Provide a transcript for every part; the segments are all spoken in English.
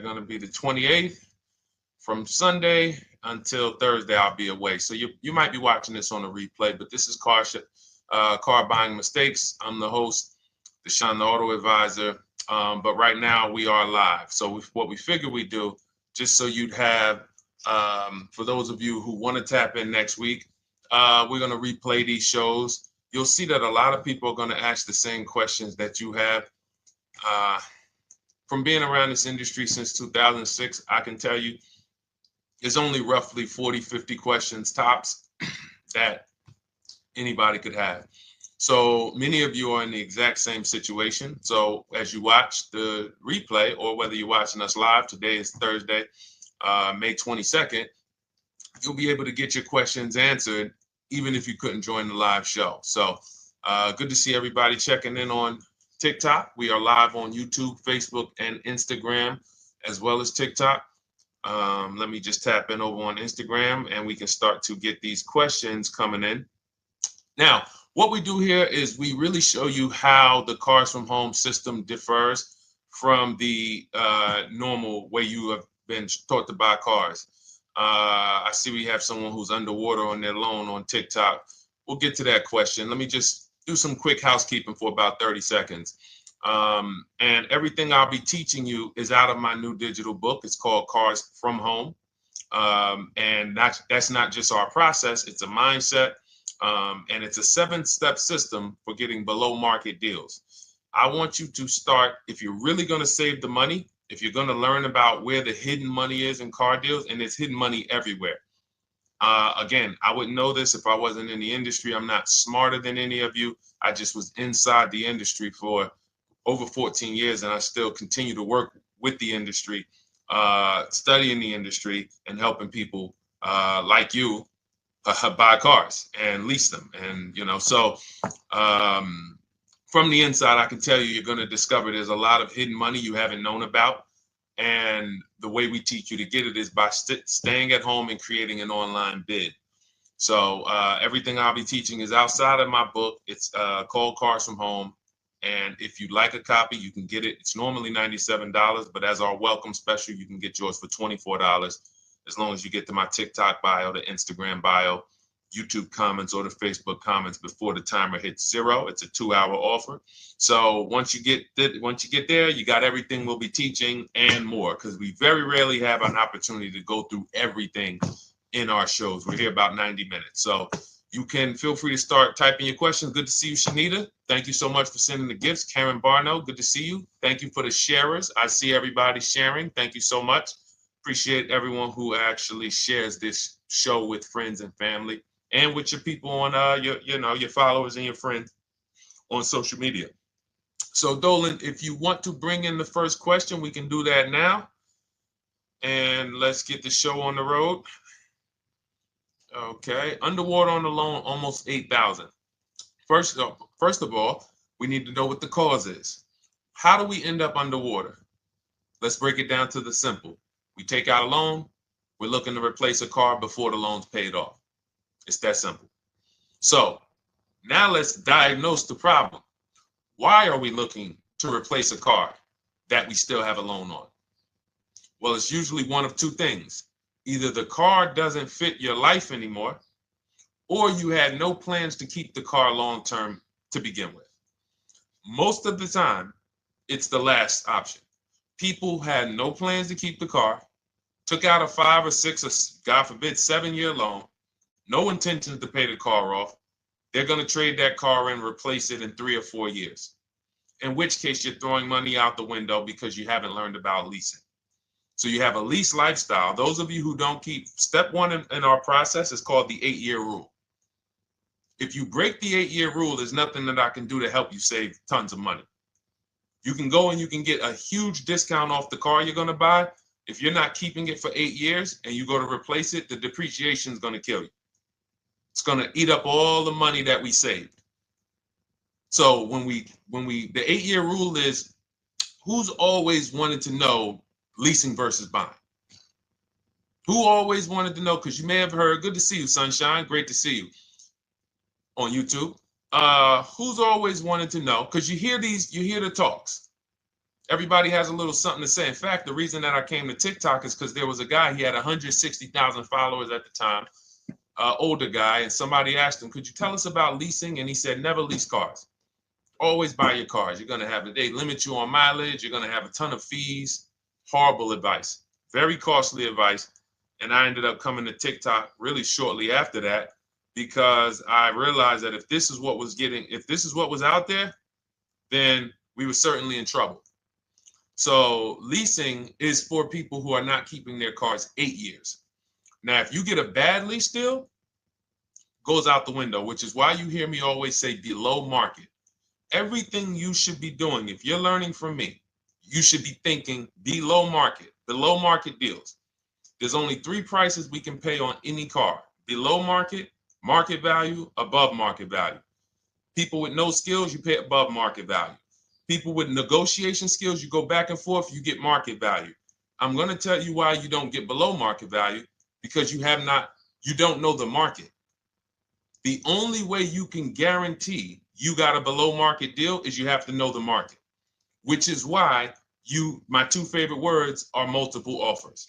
going to be the 28th. From Sunday until Thursday, I'll be away. So you might be watching this on a replay, but this is Car Buying Mistakes. I'm the host, Deshone the Auto Advisor. But right now we are live. So what we figure we do, just so you'd have, for those of you who want to tap in next week, we're going to replay these shows. You'll see that a lot of people are going to ask the same questions that you have. From being around this industry since 2006, I can tell you there's only roughly 40, 50 questions tops that anybody could have. So many of you are in the exact same situation. So as you watch the replay, or whether you're watching us live, today is Thursday, May 22nd, you'll be able to get your questions answered, even if you couldn't join the live show. So good to see everybody checking in on TikTok. We are live on YouTube, Facebook, and Instagram, as well as TikTok. Let me just tap in over on Instagram and we can start to get these questions coming in. Now, what we do here is we really show you how the Cars from Home system differs from the normal way you have been taught to buy cars. I see we have someone who's underwater on their loan on TikTok. We'll get to that question. Let me just do some quick housekeeping for about 30 seconds. And everything I'll be teaching you is out of my new digital book. It's called Cars from Home. And that's not just our process, it's a mindset. And it's a 7-step system for getting below market deals. I want you to start, if you're really going to save the money, if you're going to learn about where the hidden money is in car deals, and there's hidden money everywhere. Again, I wouldn't know this if I wasn't in the industry. I'm not smarter than any of you. I just was inside the industry for over 14 years, and I still continue to work with the industry, studying the industry and helping people like you buy cars and lease them. And, so from the inside, I can tell you, you're going to discover there's a lot of hidden money you haven't known about. And the way we teach you to get it is by staying at home and creating an online bid. So everything I'll be teaching is outside of my book. It's called Cars from Home. And if you'd like a copy, you can get it. It's normally $97, but as our welcome special, you can get yours for $24, as long as you get to my TikTok bio, the Instagram bio, YouTube comments, or the Facebook comments before the timer hits 0. It's a 2-hour offer. So once you get there, you got everything we'll be teaching and more, because we very rarely have an opportunity to go through everything in our shows. We're here about 90 minutes. So you can feel free to start typing your questions. Good to see you, Shanita. Thank you so much for sending the gifts. Karen Barno, good to see you. Thank you for the sharers. I see everybody sharing. Thank you so much. Appreciate everyone who actually shares this show with friends and family, and with your people on your followers and your friends on social media. So Dolan, if you want to bring in the first question, we can do that now. And let's get the show on the road. Okay, underwater on the loan, almost 8,000. First of all, we need to know what the cause is. How do we end up underwater? Let's break it down to the simple. We take out a loan, we're looking to replace a car before the loan's paid off. It's that simple. So now let's diagnose the problem. Why are we looking to replace a car that we still have a loan on? Well, it's usually one of two things. Either the car doesn't fit your life anymore, or you had no plans to keep the car long-term to begin with. Most of the time, it's the last option. People had no plans to keep the car, took out a 5 or 6 or, God forbid, 7-year loan, no intention to pay the car off. They're going to trade that car and replace it in 3 or 4 years, in which case you're throwing money out the window because you haven't learned about leasing. So you have a lease lifestyle. Those of you who don't keep, step 1 in our process is called the 8-year rule. If you break the 8-year rule, there's nothing that I can do to help you save tons of money. You can go and you can get a huge discount off the car you're going to buy. If you're not keeping it for 8 years and you go to replace it, the depreciation is going to kill you. It's going to eat up all the money that we saved. So the 8-year rule is, who's always wanted to know leasing versus buying? Who always wanted to know? Because you may have heard, good to see you, Sunshine. Great to see you on YouTube. Who's always wanted to know? Because you hear the talks. Everybody has a little something to say. In fact, the reason that I came to TikTok is because there was a guy, he had 160,000 followers at the time, older guy, and somebody asked him, could you tell us about leasing? And he said, never lease cars. Always buy your cars. You're going to have, they limit you on mileage. You're going to have a ton of fees. Horrible advice. Very costly advice. And I ended up coming to TikTok really shortly after that because I realized that if this is what was out there, then we were certainly in trouble. So leasing is for people who are not keeping their cars 8 years. Now, if you get a bad lease deal, goes out the window, which is why you hear me always say below market. Everything you should be doing, if you're learning from me, you should be thinking below market deals. There's only 3 prices we can pay on any car: below market, market value, above market value. People with no skills, you pay above market value. People with negotiation skills, you go back and forth, you get market value. I'm going to tell you why you don't get below market value, because you don't know the market. The only way you can guarantee you got a below market deal is you have to know the market, which is why my 2 favorite words are multiple offers.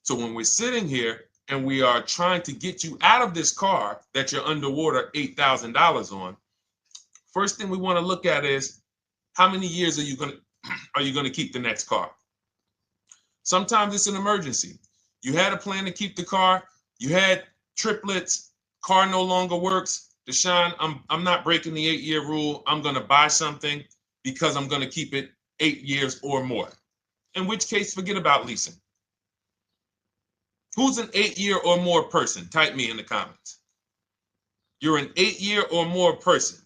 So when we're sitting here and we are trying to get you out of this car that you're underwater $8,000 on, first thing we want to look at is how many years are you going to keep the next car? Sometimes it's an emergency. You had a plan to keep the car. You had triplets. Car no longer works. Deshone, I'm not breaking the 8-year rule. I'm going to buy something because I'm going to keep it 8 years or more. In which case, forget about leasing. Who's an 8-year or more person? Type me in the comments. You're an 8-year or more person.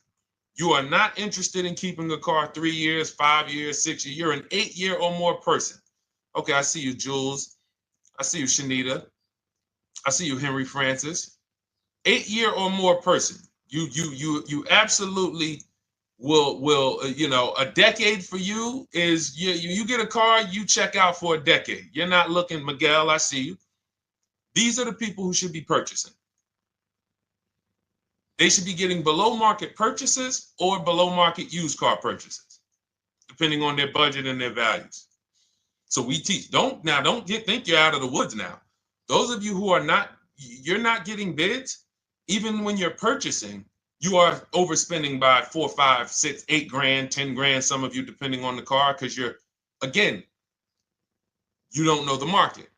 You are not interested in keeping a car 3 years, 5 years, 6 years. You're an 8-year or more person. Okay, I see you, Jules. I see you, Shanita. I see you, Henry Francis. 8-year or more person. You absolutely will a decade for you is you get a car, you check out for a decade. You're not looking, Miguel, I see you. These are the people who should be purchasing. They should be getting below market purchases or below market used car purchases, depending on their budget and their values. So we teach, think you're out of the woods now. Those of you who you're not getting bids, even when you're purchasing, you are overspending by 4, 5, 6, 8 grand, 10 grand, some of you, depending on the car, because you don't know the market.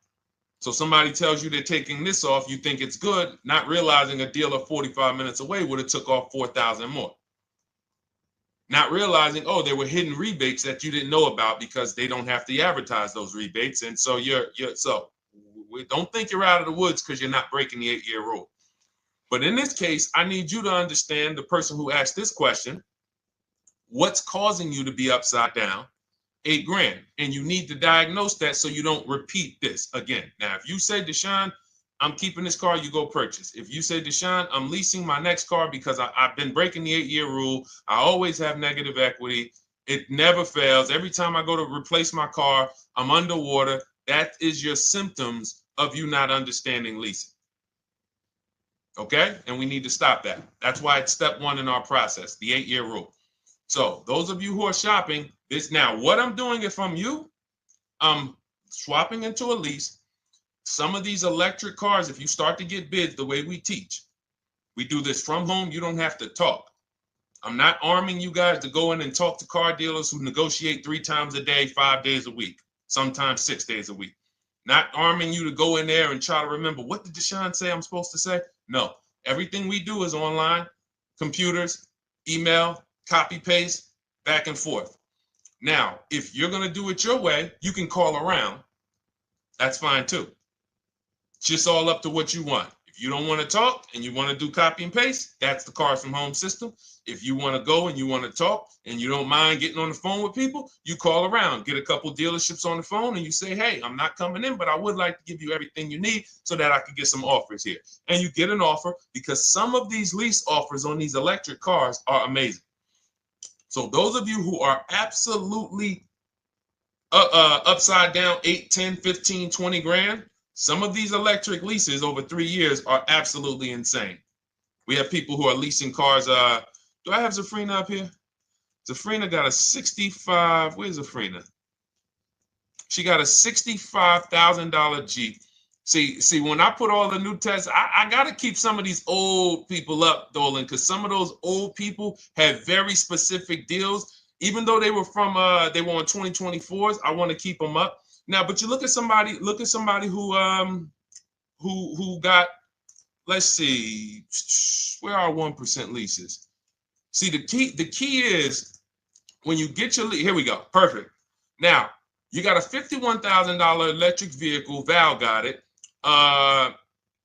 So somebody tells you they're taking this off, you think it's good, not realizing a dealer 45 minutes away would have took off 4,000 more. Not realizing, there were hidden rebates that you didn't know about because they don't have to advertise those rebates. And so don't think you're out of the woods because you're not breaking the 8-year rule. But in this case, I need you to understand, the person who asked this question, what's causing you to be upside down 8 grand? And you need to diagnose that so you don't repeat this again. Now, if you say, Deshone, I'm keeping this car, you go purchase. If you say, Deshone, I'm leasing my next car because I've been breaking the 8-year rule. I always have negative equity. It never fails. Every time I go to replace my car, I'm underwater. That is your symptoms of you not understanding leasing. Okay? And we need to stop that. That's why it's step 1 in our process, the 8-year rule. So those of you who are shopping this now, what I'm doing if I'm you, I'm swapping into a lease. Some of these electric cars, if you start to get bids the way we teach, we do this from home. You don't have to talk. I'm not arming you guys to go in and talk to car dealers who negotiate 3 times a day, 5 days a week, sometimes 6 days a week. Not arming you to go in there and try to remember, what did Deshone say I'm supposed to say? No, everything we do is online, computers, email, copy, paste, back and forth. Now, if you're going to do it your way, you can call around. That's fine too. It's just all up to what you want. If you don't want to talk and you want to do copy and paste, that's the Cars from Home system. If you want to go and you want to talk and you don't mind getting on the phone with people, you call around, get a couple dealerships on the phone and you say, hey, I'm not coming in, but I would like to give you everything you need so that I could get some offers here. And you get an offer, because some of these lease offers on these electric cars are amazing. So those of you who are absolutely upside down 8, 10, 15, 20 grand, some of these electric leases over 3 years are absolutely insane. We have people who are leasing cars. Do I have Zafrina up here? Zafrina got a 65. Where's Zafrina? She got a $65,000 Jeep. See, when I put all the new tests, I got to keep some of these old people up, Dolan, because some of those old people have very specific deals. Even though they were on 2024s, I want to keep them up. Now, but you look at somebody who got, let's see, where are 1% leases? See, the key is when you get your lease, here we go, perfect. Now, you got a $51,000 electric vehicle, Val got it.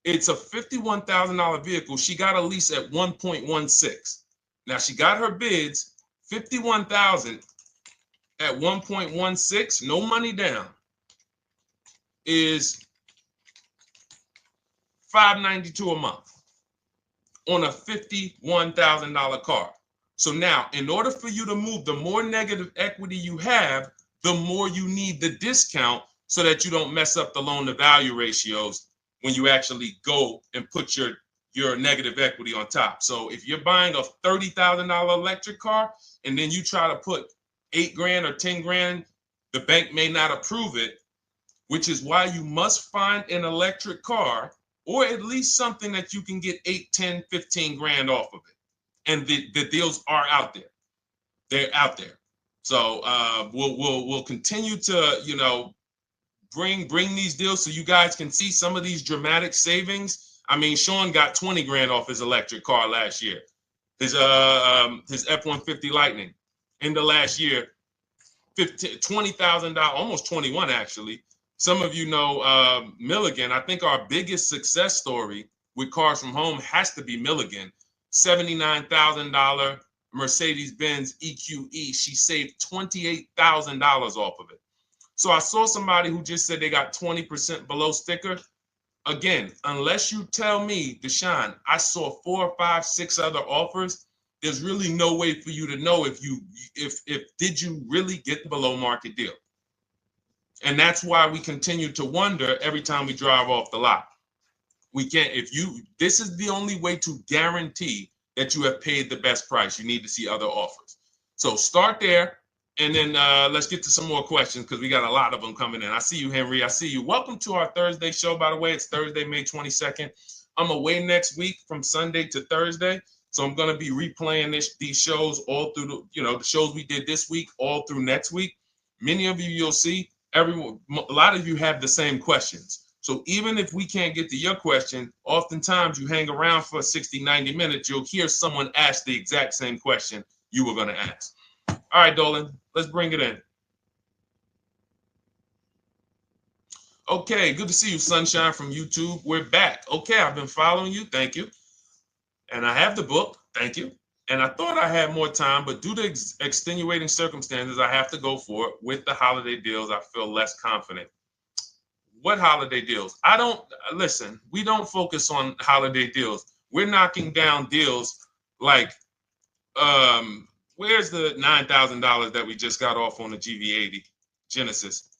It's a $51,000 vehicle. She got a lease at 1.16. Now she got her bids, 51,000 at 1.16, no money down, is $592 a month on a $51,000 car. So now, in order for you to move, the more negative equity you have, the more you need the discount so that you don't mess up the loan to value ratios when you actually go and put your negative equity on top. So if you're buying a $30,000 electric car and then you try to put $8,000 or $10,000, the bank may not approve it, which is why you must find an electric car or at least something that you can get 8, 10, 15 grand off of it. And the deals are out there. They're out there. So we'll continue to, bring these deals so you guys can see some of these dramatic savings. I mean, Sean got 20 grand off his electric car last year. His F-150 Lightning in the last year, $20,000, almost 21 actually. Some of you know Milligan. I think our biggest success story with Cars from Home has to be Milligan. $79,000 Mercedes-Benz EQE. She saved $28,000 off of it. So I saw somebody who just said they got 20% below sticker. Again, unless you tell me, Deshone, I saw 4, 5, 6 other offers, there's really no way for you to know if did you really get the below market deal. And that's why we continue to wonder every time we drive off the lot. We can't, this is the only way to guarantee that you have paid the best price. You need to see other offers. So start there. And then let's get to some more questions because we got a lot of them coming in. I see you, Henry. I see you. Welcome to our Thursday show, by the way. It's Thursday, May 22nd. I'm away next week from Sunday to Thursday. So I'm going to be replaying these shows all through, the shows we did this week, all through next week. Many of you, you'll see, a lot of you have the same questions. So even if we can't get to your question, oftentimes you hang around for 60, 90 minutes, you'll hear someone ask the exact same question you were going to ask. All right, Dolan, let's bring it in. Okay, good to see you, Sunshine from YouTube. We're back. Okay, I've been following you. Thank you. And I have the book. Thank you. And I thought I had more time, but due to extenuating circumstances, I have to go for it. With the holiday deals, I feel less confident. What holiday deals? Listen, we don't focus on holiday deals. We're knocking down deals like, where's the $9,000 that we just got off on the GV80 Genesis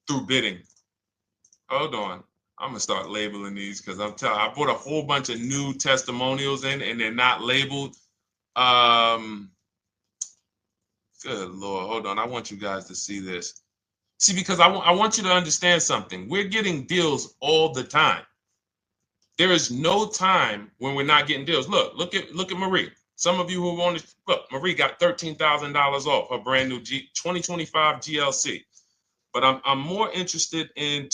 through bidding? Hold on. I'm going to start labeling these because I bought a whole bunch of new testimonials in and they're not labeled. Good Lord. Hold on. I want you guys to see this. See, because I want you to understand something. We're getting deals all the time. There is no time when we're not getting deals. Look at Marie. Some of you who want to look, Marie got $13,000 off her brand new 2025 GLC. But I'm more interested sorry,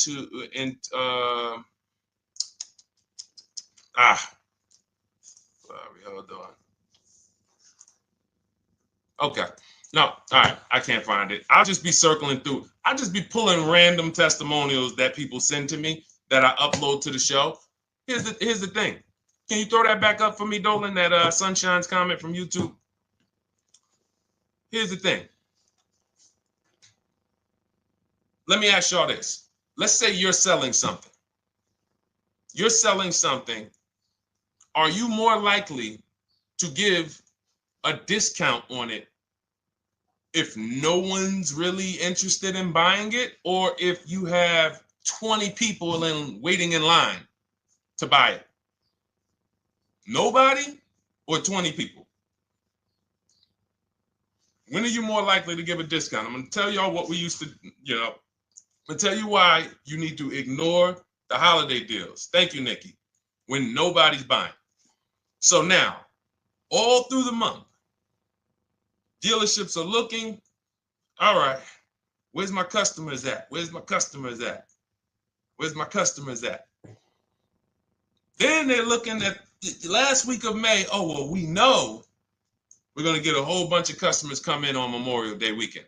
hold on. Okay. No, all right. I can't find it. I'll just be circling through. I'll just be pulling random testimonials that people send to me that I upload to the show. Here's the thing. Can you throw that back up for me, Dolan, that Sunshine's comment from YouTube? Here's the thing. Let me ask y'all this. Let's say you're selling something. You're selling something. Are you more likely to give a discount on it if no one's really interested in buying it, or if you have 20 people waiting in line to buy it? Nobody or 20 people? When are you more likely to give a discount? I'm going to tell y'all what we used to, I'm going to tell you why you need to ignore the holiday deals. Thank you, Nikki. When nobody's buying. So now, all through the month, dealerships are looking, all right, where's my customers at? Where's my customers at? Where's my customers at? Then they're looking at the last week of May. Oh, well, we know we're going to get a whole bunch of customers come in on Memorial Day weekend.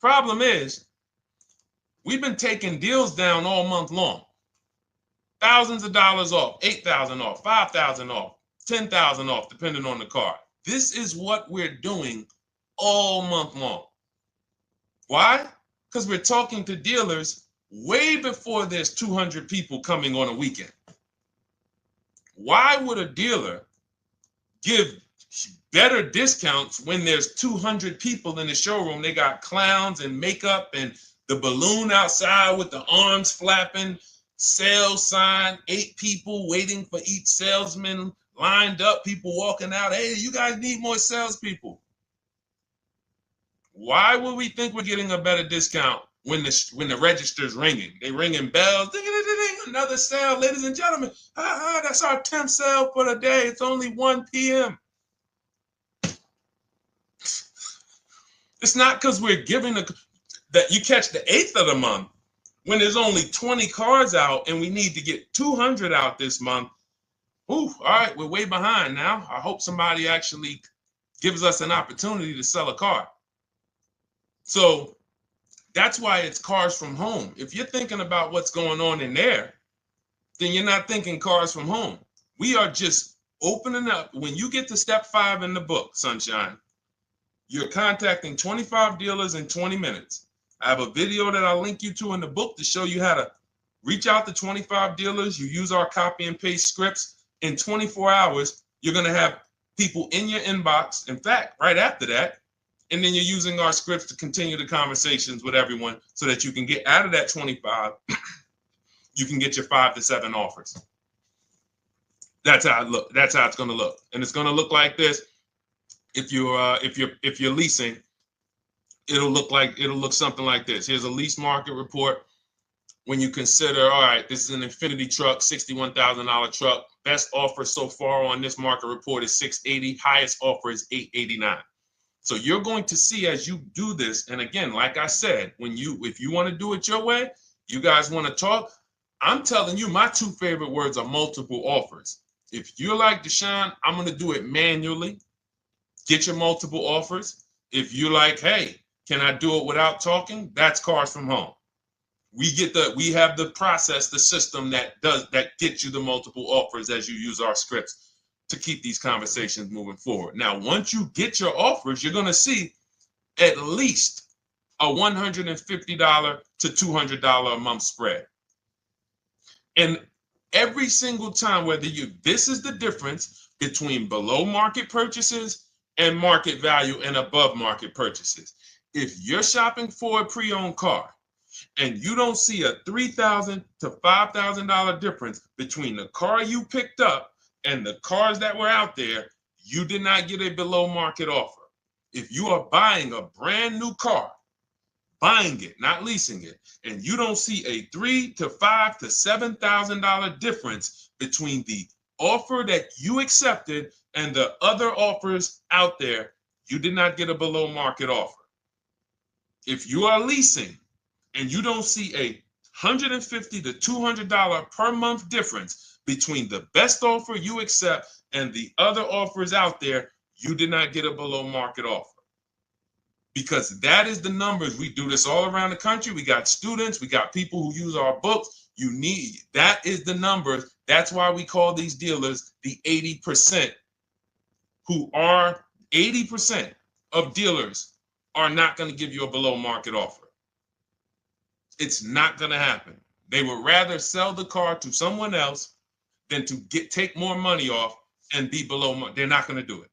Problem is, we've been taking deals down all month long. Thousands of dollars off, 8,000 off, 5,000 off, 10,000 off, depending on the car. This is what we're doing all month long. Why? Because we're talking to dealers way before there's 200 people coming on a weekend. Why would a dealer give better discounts when there's 200 people in the showroom? They got clowns and makeup and the balloon outside with the arms flapping, sales sign, 8 people waiting for each salesman lined up, people walking out. Hey, you guys need more salespeople. Why would we think we're getting a better discount when the register's ringing? They ringing bells, ding, ding, ding, ding, another sale, ladies and gentlemen. That's our 10th sale for the day. It's only 1 p.m. It's not because we're giving that you catch the 8th of the month when there's only 20 cars out and we need to get 200 out this month. Ooh, all right, we're way behind now. I hope somebody actually gives us an opportunity to sell a car. So that's why it's cars from home. If you're thinking about what's going on in there, then you're not thinking cars from home. We are just opening up. When you get to step 5 in the book, Sunshine, you're contacting 25 dealers in 20 minutes. I have a video that I'll link you to in the book to show you how to reach out to 25 dealers. You use our copy and paste scripts. In 24 hours, you're going to have people in your inbox. In fact, right after that, and then you're using our scripts to continue the conversations with everyone so that you can get out of that 25, you can get your 5 to 7 offers. That's how it look. That's how it's going to look. And it's going to look like this. If you're leasing, it'll look something like this. Here's a lease market report. When you consider, all right, this is an Infinity truck, $61,000 truck. Best offer so far on this market report is $680. Highest offer is $889. So you're going to see as you do this, and again, like I said, if you want to do it your way, you guys want to talk, I'm telling you, my 2 favorite words are multiple offers. If you're like Deshone, I'm going to do it manually. Get your multiple offers. If you're like, hey, can I do it without talking? That's cars from home. We have the process, the system that gets you the multiple offers as you use our scripts to keep these conversations moving forward. Now, once you get your offers, you're going to see at least a $150 to $200 a month spread. And every single time, this is the difference between below market purchases and market value and above market purchases. If you're shopping for a pre-owned car and you don't see a $3,000 to $5,000 difference between the car you picked up and the cars that were out there, you did not get a below market offer. If you are buying a brand new car, buying it, not leasing it, and you don't see a $3,000 to $5,000 to $7,000 difference between the offer that you accepted and the other offers out there, you did not get a below market offer. If you are leasing and you don't see a $150 to $200 per month difference between the best offer you accept and the other offers out there, you did not get a below market offer. Because that is the numbers. We do this all around the country. We got students, we got people who use our books. That is the numbers. That's why we call these dealers the 80%, who are 80% of dealers are not going to give you a below market offer. It's not going to happen. They would rather sell the car to someone else than to take more money off and be below market. They're not going to do it.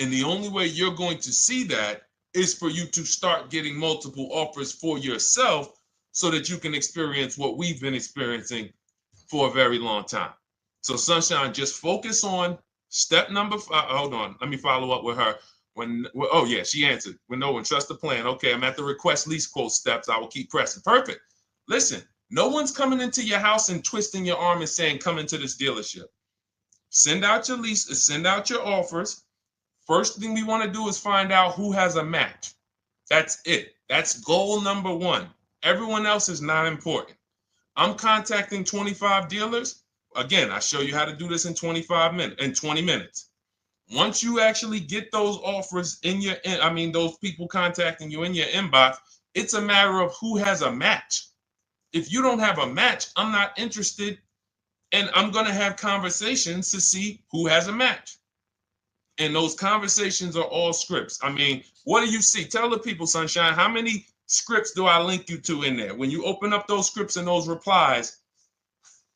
And the only way you're going to see that is for you to start getting multiple offers for yourself so that you can experience what we've been experiencing for a very long time. So Sunshine, just focus on Step number five, hold on, let me follow up with her. Oh yeah, she answered. When no one trusts the plan. Okay, I'm at the request lease quote steps. I will keep pressing. Perfect. Listen, no one's coming into your house and twisting your arm and saying, come into this dealership. Send out your leases, send out your offers. First thing we want to do is find out who has a match. That's it. That's goal number one. Everyone else is not important. I'm contacting 25 dealers. Again, I show you how to do this in 20 minutes. Once you actually get those offers in your, those people contacting you in your inbox, it's a matter of who has a match. If you don't have a match, I'm not interested, and I'm going to have conversations to see who has a match. And those conversations are all scripts. I mean, what do you see? Tell the people, Sunshine, how many scripts do I link you to in there? When you open up those scripts and those replies,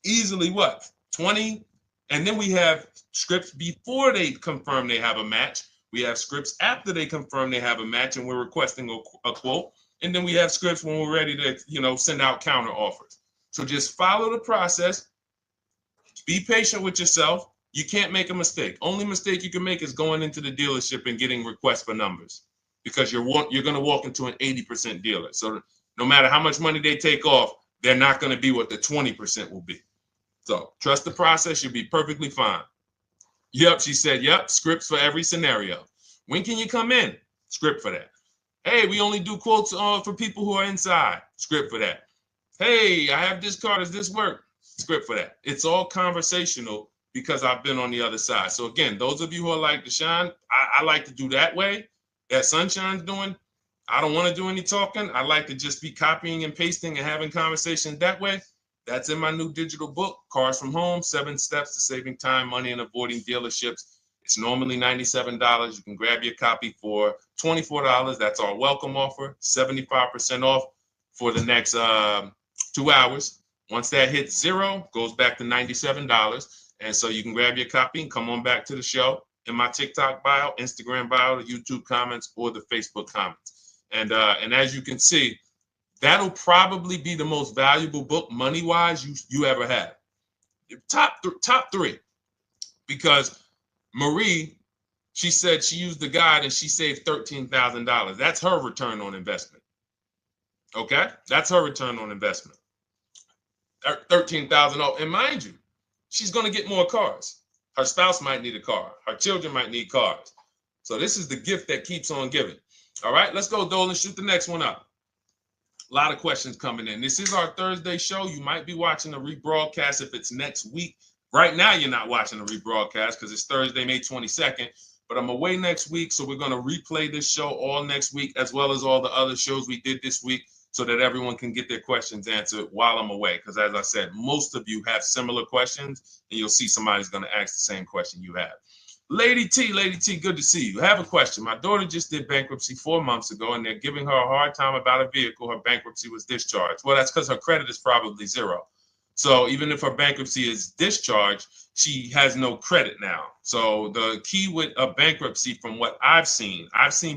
easily what? 20? And then we have scripts before they confirm they have a match. We have scripts after they confirm they have a match and we're requesting a quote. And then we have scripts when we're ready to, send out counter offers. So just follow the process. Be patient with yourself. You can't make a mistake. Only mistake you can make is going into the dealership and getting requests for numbers, because you're going to walk into an 80% dealer. So no matter how much money they take off, they're not going to be what the 20% will be. So trust the process. You'll be perfectly fine. Yep, she said, yep, scripts for every scenario. When can you come in? Script for that. Hey, we only do quotes for people who are inside. Script for that. Hey, I have this car. Does this work? Script for that. It's all conversational because I've been on the other side. So again, those of you who are like Deshone, I like to do that way, that Sunshine's doing. I don't want to do any talking. I like to just be copying and pasting and having conversations that way. That's in my new digital book, Cars from Home, 7 Steps to Saving Time, Money, and Avoiding Dealerships. It's normally $97. You can grab your copy for $24. That's our welcome offer, 75% off for the next 2 hours. Once that hits zero, goes back to $97. And so you can grab your copy and come on back to the show in my TikTok bio, Instagram bio, the YouTube comments, or the Facebook comments. And as you can see, that'll probably be the most valuable book money-wise you ever have. Top three. Because Marie, she said she used the guide and she saved $13,000. That's her return on investment. Okay? That's her return on investment. $13,000. And mind you, she's going to get more cars. Her spouse might need a car. Her children might need cars. So this is the gift that keeps on giving. All right, let's go, Dolan. Shoot the next one up. A lot of questions coming in. This is our Thursday show. You might be watching a rebroadcast if it's next week. Right now, you're not watching a rebroadcast because it's Thursday, May 22nd. But I'm away next week, so we're going to replay this show all next week, as well as all the other shows we did this week, so that everyone can get their questions answered while I'm away. Because as I said, most of you have similar questions, and you'll see somebody's going to ask the same question you have. Lady T, good to see you. I have a question. My daughter just did bankruptcy 4 months ago, and they're giving her a hard time about a vehicle. Her bankruptcy was discharged. Well, that's because her credit is probably zero. So even if her bankruptcy is discharged, she has no credit now. So the key with a bankruptcy, from what I've seen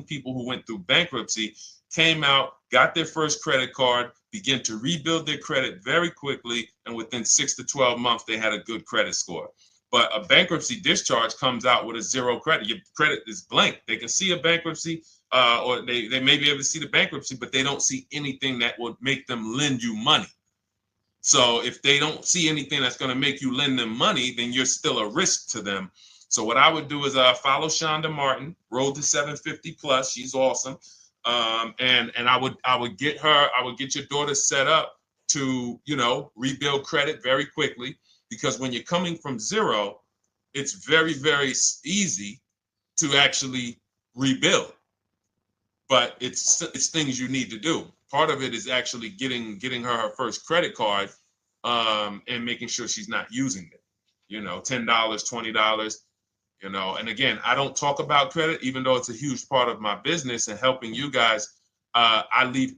people who went through bankruptcy, came out, got their first credit card, began to rebuild their credit very quickly, and within 6 to 12 months, they had a good credit score. But a bankruptcy discharge comes out with a zero credit. Your credit is blank. They can see a bankruptcy, or they may be able to see the bankruptcy, but they don't see anything that would make them lend you money. So if they don't see anything that's going to make you lend them money, then you're still a risk to them. So what I would do is follow Shonda Martin, Road to 750 Plus. She's awesome. And I would get your daughter set up to, rebuild credit very quickly, because when you're coming from zero, it's very, very easy to actually rebuild. But it's things you need to do. Part of it is actually getting her first credit card, and making sure she's not using it. $10, $20. And again, I don't talk about credit, even though it's a huge part of my business and helping you guys. I leave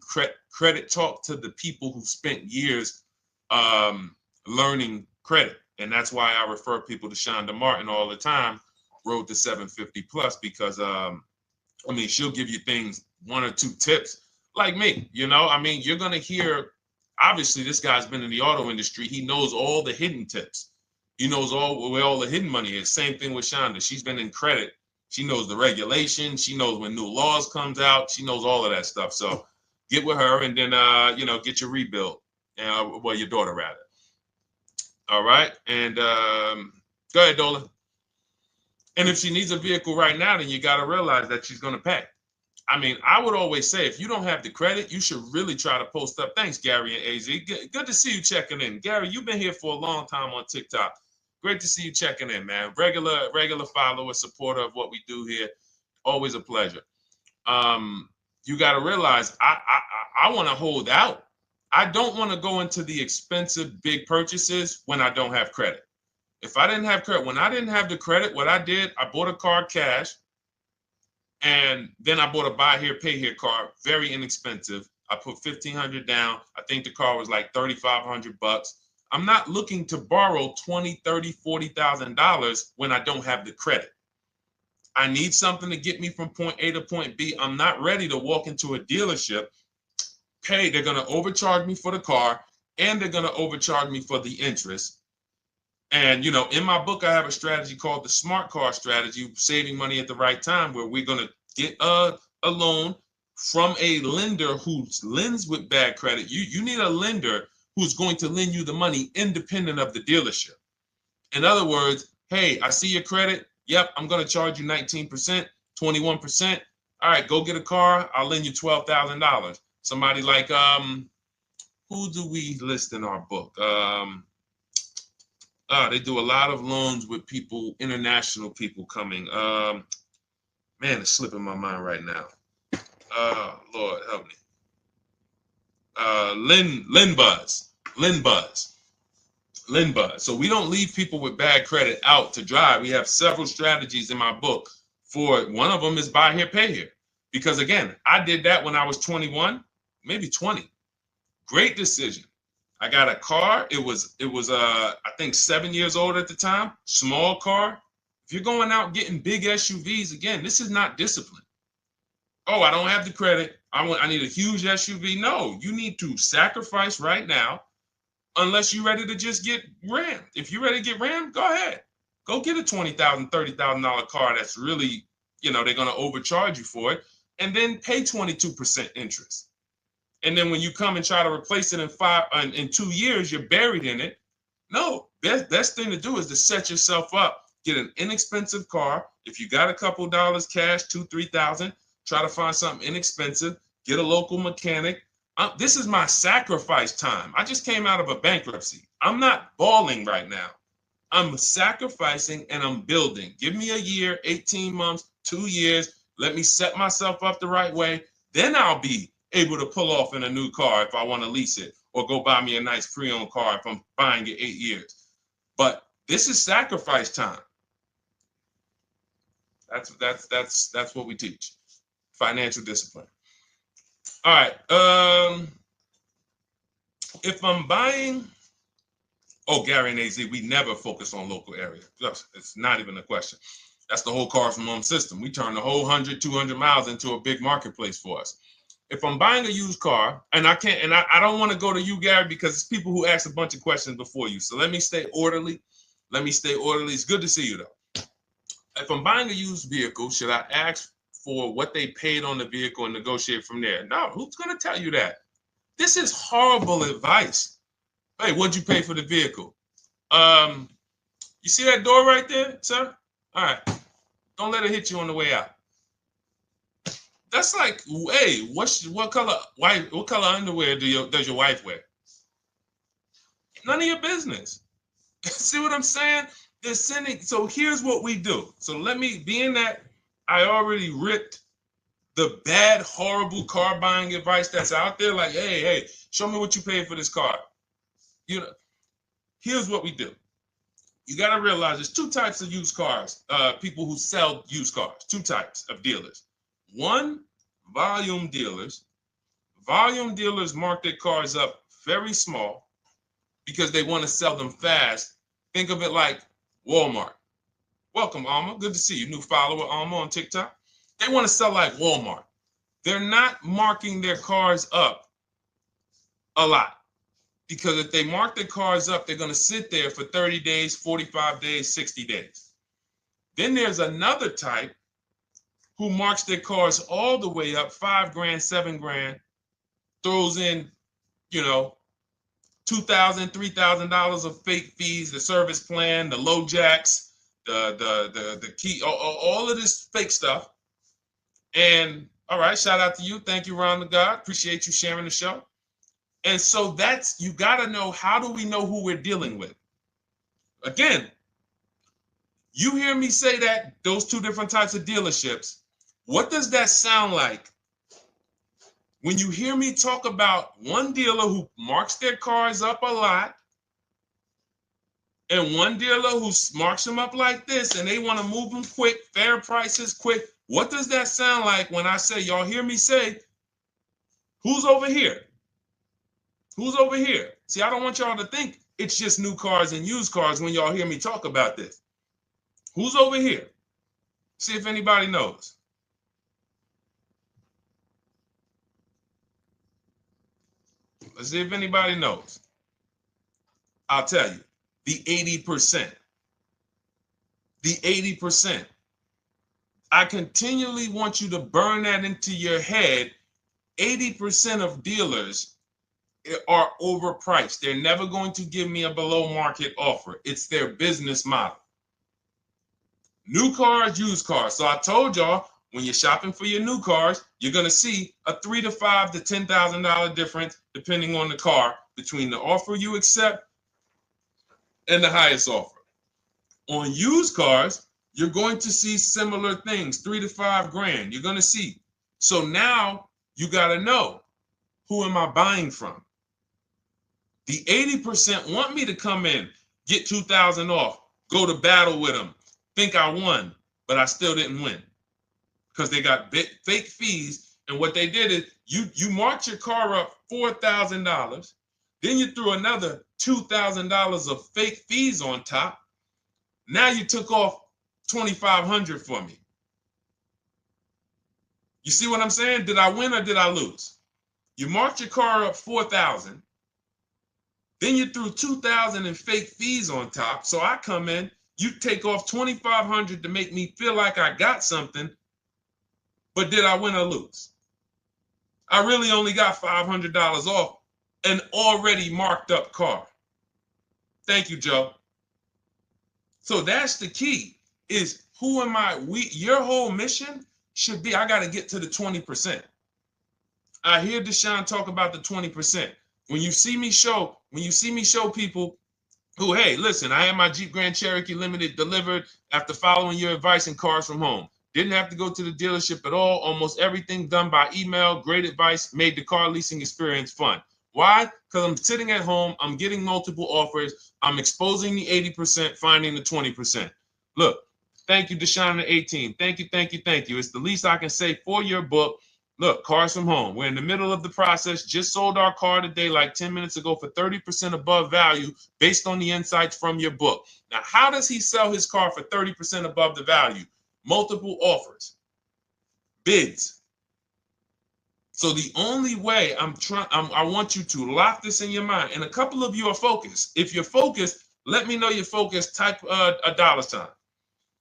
credit talk to the people who spent years learning credit. And that's why I refer people to Shonda Martin all the time, Road to 750 Plus, because she'll give you things, 1 or 2 tips, like me. You're going to hear, obviously this guy's been in the auto industry. He knows all the hidden tips. He knows where all the hidden money is. Same thing with Shonda. She's been in credit. She knows the regulations. She knows when new laws comes out. She knows all of that stuff. So get with her and then, get your rebuild. Well, your daughter rather. All right. And go ahead, Dola. And if she needs a vehicle right now, then you got to realize that she's going to pay. I mean, I would always say if you don't have the credit, you should really try to post up. Thanks, Gary and AZ. Good to see you checking in. Gary, you've been here for a long time on TikTok. Great to see you checking in, man. Regular follower, supporter of what we do here. Always a pleasure. You got to realize I want to hold out. I don't want to go into the expensive big purchases when I don't have credit. If I didn't have credit, when I didn't have the credit, what I did, I bought a car cash. And then I bought a buy here, pay here car, very inexpensive. I put $1,500 down. I think the car was like $3,500. I'm not looking to borrow $20,000, $30,000, $40,000 when I don't have the credit. I need something to get me from point A to point B. I'm not ready to walk into a dealership, pay. They're going to overcharge me for the car, and they're going to overcharge me for the interest. And, in my book, I have a strategy called the smart car strategy, saving money at the right time, where we're going to get a loan from a lender who lends with bad credit. You need a lender who's going to lend you the money independent of the dealership. In other words, hey, I see your credit. Yep, I'm going to charge you 19%, 21%. All right, go get a car. I'll lend you $12,000. Somebody like, who do we list in our book? They do a lot of loans with people, international people coming. Man, it's slipping my mind right now. Lord help me. LendBuzz. So we don't leave people with bad credit out to dry. We have several strategies in my book. For one of them is buy here, pay here. Because again, I did that when I was 21, maybe 20. Great decision. I got a car. It was I think 7 years old at the time. Small car. If you're going out getting big SUVs, again, this is not discipline. Oh, I don't have the credit. I need a huge SUV. No, you need to sacrifice right now, unless you're ready to just get rammed. If you're ready to get rammed, go ahead. Go get a $20,000, $30,000 car that's really, they're going to overcharge you for it, and then pay 22% interest. And then when you come and try to replace it in 2 years, you're buried in it. No, best thing to do is to set yourself up. Get an inexpensive car. If you got a couple dollars cash, $2,000, $3,000, try to find something inexpensive. Get a local mechanic. This is my sacrifice time. I just came out of a bankruptcy. I'm not balling right now. I'm sacrificing and I'm building. Give me a year, 18 months, 2 years. Let me set myself up the right way. Then I'll be able to pull off in a new car if I want to lease it, or go buy me a nice pre-owned car if I'm buying it 8 years. But this is sacrifice time. That's what we teach. Financial discipline. All right. If I'm buying, Gary and AZ, we never focus on local area. It's not even a question. That's the whole car from home system. We turn the whole 100, 200 miles into a big marketplace for us. If I'm buying a used car, and I don't want to go to you, Gary, because it's people who ask a bunch of questions before you. So let me stay orderly. It's good to see you, though. If I'm buying a used vehicle, should I ask for what they paid on the vehicle and negotiate from there? No, who's going to tell you that? This is horrible advice. Hey, what'd you pay for the vehicle? You see that door right there, sir? All right. Don't let it hit you on the way out. That's like, hey, what color underwear does your wife wear? None of your business. See what I'm saying? They're sending. So here's what we do. So being that I already ripped the bad, horrible car buying advice that's out there, like, hey, show me what you paid for this car. Here's what we do. You got to realize there's two types of used cars, people who sell used cars, two types of dealers. One, volume dealers. Volume dealers mark their cars up very small because they want to sell them fast. Think of it like Walmart. Welcome, Alma. Good to see you. New follower, Alma, on TikTok. They want to sell like Walmart. They're not marking their cars up a lot. Because if they mark their cars up, they're going to sit there for 30 days, 45 days, 60 days. Then there's another type who marks their cars all the way up, 5 grand, 7 grand, throws in, you know, $2,000, $3,000 of fake fees, the service plan, the low jacks, the key, all of this fake stuff. And all right, shout out to you. Thank you, Ron the God. Appreciate you sharing the show. And so that's, you got to know, how do we know who we're dealing with? Again, you hear me say that, those two different types of dealerships. What does that sound like when you hear me talk about one dealer who marks their cars up a lot and one dealer who marks them up like this and they want to move them quick, fair prices, quick? What does that sound like when I say, y'all hear me say, who's over here? Who's over here? See, I don't want y'all to think it's just new cars and used cars when y'all hear me talk about this. Who's over here? See if anybody knows. Let's see if anybody knows. I'll tell you, the 80%. The 80%. I continually want you to burn that into your head. 80% of dealers are overpriced. They're never going to give me a below market offer. It's their business model. New cars, used cars. So I told y'all, when you're shopping for your new cars, you're going to see a $3,000 to $5,000 to $10,000 difference, depending on the car, between the offer you accept and the highest offer. On used cars, you're going to see similar things, 3 to 5 grand. You're going to see. So now you got to know, who am I buying from? The 80% want me to come in, get 2,000 off, go to battle with them, think I won, but I still didn't win because they got fake fees. And what they did is you marked your car up $4,000, then you threw another $2,000 of fake fees on top. Now you took off $2,500 for me. You see what I'm saying? Did I win or did I lose? You marked your car up $4,000. Then you threw $2,000 in fake fees on top. So I come in, you take off $2,500 to make me feel like I got something. But did I win or lose? I really only got $500 off an already marked up car. Thank you, Joe. So that's the key, is who am I? Your whole mission should be, I got to get to the 20%. I hear Deshone talk about the 20%. When you see me show people who, hey, listen, I had my Jeep Grand Cherokee Limited delivered after following your advice and cars from home. Didn't have to go to the dealership at all. Almost everything done by email. Great advice. Made the car leasing experience fun. Why? Because I'm sitting at home. I'm getting multiple offers. I'm exposing the 80%, finding the 20%. Look, thank you, Deshone the 18. Thank you, thank you, thank you. It's the least I can say for your book. Look, cars from home. We're in the middle of the process. Just sold our car today, like 10 minutes ago, for 30% above value based on the insights from your book. Now, how does he sell his car for 30% above the value? Multiple offers, bids. So the only way I want you to lock this in your mind. And a couple of you are focused. If you're focused, let me know you're focused. Type a $.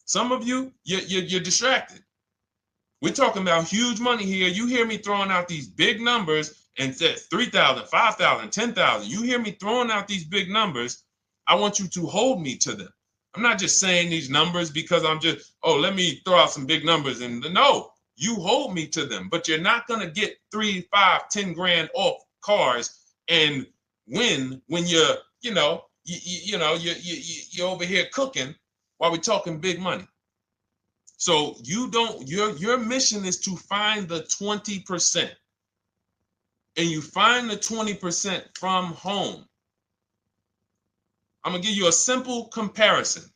Some of you, you're distracted. We're talking about huge money here. You hear me throwing out these big numbers and said 3,000, 5,000, 10,000. You hear me throwing out these big numbers. I want you to hold me to them. I'm not just saying these numbers because I'm just, let me throw out some big numbers. And no, you hold me to them, but you're not going to get 3, 5, 10 grand off cars and win when you're over here cooking while we're talking big money. So your mission is to find the 20%. And you find the 20% from home. I'm going to give you a simple comparison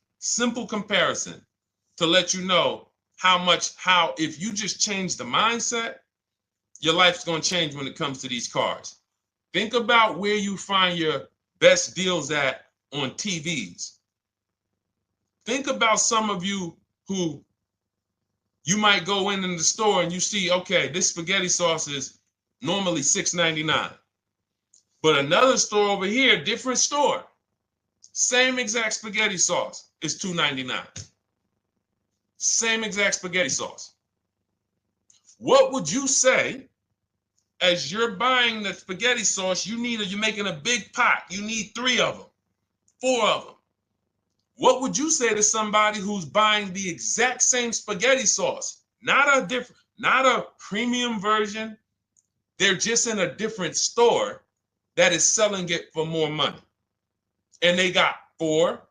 to let you know how if you just change the mindset, your life's going to change when it comes to these cars. Think about where you find your best deals at on TVs. Think about some of you who you might go in the store and you see, okay, this spaghetti sauce is normally $6.99. But another store over here, different store, same exact spaghetti sauce is $2.99. Same exact spaghetti sauce. What would you say as you're buying the spaghetti sauce? You're making a big pot. You need 3 of them, 4 of them. What would you say to somebody who's buying the exact same spaghetti sauce? Not a premium version. They're just in a different store that is selling it for more money. And they got 4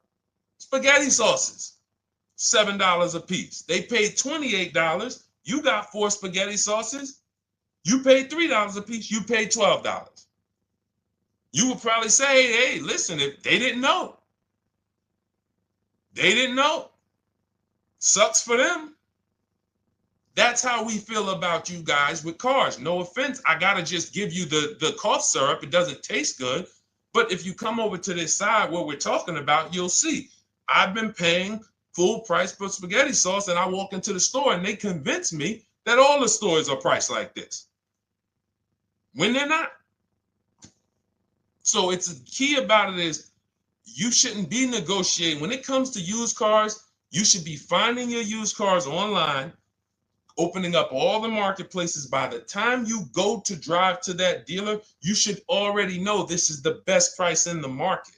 spaghetti sauces, $7 a piece. They paid $28. You got 4 spaghetti sauces. You paid $3 a piece. You paid $12. You would probably say, hey, listen, if they didn't know. They didn't know. Sucks for them. That's how we feel about you guys with cars. No offense. I got to just give you the cough syrup. It doesn't taste good. But if you come over to this side where we're talking about, you'll see. I've been paying full price for spaghetti sauce, and I walk into the store and they convince me that all the stores are priced like this, when they're not. So it's the key about it is you shouldn't be negotiating. When it comes to used cars, you should be finding your used cars online, opening up all the marketplaces. By the time you go to drive to that dealer, you should already know this is the best price in the market.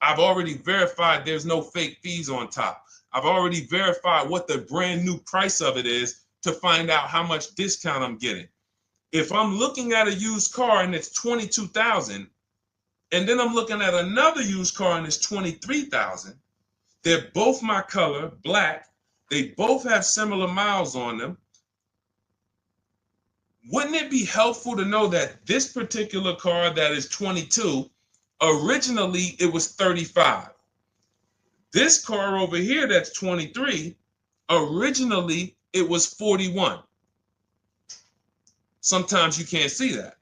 I've already verified there's no fake fees on top. I've already verified what the brand new price of it is to find out how much discount I'm getting. If I'm looking at a used car and it's $22,000, and then I'm looking at another used car and it's $23,000, they're both my color, black. They both have similar miles on them. Wouldn't it be helpful to know that this particular car that is 22, originally it was 35? This car over here that's 23, originally it was 41. Sometimes you can't see that.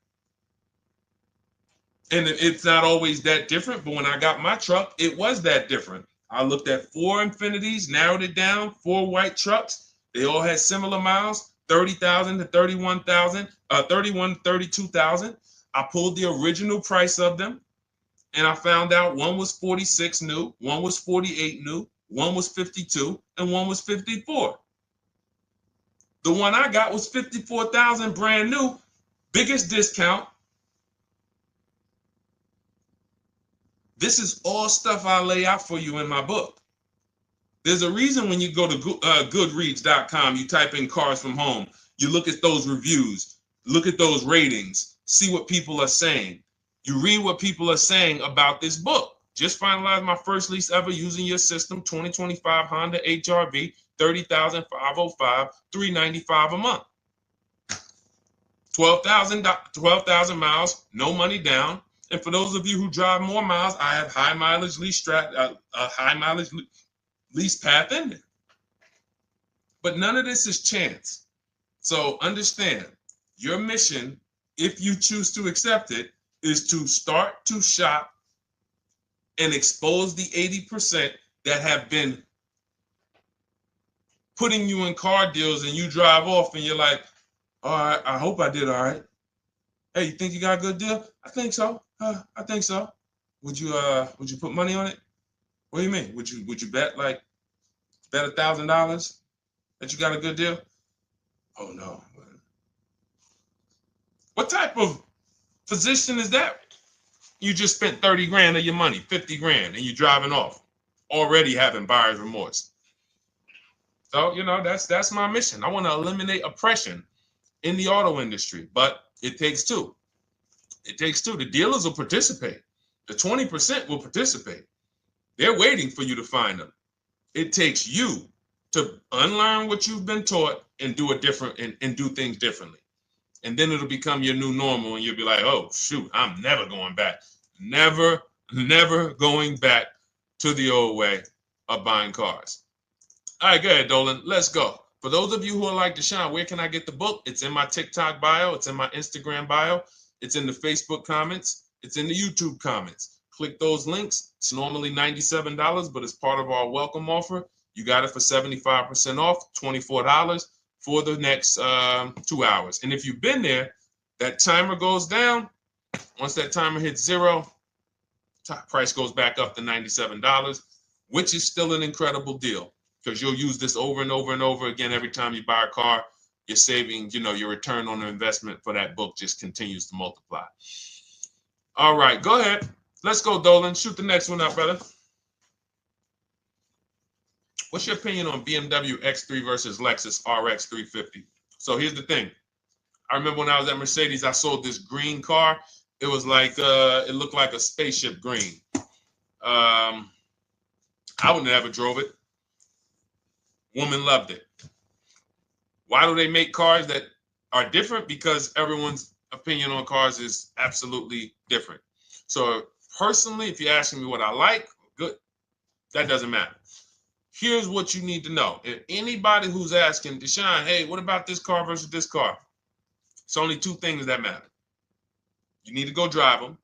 And it's not always that different, but when I got my truck, it was that different. I looked at 4 Infinities, narrowed it down, 4 white trucks. They all had similar miles, 30,000 to 31,000, 31, 32,000. I pulled the original price of them, and I found out one was 46 new, one was 48 new, one was 52, and one was 54. The one I got was 54,000 brand new, biggest discount. This is all stuff I lay out for you in my book. There's a reason when you go to Goodreads.com, you type in cars from home, you look at those reviews, look at those ratings, see what people are saying. You read what people are saying about this book. Just finalized my first lease ever using your system, 2025 Honda HRV, 30,505, $395 a month. 12,000 miles, no money down. And for those of you who drive more miles, I have high mileage lease lease path in there. But none of this is chance. So understand, your mission, if you choose to accept it, is to start to shop and expose the 80% that have been putting you in car deals, and you drive off and you're like, all right, I hope I did all right. Hey, you think you got a good deal? I think so. I think so. Would you put money on it? What do you mean? Would you bet $1,000 that you got a good deal? Oh no. What type of position is that? You just spent 30 grand of your money, 50 grand, and you're driving off, already having buyer's remorse. So, that's my mission. I want to eliminate oppression in the auto industry, but it takes two. It takes two. The dealers will participate. The 20% will participate. They're waiting for you to find them. It takes you to unlearn what you've been taught and do it different and do things differently. And then it'll become your new normal, and you'll be like, oh, shoot, I'm never going back. Never going back to the old way of buying cars. All right, go ahead, Dolan. Let's go. For those of you who are like Deshone, where can I get the book? It's in my TikTok bio. It's in my Instagram bio. It's in the Facebook comments. It's in the YouTube comments. Click those links. It's normally $97, but it's part of our welcome offer. You got it for 75% off, $24 for the next 2 hours. And if you've been there, that timer goes down. Once that timer hits 0, top price goes back up to $97, which is still an incredible deal because you'll use this over and over and over again every time you buy a car. You're saving, your return on the investment for that book just continues to multiply. All right, go ahead. Let's go, Dolan. Shoot the next one up, brother. What's your opinion on BMW X3 versus Lexus RX 350? So here's the thing. I remember when I was at Mercedes, I sold this green car. It was like, it looked like a spaceship green. I would never drove it. Woman loved it. Why do they make cars that are different? Because everyone's opinion on cars is absolutely different. So personally, if you're asking me what I like, good, that doesn't matter. Here's what you need to know. If anybody who's asking, Deshone, hey, what about this car versus this car? It's only two things that matter. You need to go drive them.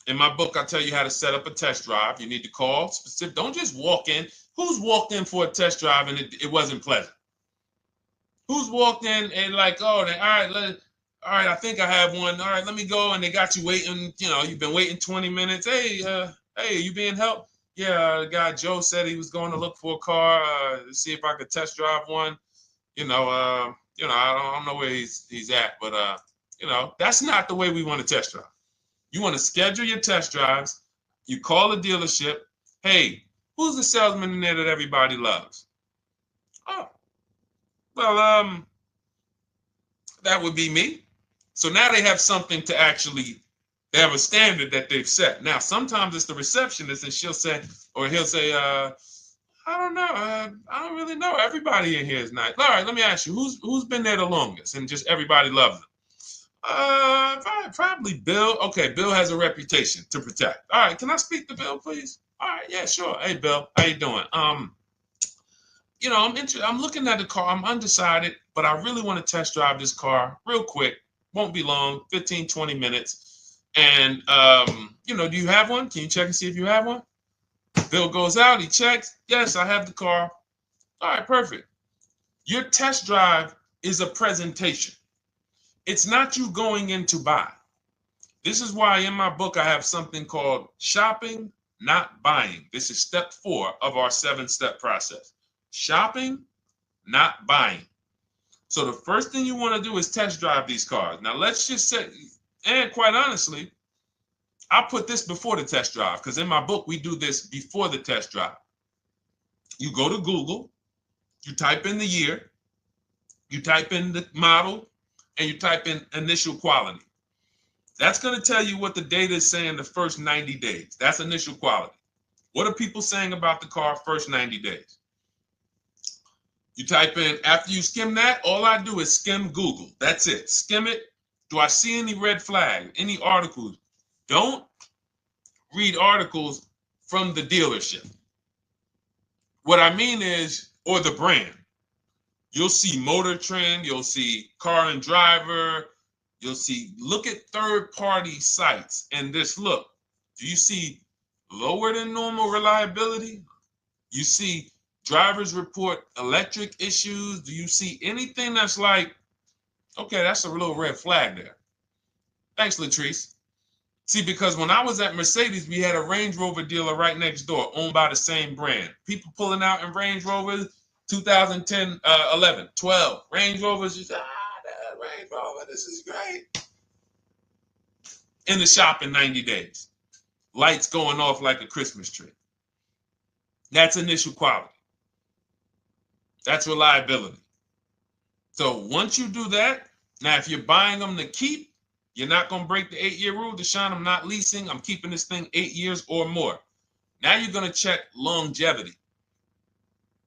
In my book, I tell you how to set up a test drive. You need to call specific. Don't just walk in. Who's walked in for a test drive and it wasn't pleasant? Who's walked in and like, oh, all right, I think I have one. All right, let me go. And they got you waiting. You've been waiting 20 minutes. Hey, you being helped? Yeah, the guy Joe said he was going to look for a car to see if I could test drive one. I don't know where he's at, but that's not the way we want to test drive. You want to schedule your test drives. You call the dealership. Hey, who's the salesman in there that everybody loves? Oh, well, that would be me. So now they have something to actually, they have a standard that they've set. Now, sometimes it's the receptionist and he'll say, I don't know. I don't really know. Everybody in here is nice. All right, let me ask you, who's been there the longest? And just everybody loves them. Probably Bill. Okay, Bill has a reputation to protect. All right, can I speak to Bill, please? All right, yeah, sure. Hey, Bill, how you doing? I'm looking at the car. I'm undecided, but I really want to test drive this car real quick. Won't be long, 15, 20 minutes. And, do you have one? Can you check and see if you have one? Bill goes out, he checks. Yes, I have the car. All right, perfect. Your test drive is a presentation. It's not you going in to buy. This is why in my book I have something called shopping, not buying. This is step 4 of our 7-step process. Shopping, not buying. So the first thing you want to do is test drive these cars. Now let's just say, and quite honestly, I put this before the test drive because in my book we do this before the test drive. You go to Google, you type in the year, you type in the model, and you type in initial quality. That's going to tell you what the data is saying the first 90 days. That's initial quality. What are people saying about the car first 90 days? You type in, after you skim that, all I do is skim Google. That's it. Skim it. Do I see any red flags, any articles? Don't read articles from the dealership. What I mean is, or the brand. You'll see Motor Trend, you'll see Car and Driver, look at third-party sites and just look. Do you see lower than normal reliability? You see drivers report electric issues? Do you see anything that's like, okay, that's a little red flag there? Thanks, Latrice. See, because when I was at Mercedes, we had a Range Rover dealer right next door owned by the same brand. People pulling out in Range Rovers, 2010, 11, 12. Range Rovers, that Range Rover, this is great. In the shop in 90 days. Lights going off like a Christmas tree. That's initial quality. That's reliability. So once you do that, now if you're buying them to keep, you're not going to break the 8-year rule. Deshone, I'm not leasing. I'm keeping this thing 8 years or more. Now you're going to check longevity.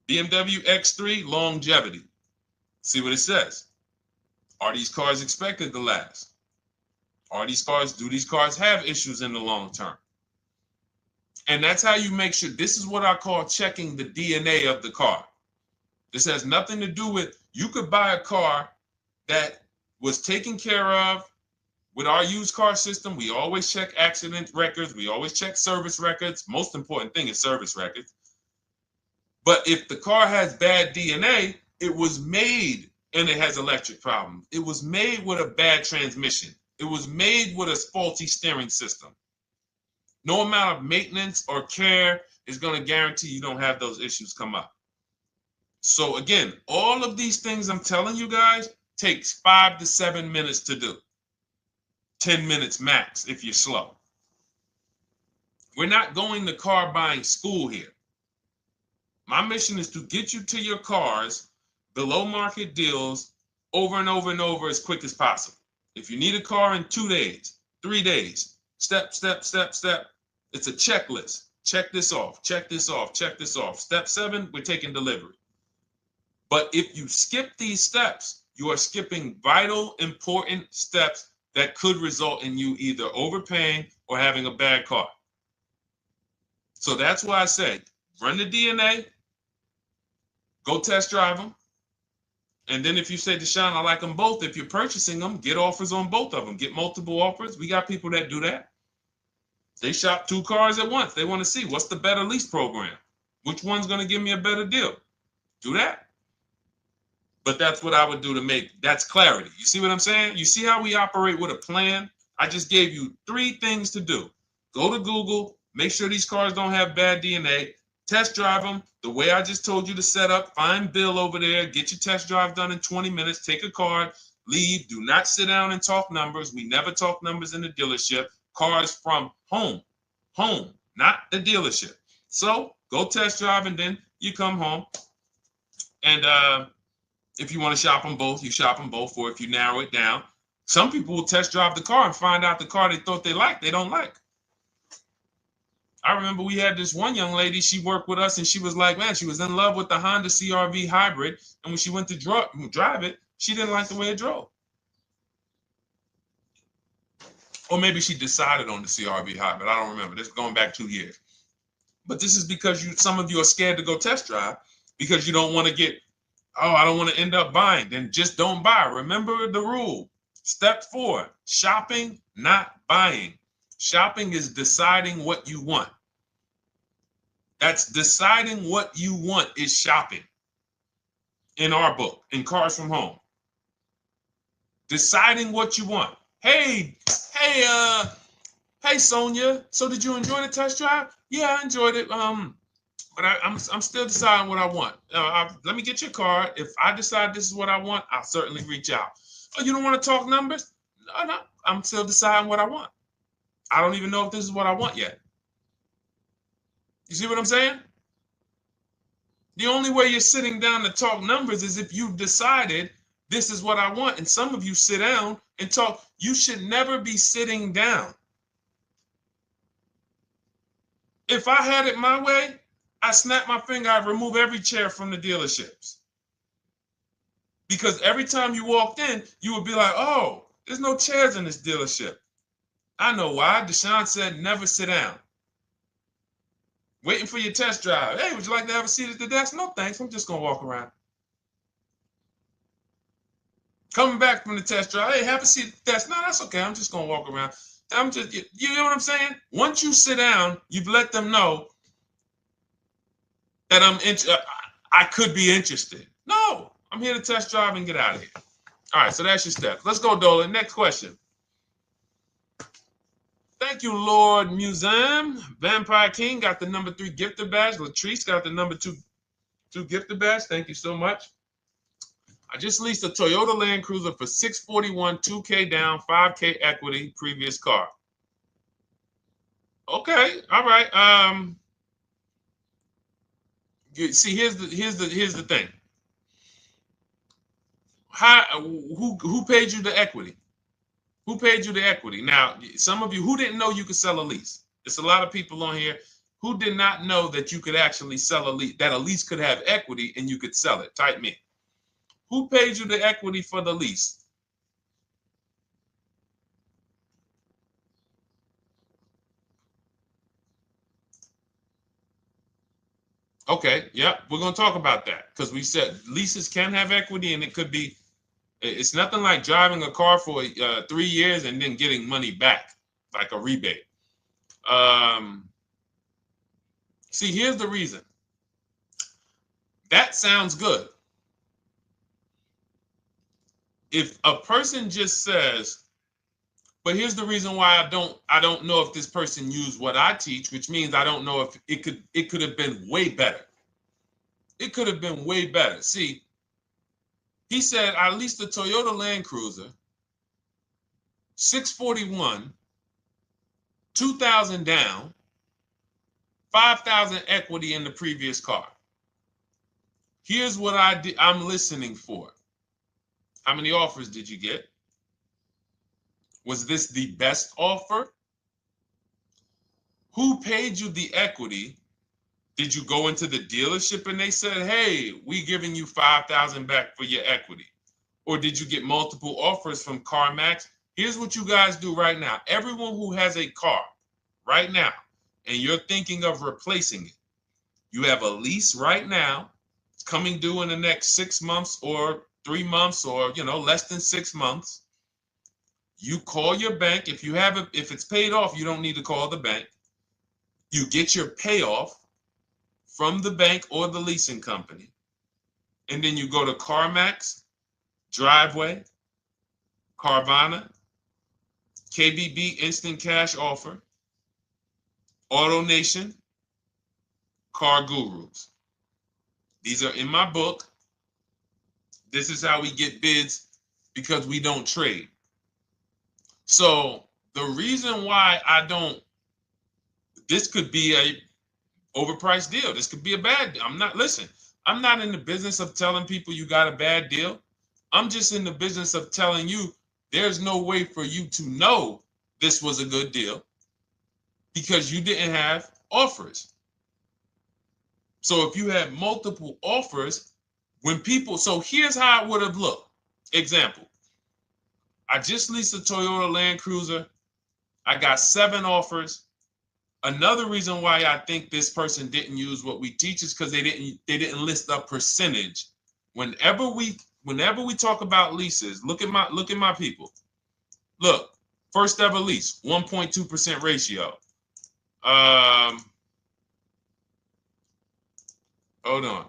BMW X3, longevity. See what it says. Are these cars expected to last? Do these cars have issues in the long term? And that's how you make sure. This is what I call checking the DNA of the car. This has nothing to do with, you could buy a car that was taken care of. With our used car system, we always check accident records. We always check service records. Most important thing is service records. But if the car has bad DNA, it was made and it has electric problems. It was made with a bad transmission. It was made with a faulty steering system. No amount of maintenance or care is going to guarantee you don't have those issues come up. So again, all of these things I'm telling you guys takes 5 to 7 minutes to do. 10 minutes max if you're slow. We're not going to car buying school here. My mission is to get you to your cars below market deals over and over and over as quick as possible. If you need a car in 2 days, 3 days, step, step, step, step. It's a checklist. Check this off, check this off, check this off. Step 7, we're taking delivery. But if you skip these steps, you are skipping vital, important steps that could result in you either overpaying or having a bad car. So that's why I say, run the DNA, go test drive them. And then if you say, Deshone, I like them both, if you're purchasing them, get offers on both of them. Get multiple offers. We got people that do that. They shop 2 cars at once. They want to see what's the better lease program. Which one's going to give me a better deal? Do that. But that's what I would do to make, that's clarity. You see what I'm saying? You see how we operate with a plan? I just gave you 3 things to do. Go to Google, make sure these cars don't have bad DNA, test drive them the way I just told you to set up, find Bill over there, get your test drive done in 20 minutes, take a card, leave, do not sit down and talk numbers. We never talk numbers in the dealership. Cars from home, not the dealership. So go test drive and then you come home. And if you want to shop them both, you shop them both. Or if you narrow it down, some people will test drive the car and find out the car they thought they liked, they don't like. I remember we had this one young lady, she worked with us and she was like, man, she was in love with the Honda CR-V hybrid. And when she went to drive it, she didn't like the way it drove. Or maybe she decided on the CR-V hybrid. I don't remember. This is going back 2 years. But this is because some of you are scared to go test drive because you don't want to get, oh, I don't want to end up buying. Then just don't buy. Remember the rule. Step 4, shopping, not buying. Shopping is deciding what you want. That's deciding what you want is shopping. In our book, in Cars from Home. Deciding what you want. Hey, Sonia. So did you enjoy the test drive? Yeah, I enjoyed it. But I'm still deciding what I want. Let me get your card. If I decide this is what I want, I'll certainly reach out. Oh, you don't want to talk numbers? No. I'm still deciding what I want. I don't even know if this is what I want yet. You see what I'm saying? The only way you're sitting down to talk numbers is if you've decided this is what I want. And some of you sit down and talk. You should never be sitting down. If I had it my way, I snap my finger, I'd remove every chair from the dealerships. Because every time you walked in, you would be like, oh, there's no chairs in this dealership. I know why. Deshone said never sit down. Waiting for your test drive. Hey, would you like to have a seat at the desk? No, thanks. I'm just going to walk around. Coming back from the test drive. Hey, have a seat at the desk. No, that's okay. I'm just going to walk around. You know what I'm saying? Once you sit down, you've let them know that I could be interested. No, I'm here to test drive and get out of here. All right, so that's your steps. Let's go, Dolan. Next question. Thank you, Lord Museum. Vampire King got the number 3 gifter badge. Latrice got the number 2 gifter badge. Thank you so much. I just leased a Toyota Land Cruiser for $641, $2K down, $5K equity, previous car. Okay, all right. See, here's the thing. Who paid you the equity? Who paid you the equity? Now, some of you who didn't know you could sell a lease. There's a lot of people on here who did not know that you could actually sell a lease, that a lease could have equity and you could sell it. Type me. Who paid you the equity for the lease? Okay, yeah, we're going to talk about that because we said leases can have equity and it could be, it's nothing like driving a car for 3 years and then getting money back, like a rebate. See, here's the reason. That sounds good. If a person just says, But here's the reason why I don't know if this person used what I teach, which means I don't know if it could have been way better. It could have been way better. See, he said I leased a Toyota Land Cruiser, 641, 2,000 down, 5,000 equity in the previous car. Here's what I'm listening for. How many offers did you get? Was this the best offer? Who paid you the equity? Did you go into the dealership and they said, hey, we giving you 5,000 back for your equity? Or did you get multiple offers from CarMax? Here's what you guys do right now. Everyone who has a car right now, and you're thinking of replacing it, you have a lease right now. It's coming due in the next 6 months or 3 months or, less than 6 months. You call your bank. If it's paid off, you don't need to call the bank. You get your payoff from the bank or the leasing company. And then you go to CarMax, Driveway, Carvana, KBB Instant Cash Offer, AutoNation, Car Gurus. These are in my book. This is how we get bids because we don't trade. So the reason why this could be a overpriced deal. This could be a bad deal. I'm not in the business of telling people you got a bad deal. I'm just in the business of telling you there's no way for you to know this was a good deal because you didn't have offers. So if you had multiple offers, so here's how it would have looked. Example, I just leased a Toyota Land Cruiser. I got 7 offers. Another reason why I think this person didn't use what we teach is because they didn't list a percentage. Whenever we talk about leases, look at my people. Look, first ever lease, 1.2% ratio. Hold on.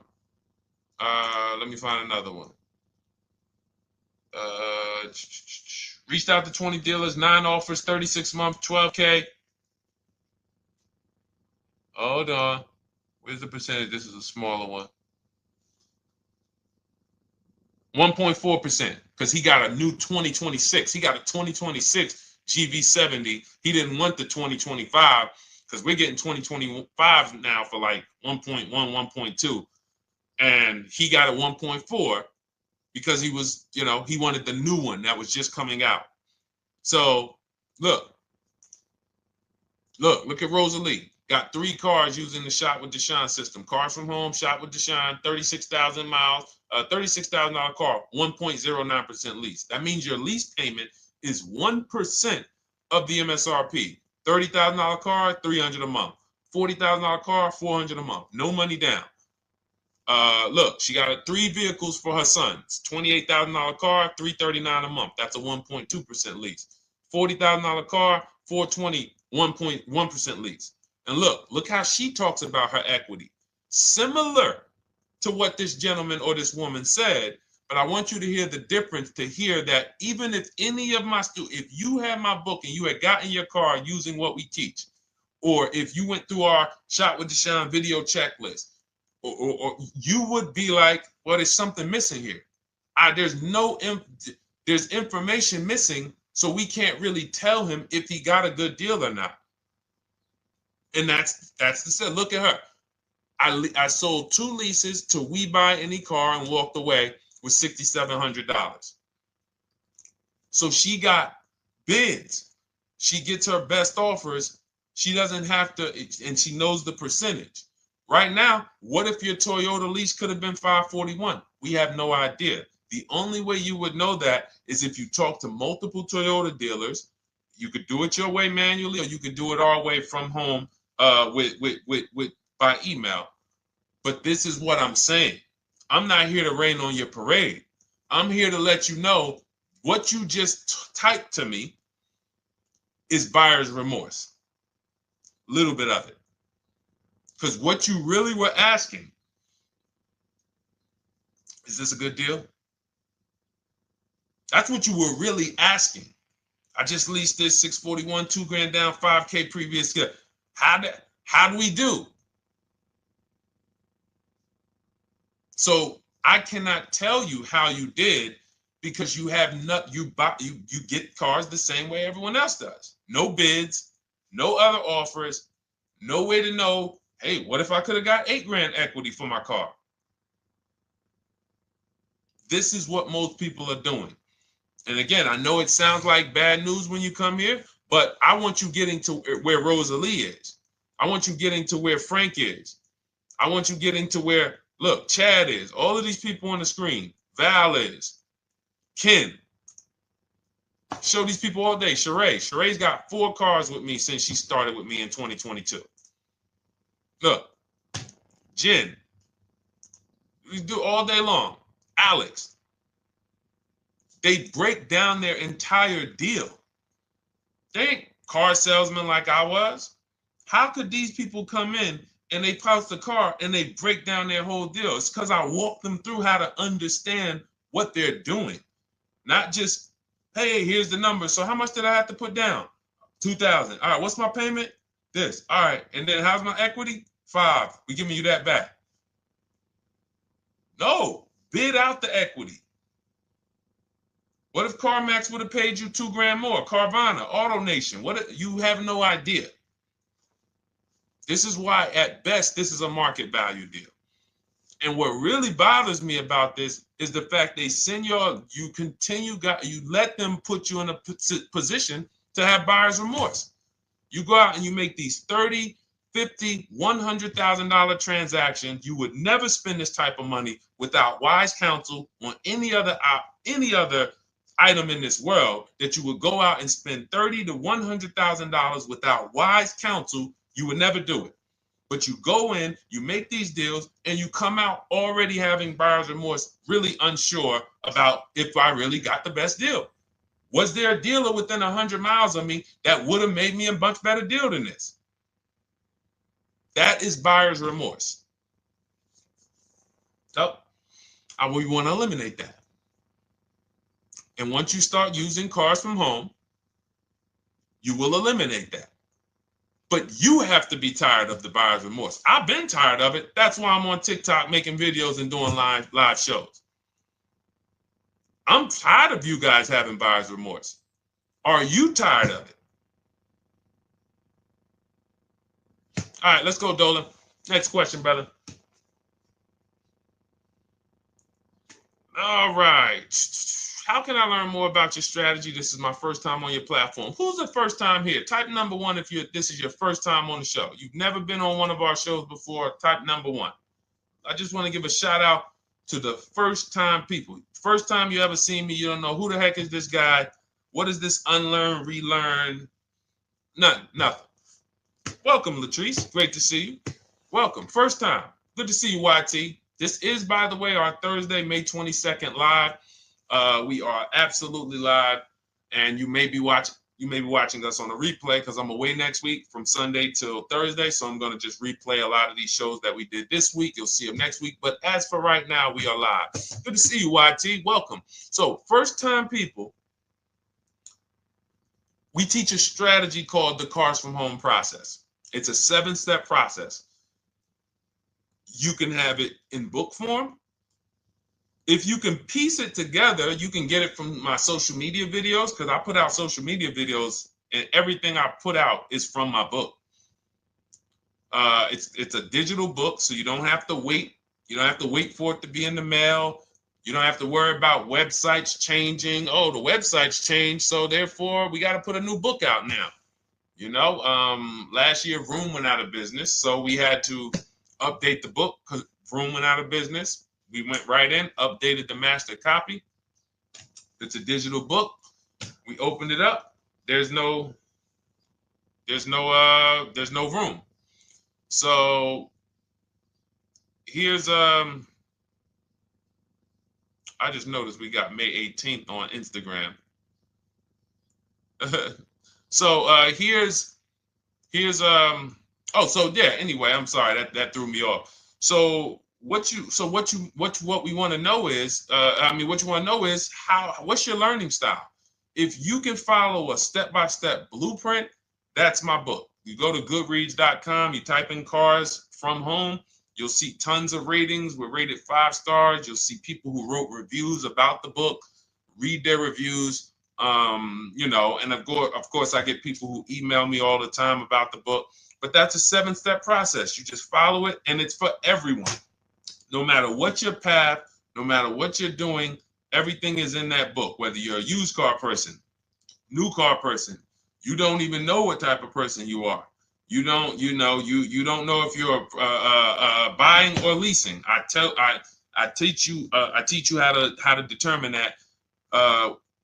Let me find another one. Reached out to 20 dealers, 9 offers, 36 months, 12K. Hold on. Where's the percentage? This is a smaller one. 1.4%, because he got a new 2026. He got a 2026 GV70. He didn't want the 2025 because we're getting 2025 now for like 1.1, 1.2. And he got a 1.4 because he was, he wanted the new one that was just coming out. So look at Rosalie. Got 3 cars using the Shop with Deshone system. Cars from home, Shop with Deshone, 36,000 miles, $36,000 car, 1.09% lease. That means your lease payment is 1% of the MSRP. $30,000 car, $300 a month. $40,000 car, $400 a month. No money down. Look, she got 3 vehicles for her sons. $28,000 car, $339 a month. That's a 1.2% lease. $40,000 car, $420, 1.1% lease. And look how she talks about her equity. Similar to what this gentleman or this woman said, but I want you to hear the difference, to hear that even if any of my students, if you had my book and you had gotten your car using what we teach, or if you went through our Shop with Deshone video checklist, or you would be like, well, there's something missing here. There's information missing, so we can't really tell him if he got a good deal or not. And that's the set. Look at her. I sold 2 leases to We Buy Any Car and walked away with $6,700. So she got bids. She gets her best offers. She doesn't have to, and she knows the percentage. Right now, what if your Toyota lease could have been 541? We have no idea. The only way you would know that is if you talk to multiple Toyota dealers. You could do it your way manually, or you could do it our way from home by email. But this is what I'm saying. I'm not here to rain on your parade. I'm here to let you know what you just typed to me is buyer's remorse. A little bit of it. Because what you really were asking, is this a good deal? That's what you were really asking. I just leased this 641, 2 grand down, 5K previous. How do we do? So I cannot tell you how you did because you have not you get cars the same way everyone else does. No bids, no other offers, no way to know, hey, what if I could have got 8 grand equity for my car? This is what most people are doing. And again, I know it sounds like bad news when you come here, but I want you getting to where Rosalie is. I want you getting to where Frank is. I want you getting to where, look, Chad is. All of these people on the screen. Val is. Ken. Show these people all day. Sheree. Sheree's got 4 cars with me since she started with me in 2022. Look. Jen. We do all day long. Alex. They break down their entire deal. They ain't car salesmen like I was. How could these people come in and they post the car and they break down their whole deal? It's because I walk them through how to understand what they're doing. Not just, hey, here's the number. So how much did I have to put down? 2,000. All right, what's my payment? This. All right, and then how's my equity? 5. We giving you that back. No, bid out the equity. What if CarMax would have paid you 2 grand more? Carvana, AutoNation, what? You have no idea. This is why, at best, this is a market value deal. And what really bothers me about this is the fact they send you let them put you in a position to have buyer's remorse. You go out and you make these $30,000, $50,000, $100,000 transactions. You would never spend this type of money without wise counsel on any other item in this world, that you would go out and spend $30,000 to $100,000 without wise counsel. You would never do it. But you go in, you make these deals, and you come out already having buyer's remorse, really unsure about if I really got the best deal. Was there a dealer within 100 miles of me that would have made me a much better deal than this? That is buyer's remorse. So we want to eliminate that. And once you start using cars from home, you will eliminate that. But you have to be tired of the buyer's remorse. I've been tired of it. That's why I'm on TikTok making videos and doing live shows. I'm tired of you guys having buyer's remorse. Are you tired of it? All right, let's go, Dolan. Next question, brother. All right. How can I learn more about your strategy? This is my first time on your platform. Who's the first time here? Type number 1 if this is your first time on the show. You've never been on one of our shows before. Type number 1. I just want to give a shout out to the first time people. First time you ever seen me, you don't know who the heck is this guy. What is this unlearn, relearn? Nothing. Welcome, Latrice. Great to see you. Welcome. First time. Good to see you, YT. This is, by the way, our Thursday, May 22nd live. We are absolutely live, and you may be watching us on a replay because I'm away next week from Sunday till Thursday, so I'm going to just replay a lot of these shows that we did this week. You'll see them next week, but as for right now, we are live. Good to see you, YT. Welcome. So, first-time people, we teach a strategy called the Cars from Home process. It's a 7-step process. You can have it in book form. If you can piece it together, you can get it from my social media videos, because I put out social media videos and everything I put out is from my book. It's a digital book, so you don't have to wait. You don't have to wait for it to be in the mail. You don't have to worry about websites changing. Oh, the website's changed, so therefore we got to put a new book out now. You know, last year Vroom went out of business, so we had to update the book because Vroom went out of business. We went right in, updated the master copy. It's a digital book. We opened it up. There's no room. So here's I just noticed we got May 18th on Instagram. So here's anyway, I'm sorry, that threw me off. So what we want to know is, what's your learning style? If you can follow a step-by-step blueprint, that's my book. You go to goodreads.com, you type in cars from home, you'll see tons of ratings. We're rated 5 stars. You'll see people who wrote reviews about the book, read their reviews. And of course, I get people who email me all the time about the book. But that's a 7-step process. You just follow it, and it's for everyone. No matter what your path, no matter what you're doing, everything is in that book. Whether you're a used car person, new car person, you don't even know what type of person you are. You don't know if you're buying or leasing. I teach you how to determine that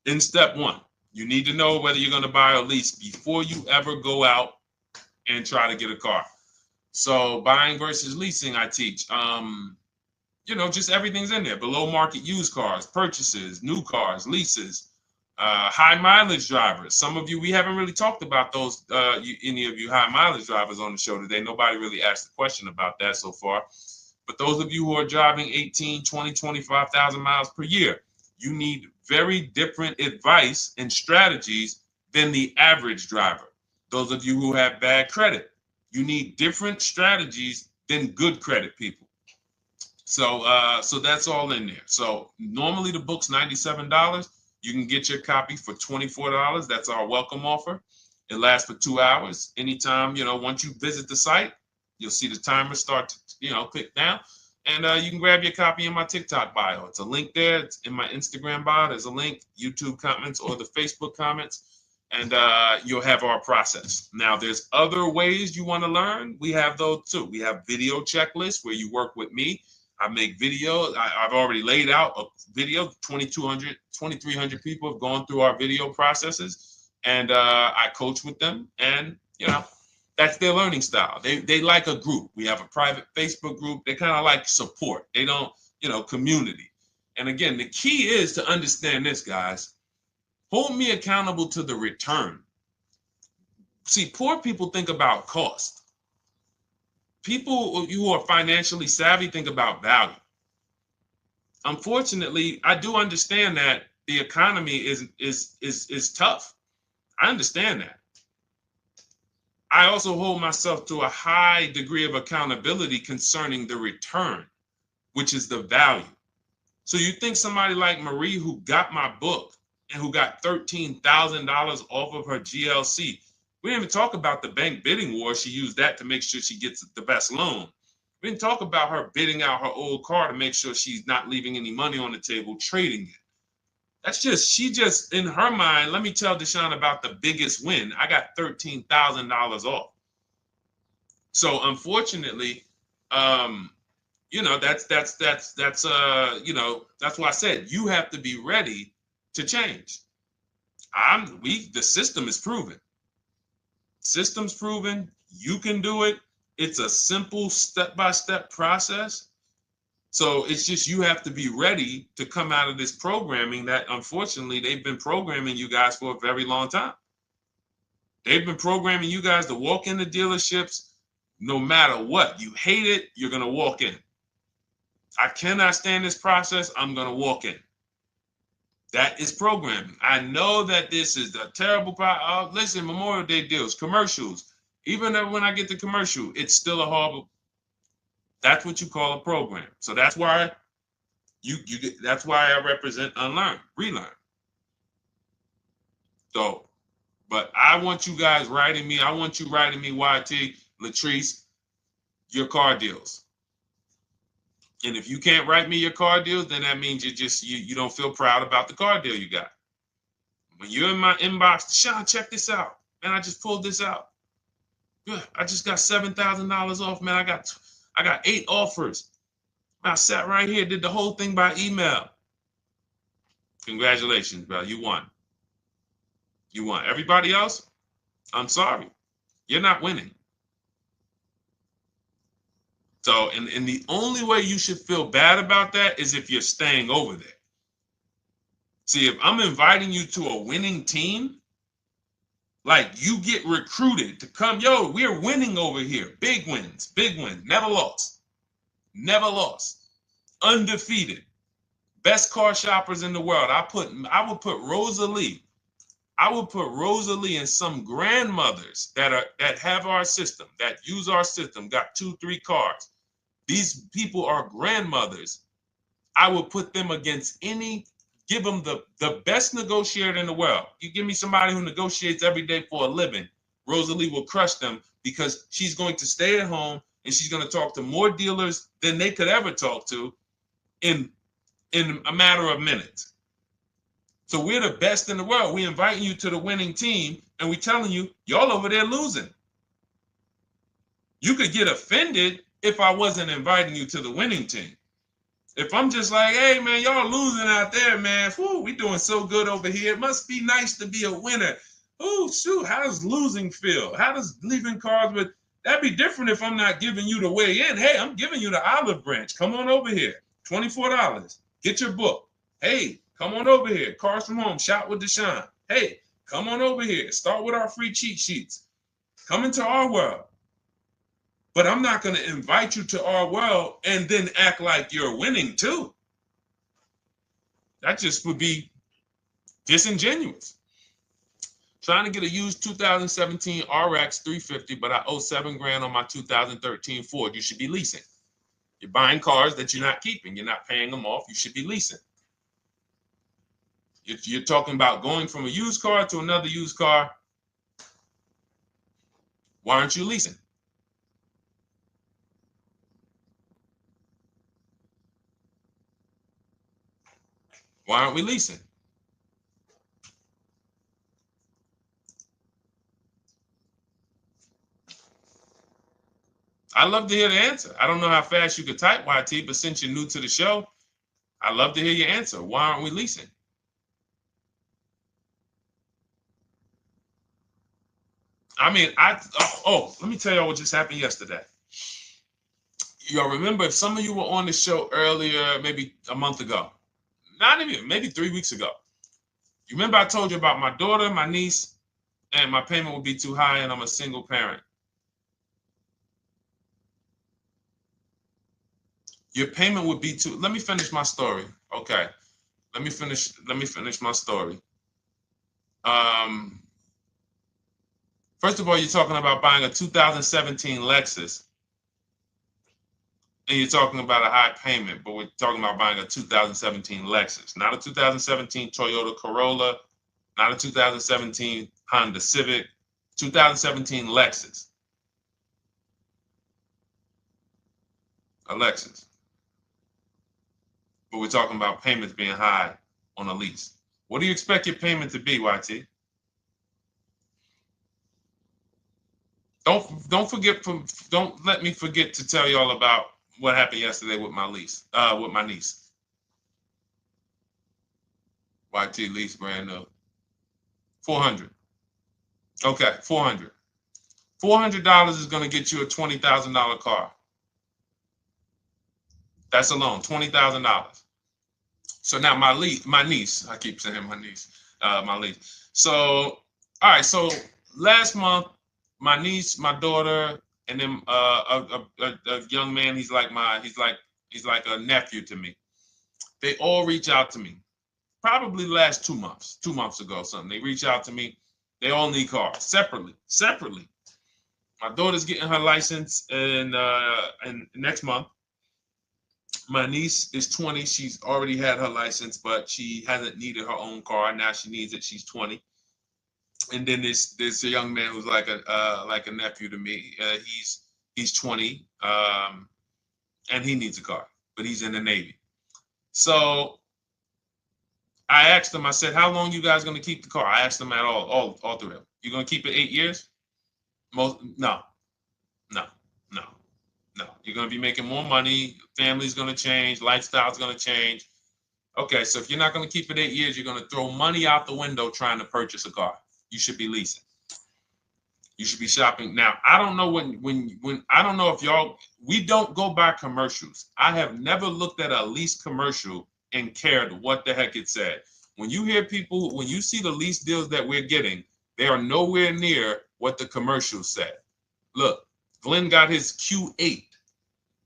in step 1. You need to know whether you're going to buy or lease before you ever go out and try to get a car. So buying versus leasing, I teach. Just everything's in there. Below market used cars, purchases, new cars, leases, high mileage drivers. Some of you, we haven't really talked about those, any of you high mileage drivers on the show today. Nobody really asked a question about that so far. But those of you who are driving 18, 20, 25,000 miles per year, you need very different advice and strategies than the average driver. Those of you who have bad credit, you need different strategies than good credit people. So that's all in there. So normally the book's $97. You can get your copy for $24. That's our welcome offer. It lasts for 2 hours. Anytime, once you visit the site, you'll see the timer start to, click down. And you can grab your copy in my TikTok bio. It's a link there. It's in my Instagram bio. There's a link, YouTube comments or the Facebook comments. And you'll have our process. Now, there's other ways you want to learn. We have those too. We have video checklists where you work with me. I make videos. I've already laid out a video. 2,300 people have gone through our video processes, and I coach with them. And that's their learning style. They like a group. We have a private Facebook group. They kind of like support. They don't, community. And again, the key is to understand this, guys. Hold me accountable to the return. See, poor people think about cost. People who are financially savvy think about value. Unfortunately, I do understand that the economy is tough. I understand that. I also hold myself to a high degree of accountability concerning the return, which is the value. So you think somebody like Marie, who got my book and who got $13,000 off of her GLC, we didn't even talk about the bank bidding war. She used that to make sure she gets the best loan. We didn't talk about her bidding out her old car to make sure she's not leaving any money on the table, trading it. She just, in her mind, let me tell Deshone about the biggest win. I got $13,000 off. So unfortunately, that's why I said you have to be ready to change. The system is proven. System's proven. You can do it. It's a simple step-by-step process. So it's just you have to be ready to come out of this programming that, unfortunately, they've been programming you guys for a very long time. They've been programming you guys to walk into dealerships no matter what. You hate it, you're going to walk in. I cannot stand this process, I'm going to walk in. That is programming. I know that this is a terrible problem. Listen, Memorial Day deals, commercials. Even when I get the commercial, it's still a horrible. That's what you call a program. So that's why that's why I represent unlearn, relearn. So, but I want you guys writing me. I want you writing me, YT, Latrice, your car deals. And if you can't write me your car deals, then that means you don't feel proud about the car deal you got. When you're in my inbox, Deshone, check this out. Man, I just pulled this out. Yeah, I just got $7,000 off, man. I got 8 offers. I sat right here, did the whole thing by email. Congratulations, bro. You won. You won. Everybody else, I'm sorry. You're not winning. So, and the only way you should feel bad about that is if you're staying over there. See, if I'm inviting you to a winning team, like you get recruited to come, yo, we're winning over here. Big wins, never lost. Never lost. Undefeated. Best car shoppers in the world. I would put Rosalie I will put Rosalie and some grandmothers that have our system, that use our system, got 2-3 cars. These people are grandmothers. I will put them against give them the best negotiator in the world. You give me somebody who negotiates every day for a living, Rosalie will crush them because she's going to stay at home and she's going to talk to more dealers than they could ever talk to in a matter of minutes. So we're the best in the world. We inviting you to the winning team and we telling you, y'all over there losing. You could get offended if I wasn't inviting you to the winning team. If I'm just like, hey, man, y'all losing out there, man. Whew, we doing so good over here. It must be nice to be a winner. Oh, shoot, how does losing feel? How does leaving cars with... That'd be different if I'm not giving you the way in. Hey, I'm giving you the olive branch. Come on over here. $24. Get your book. Hey, come on over here. Cars from Home. Shop with Deshone. Hey, come on over here. Start with our free cheat sheets. Come into our world. But I'm not going to invite you to our world and then act like you're winning too. That just would be disingenuous. Trying to get a used 2017 RX 350, but I owe $7,000 on my 2013 Ford. You should be leasing. You're buying cars that you're not keeping. You're not paying them off. You should be leasing. If you're talking about going from a used car to another used car, why aren't you leasing? Why aren't we leasing? I'd love to hear the answer. I don't know how fast you could type, YT, but since you're new to the show, I'd love to hear your answer. Why aren't we leasing? I mean, let me tell y'all what just happened yesterday. Y'all remember, if some of you were on the show earlier, maybe a month ago, not even, maybe 3 weeks ago. You remember I told you about my daughter, my niece, and my payment would be too high and I'm a single parent. Your payment would be too, let me finish my story. Okay. Let me finish my story. First of all, you're talking about buying a 2017 Lexus. And you're talking about a high payment, but we're talking about buying a 2017 Lexus, not a 2017 Toyota Corolla, not a 2017 Honda Civic, 2017 Lexus. A Lexus. But we're talking about payments being high on a lease. What do you expect your payment to be, YT? Don't let me forget to tell y'all about what happened yesterday with my niece. YT lease brand new. $400. Okay, $400. $400 is going to get you a $20,000 car. That's alone, $20,000. So now my niece, I keep saying my niece, my niece. So, all right, so last month, my niece, my daughter, and then a young man, he's like a nephew to me. They all reach out to me. Probably the last 2 months ago, something. They reach out to me. They all need cars separately. My daughter's getting her license in next month. My niece is 20. She's already had her license, but she hasn't needed her own car. Now she needs it. She's 20. And then there's a young man who's like a nephew to me. He's 20, and he needs a car, but he's in the Navy. So I asked them. I said, "How long you guys gonna keep the car?" I asked them at all three of them. You gonna keep it 8 years? No. You're gonna be making more money. Family's gonna change. Lifestyle's gonna change. Okay, so if you're not gonna keep it 8 years, you're gonna throw money out the window trying to purchase a car. You should be leasing. You should be shopping. Now, I don't know when I don't know if y'all, we don't go by commercials. I have never looked at a lease commercial and cared what the heck it said. When you hear people, when you see the lease deals that we're getting, they are nowhere near what the commercial said. Look, Glenn got his Q8,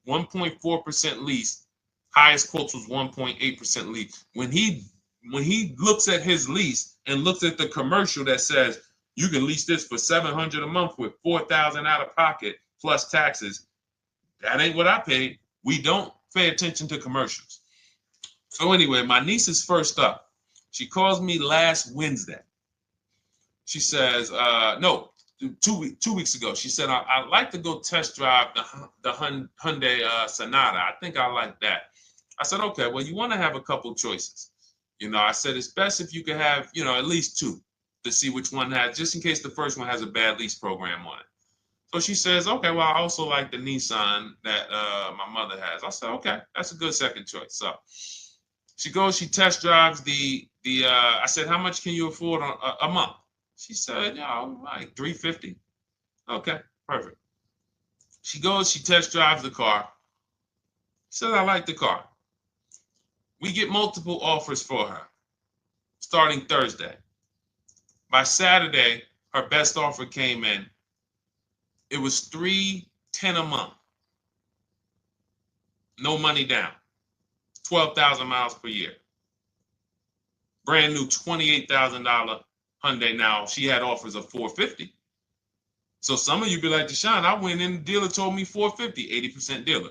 1.4% lease. Highest quotes was 1.8% lease. When he looks at his lease, and looks at the commercial that says you can lease this for $700 a month with $4,000 out of pocket plus taxes, that ain't what I paid. We don't pay attention to commercials. So anyway, my niece is first up. She calls me last Wednesday. She says, no, 2 weeks ago. She said, I'd like to go test drive the Hyundai Sonata. I think I like that. I said, okay, well, you want to have a couple choices. I said, it's best if you could have, at least two to see which one has, just in case the first one has a bad lease program on it. So she says, okay, well, I also like the Nissan that my mother has. I said, okay, that's a good second choice. So she goes, she test drives I said, how much can you afford a month? She said, like $350. Okay, perfect. She goes, she test drives the car. She says, I like the car. We get multiple offers for her starting Thursday. By Saturday, her best offer came in. It was $310 a month. No money down. 12,000 miles per year. Brand new $28,000 Hyundai. Now, she had offers of $450. So some of you be like, Deshone, I went in, the dealer told me $450, 80% dealer.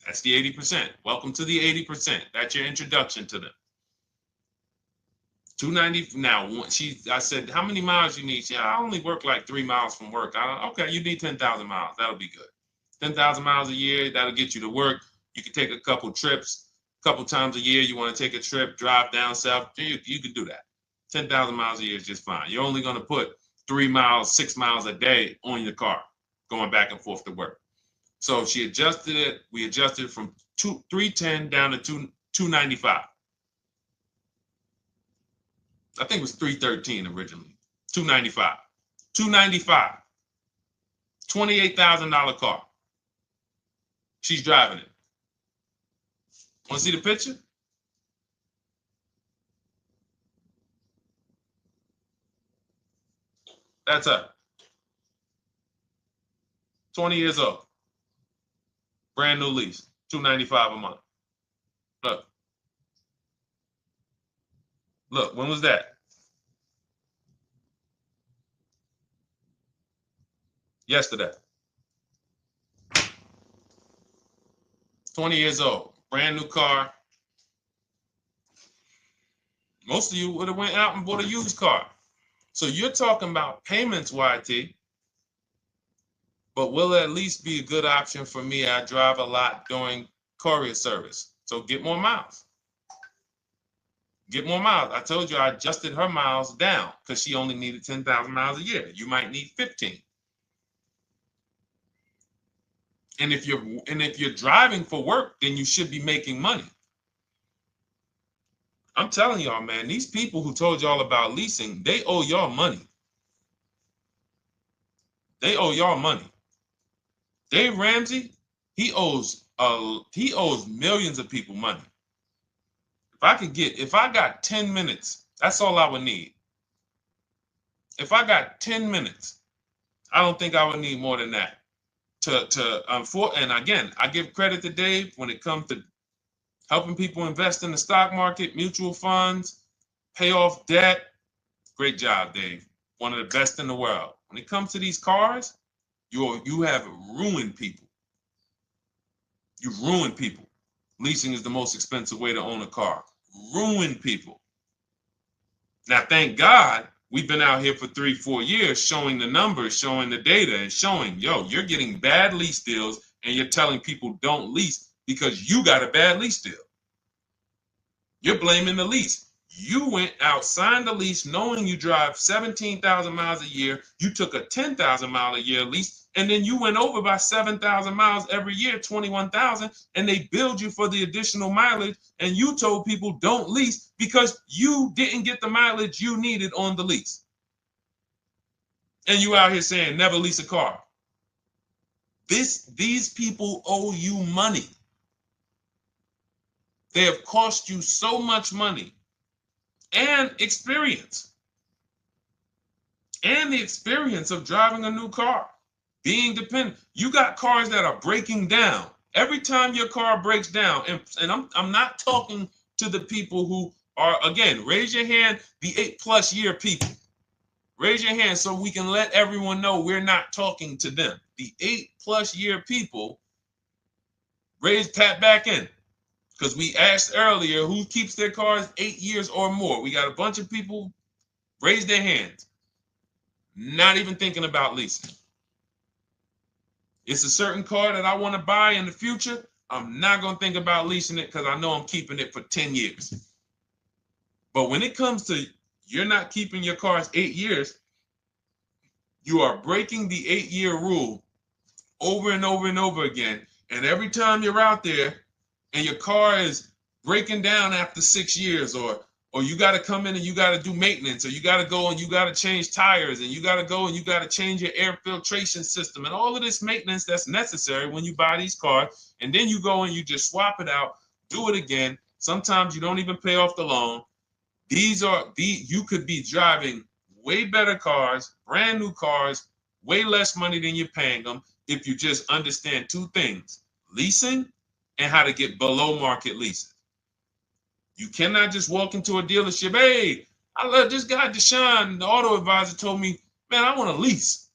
That's the 80%. Welcome to the 80%. That's your introduction to them. $290. Now, I said, how many miles you need? She said, I only work like 3 miles from work. Okay, you need 10,000 miles. That'll be good. 10,000 miles a year, that'll get you to work. You can take a couple trips, a couple times a year. You want to take a trip, drive down south. You can do that. 10,000 miles a year is just fine. You're only going to put 3 miles, 6 miles a day on your car, going back and forth to work. So she adjusted it. We adjusted it from $310 down to $295. I think it was $313 originally. $295. $295. $28,000 car. She's driving it. Want to see the picture? That's her. 20 years old. Brand new lease. $295 a month. Look. Look, when was that? Yesterday. 20 years old. Brand new car. Most of you would have went out and bought a used car. So you're talking about payments, YT. But will it at least be a good option for me? I drive a lot during courier service. So get more miles. Get more miles. I told you I adjusted her miles down because she only needed 10,000 miles a year. You might need 15. And if you're driving for work, then you should be making money. I'm telling y'all, man, these people who told y'all about leasing, they owe y'all money. They owe y'all money. Dave Ramsey, he owes millions of people money. If I got 10 minutes, that's all I would need. If I got 10 minutes, I don't think I would need more than that. And again, I give credit to Dave when it comes to helping people invest in the stock market, mutual funds, pay off debt. Great job, Dave. One of the best in the world. When it comes to these cars, you have ruined people. You've ruined people. Leasing is the most expensive way to own a car. Ruined people. Now, thank God, we've been out here for 3-4 years showing the numbers, showing the data, and showing, you're getting bad lease deals, and you're telling people don't lease because you got a bad lease deal. You're blaming the lease. You went out, signed the lease, knowing you drive 17,000 miles a year. You took a 10,000 mile a year lease, and then you went over by 7,000 miles every year, 21,000, and they billed you for the additional mileage, and you told people don't lease because you didn't get the mileage you needed on the lease. And you out here saying never lease a car. These people owe you money. They have cost you so much money and experience. And the experience of driving a new car, being dependent. You got cars that are breaking down. Every time your car breaks down, and I'm not talking to the people who Or again, raise your hand, the 8+ year people. Raise your hand so we can let everyone know we're not talking to them. The 8+ year people, tap back in. Because we asked earlier who keeps their cars 8 years or more. We got a bunch of people raise their hands. Not even thinking about leasing. It's a certain car that I want to buy in the future. I'm not going to think about leasing it because I know I'm keeping it for 10 years. But when it comes to you're not keeping your cars 8 years, you are breaking the 8-year rule over and over and over again. And every time you're out there and your car is breaking down after 6 years, or you got to come in and you got to do maintenance, or you got to go and you got to change tires, and you got to go and you got to change your air filtration system, and all of this maintenance that's necessary when you buy these cars, and then you go and you just swap it out, do it again. Sometimes you don't even pay off the loan. You could be driving way better cars, brand new cars, way less money than you're paying them if you just understand 2 things: leasing and how to get below market leases. You cannot just walk into a dealership. Hey, I love this guy, Deshone, the auto advisor, told me, man, I want to lease.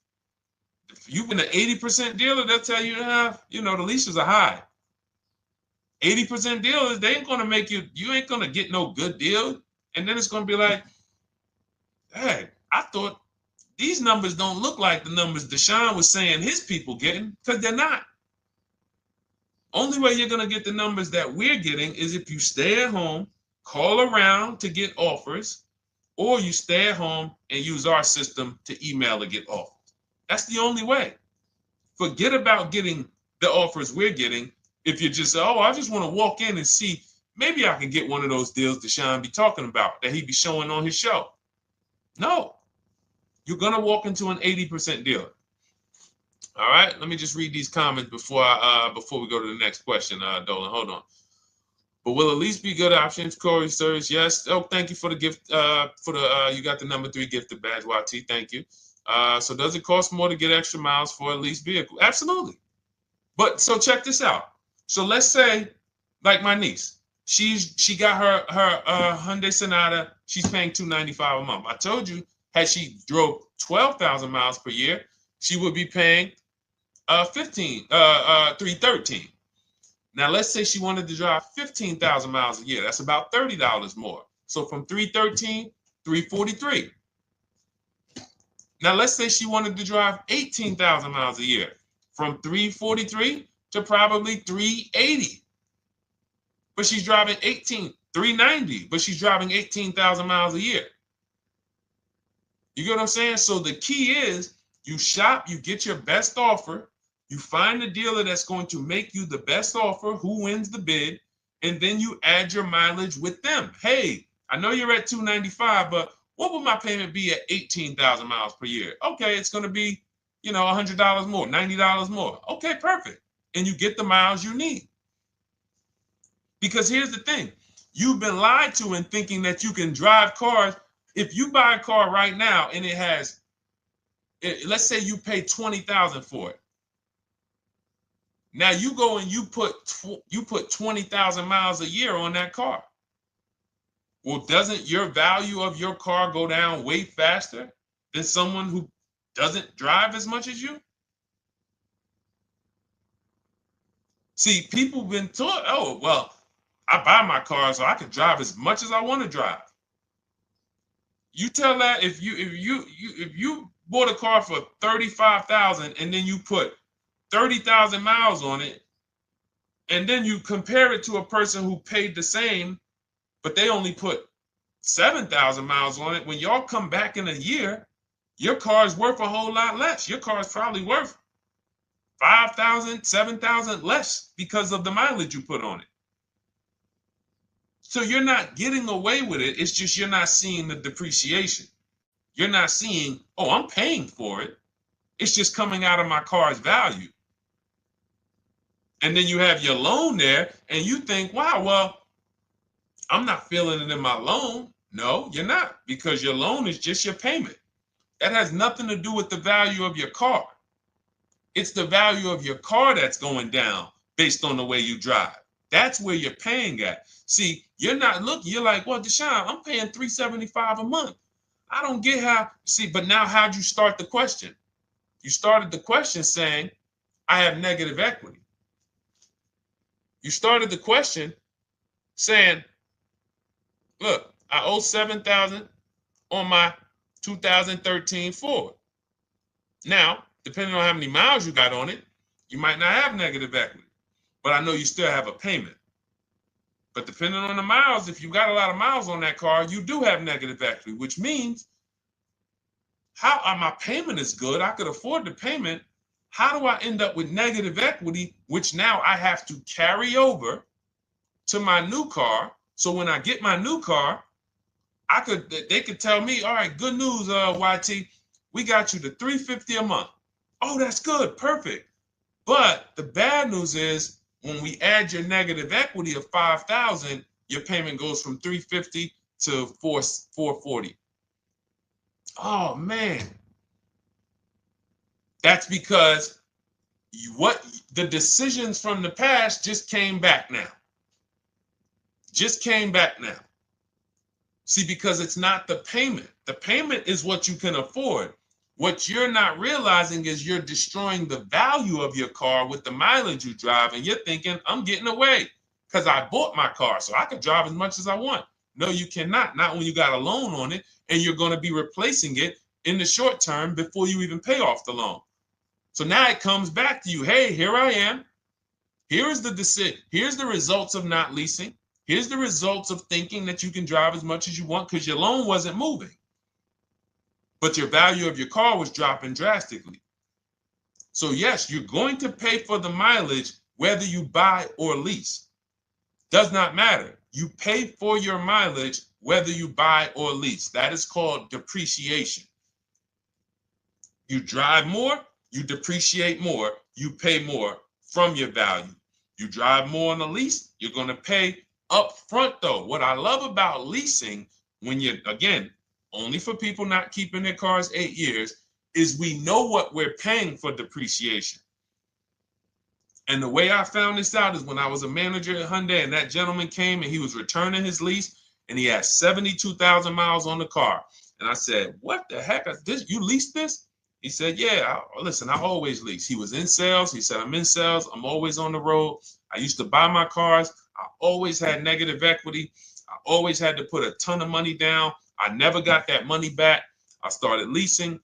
If you've been an 80% dealer, they'll tell you, the leases are high. 80% dealers, they ain't going to make you ain't going to get no good deal. And then it's going to be like, hey, I thought these numbers don't look like the numbers Deshone was saying his people getting, because they're not. Only way you're going to get the numbers that we're getting is if you stay at home, call around to get offers, or you stay at home and use our system to email to get offers. That's the only way. Forget about getting the offers we're getting. If you just say, oh, I just want to walk in and see, maybe I can get one of those deals Deshone be talking about that he be showing on his show. No, you're going to walk into an 80% dealer. All right, let me just read these comments before we go to the next question, Dolan. Hold on. But will at least be good options, Corey Sirs? Yes. Oh, thank you for the gift. You got the number 3 gifted badge, YT. Thank you. So does it cost more to get extra miles for a leased vehicle? Absolutely. But so check this out. So let's say, like my niece, she got her Hyundai Sonata. She's paying $295 a month. I told you, had she drove 12,000 miles per year, she would be paying $313. Now let's say she wanted to drive 15,000 miles a year. That's about $30 more. So from $313, $343. Now let's say she wanted to drive 18,000 miles a year, from $343 to probably $380. But she's driving $390, but she's driving 18,000 miles a year. You get what I'm saying? So the key is you shop, you get your best offer, you find the dealer that's going to make you the best offer, who wins the bid, and then you add your mileage with them. Hey, I know you're at $295, but what would my payment be at 18,000 miles per year? Okay, it's going to be, $100 more, $90 more. Okay, perfect. And you get the miles you need. Because here's the thing. You've been lied to in thinking that you can drive cars. If you buy a car right now and it has, let's say you pay $20,000 for it. Now you go and you put 20,000 miles a year on that car. Well, doesn't your value of your car go down way faster than someone who doesn't drive as much as you? See, people have been taught, oh, well, I buy my car so I can drive as much as I want to drive. You tell that if you bought a car for $35,000 and then you put 30,000 miles on it, and then you compare it to a person who paid the same, but they only put 7,000 miles on it. When y'all come back in a year, your car is worth a whole lot less. Your car is probably worth 5,000, 7,000 less because of the mileage you put on it. So you're not getting away with it. It's just you're not seeing the depreciation. You're not seeing, oh, I'm paying for it. It's just coming out of my car's value. And then you have your loan there and you think, wow, well, I'm not feeling it in my loan. No, you're not, because your loan is just your payment. That has nothing to do with the value of your car. It's the value of your car that's going down based on the way you drive. That's where you're paying at. See, You're not looking, you're like, well, Deshone, I'm paying $375 a month. I don't get how, see, but now how'd you start the question? You started the question saying, I have negative equity. You started the question saying, look, I owe $7,000 on my 2013 Ford. Now, depending on how many miles you got on it, you might not have negative equity, but I know you still have a payment. But depending on the miles, if you got a lot of miles on that car, you do have negative equity, which means my payment is good. I could afford the payment. How do I end up with negative equity, which now I have to carry over to my new car? So when I get my new car, they could tell me, all right, good news, YT, we got you to $350 a month. Oh, that's good, perfect. But the bad news is when we add your negative equity of $5,000, your payment goes from $350 to $440. Oh man, that's because the decisions from the past just came back now. Just came back now. See, because it's not the payment. The payment is what you can afford. What you're not realizing is you're destroying the value of your car with the mileage you drive, and you're thinking, I'm getting away because I bought my car, so I can drive as much as I want. No, you cannot. Not when you got a loan on it, and you're going to be replacing it in the short term before you even pay off the loan. So now it comes back to you. Hey, here I am. Here's the decision. Here's the results of not leasing. Here's the results of thinking that you can drive as much as you want because your loan wasn't moving. But your value of your car was dropping drastically. So yes, you're going to pay for the mileage whether you buy or lease. Does not matter. You pay for your mileage whether you buy or lease. That is called depreciation. You drive more, you depreciate more, you pay more from your value. You drive more on a lease, you're going to pay up front though. What I love about leasing, when you're, again, only for people not keeping their cars 8 years, is we know what we're paying for depreciation. And the way I found this out is when I was a manager at Hyundai and that gentleman came and he was returning his lease and he had 72,000 miles on the car. And I said, what the heck? You leased this? He said, yeah, listen, I always lease. He was in sales. He said, I'm in sales. I'm always on the road. I used to buy my cars. I always had negative equity. I always had to put a ton of money down. I never got that money back. I started leasing,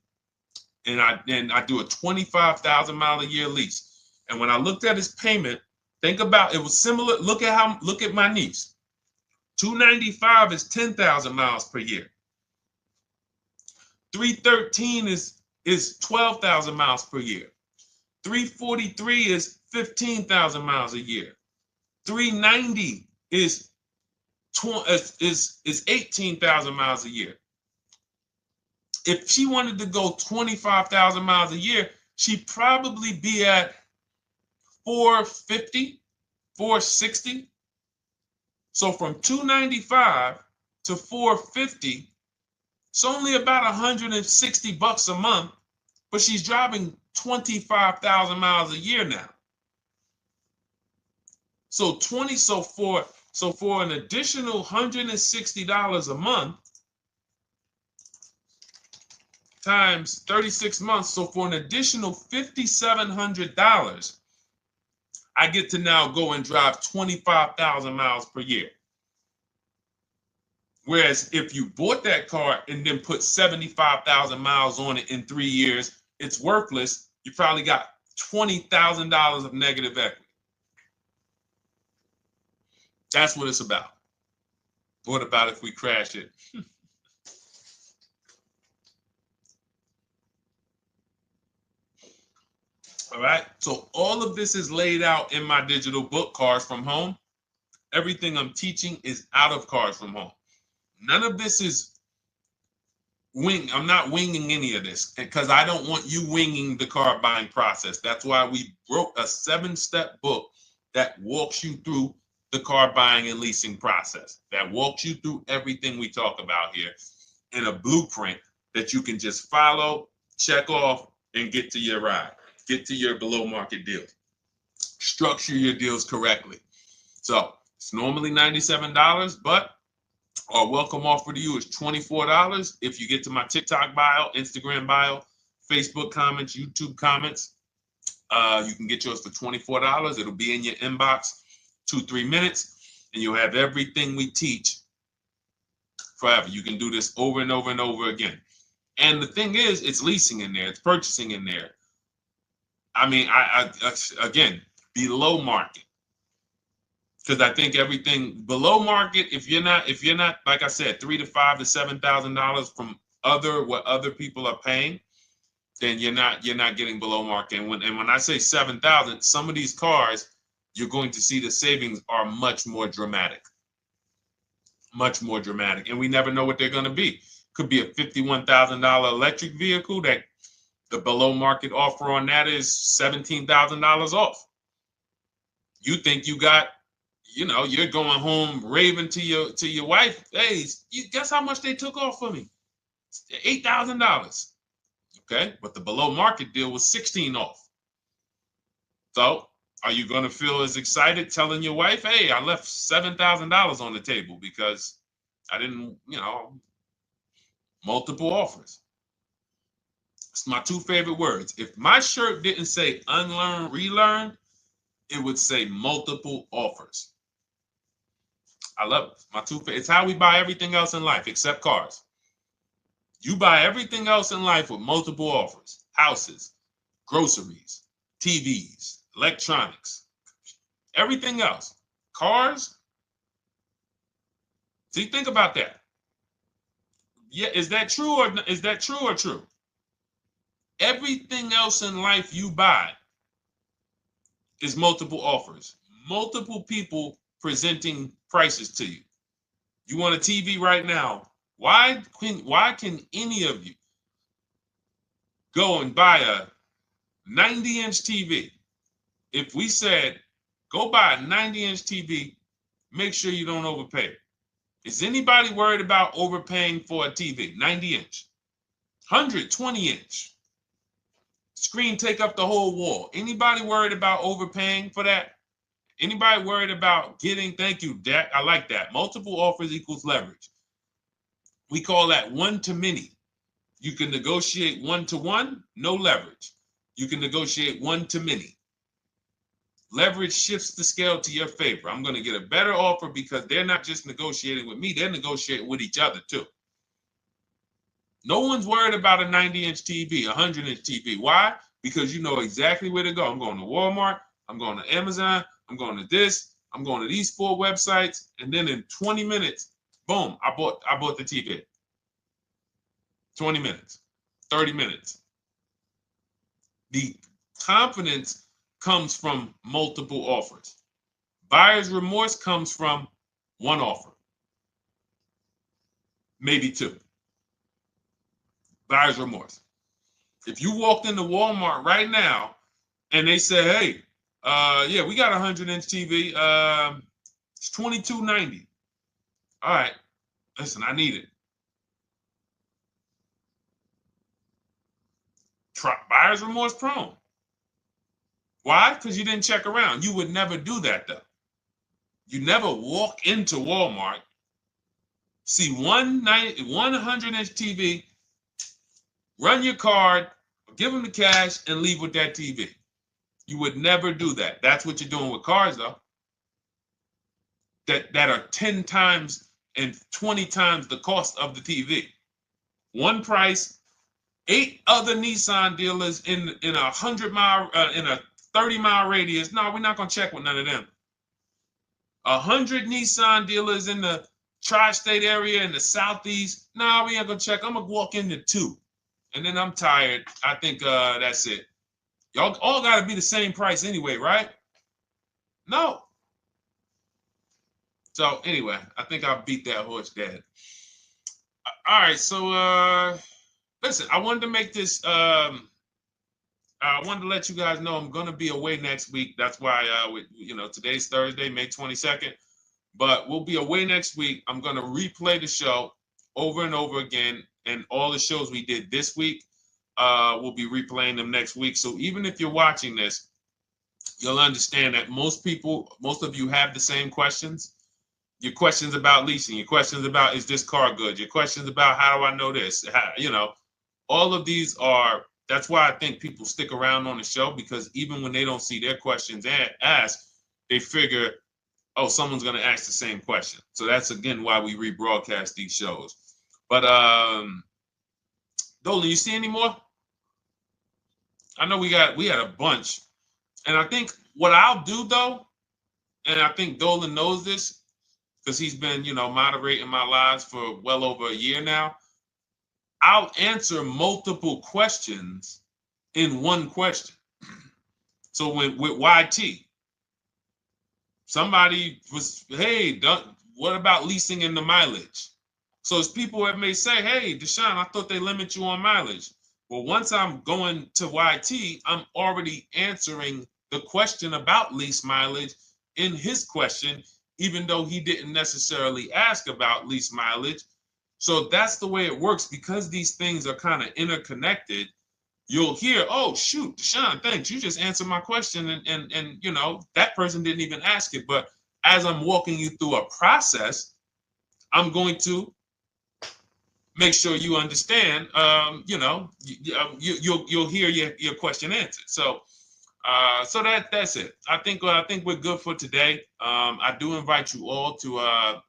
and I do a 25,000 mile a year lease. And when I looked at his payment, think about it was similar. Look at my niece. 295 is 10,000 miles per year. 313 is 12,000 miles per year. 343 is 15,000 miles a year. 390 is 18,000 miles a year. If she wanted to go 25,000 miles a year, she'd probably be at 450, 460. So from 295 to 450, it's only about 160 bucks a month, but she's driving 25,000 miles a year now. So for an additional $160 a month times 36 months, so for an additional $5,700, I get to now go and drive 25,000 miles per year. Whereas if you bought that car and then put 75,000 miles on it in 3 years, it's worthless. You probably got $20,000 of negative equity. That's what it's about. What about if we crash it? All right. So all of this is laid out in my digital book, Cars from Home. Everything I'm teaching is out of Cars from Home. None of this is I'm not winging any of this because I don't want you winging the car buying process. That's why we wrote a 7-step book that walks you through the car buying and leasing process, that walks you through everything we talk about here in a blueprint that you can just follow, check off, and get to your ride, get to your below market deals, structure your deals correctly. So It's normally $97, but our welcome offer to you is $24 if you get to my TikTok bio, Instagram bio, Facebook comments, YouTube comments. You can get yours for $24. It'll be in your inbox 2-3 minutes, and you'll have everything we teach forever. You can do this over and over and over again. And the thing is, it's leasing in there, it's purchasing in there. I mean, I again, below market. Because I think everything below market, if you're not, like I said, $3,000 to $5,000 to $7,000 from what other people are paying, then you're not getting below market. And when I say 7,000, some of these cars, you're going to see the savings are much more dramatic, and we never know what they're going to be. Could be a $51,000 electric vehicle that the below market offer on that is $17,000 off. You think you got, you're going home raving to your wife. Hey, you guess how much they took off for me? $8,000. Okay, but the below market deal was 16 off. So are you going to feel as excited telling your wife, hey, I left $7,000 on the table because I didn't, multiple offers? It's my two favorite words. If my shirt didn't say unlearn, relearn, it would say multiple offers. I love it. My two favorite. It's how we buy everything else in life except cars. You buy everything else in life with multiple offers: houses, groceries, TVs, electronics, everything else. Cars. See, think about that. Yeah, is that true or true? Everything else in life you buy is multiple offers, multiple people presenting prices to you. You want a TV right now? Why can any of you go and buy a 90-inch TV? If we said, go buy a 90-inch TV, make sure you don't overpay. Is anybody worried about overpaying for a TV? 90-inch, 120-inch. Screen take up the whole wall. Anybody worried about overpaying for that? Anybody worried about getting, thank you, Dak, I like that. Multiple offers equals leverage. We call that one to many. You can negotiate 1-to-1, no leverage. You can negotiate 1 to many. Leverage shifts the scale to your favor. I'm going to get a better offer because they're not just negotiating with me, they're negotiating with each other too. No one's worried about a 90-inch TV, a 100-inch TV. Why? Because you know exactly where to go. I'm going to Walmart, I'm going to Amazon, I'm going to this, I'm going to these 4 websites, and then in 20 minutes, boom, I bought the TV. 20 minutes, 30 minutes. The confidence comes from multiple offers. Buyer's remorse comes from one offer, maybe 2. Buyer's remorse. If you walked into Walmart right now and they say, hey, yeah, we got a 100-inch TV. It's $22.90. All right, listen, I need it. Buyer's remorse prone. Why? Because you didn't check around. You would never do that, though. You never walk into Walmart, see one 100-inch TV, run your card, give them the cash, and leave with that TV. You would never do that. That's what you're doing with cars, though. That are 10 times and 20 times the cost of the TV. One price, 8 other Nissan dealers in a 100-mile, in a 30-mile radius. No, we're not gonna check with none of them. 100 Nissan dealers in the tri-state area in the southeast. No, we ain't gonna check. I'm gonna walk into 2, and then I'm tired. I think that's it. Y'all all gotta be the same price anyway, right? No. So anyway, I think I beat that horse dead. All right, so listen, I wanted to make this. I wanted to let you guys know I'm gonna be away next week. That's why today's Thursday, May 22nd, but we'll be away next week. I'm gonna replay the show over and over again, and all the shows we did this week, we'll be replaying them next week. So even if you're watching this you'll understand that most of you have the same questions. Your questions about leasing, your questions about, is this car good? Your questions about, how do I know this? All of these are, that's why I think people stick around on the show, because even when they don't see their questions asked, they figure, oh, someone's going to ask the same question. So that's, again, why we rebroadcast these shows. But Dolan, you see any more? I know we had a bunch. And I think what I'll do, though, and I think Dolan knows this because he's been, moderating my lives for well over a year now, I'll answer multiple questions in one question. So with YT, somebody was, hey, what about leasing in the mileage? So as people that may say, hey, Deshone, I thought they limit you on mileage. Well, once I'm going to YT, I'm already answering the question about lease mileage in his question, even though he didn't necessarily ask about lease mileage. So that's the way it works. Because these things are kind of interconnected, you'll hear, oh, shoot, Deshone, thanks. You just answered my question. And that person didn't even ask it. But as I'm walking you through a process, I'm going to make sure you understand, you'll hear your question answered. So that's it. I think we're good for today. I do invite you all to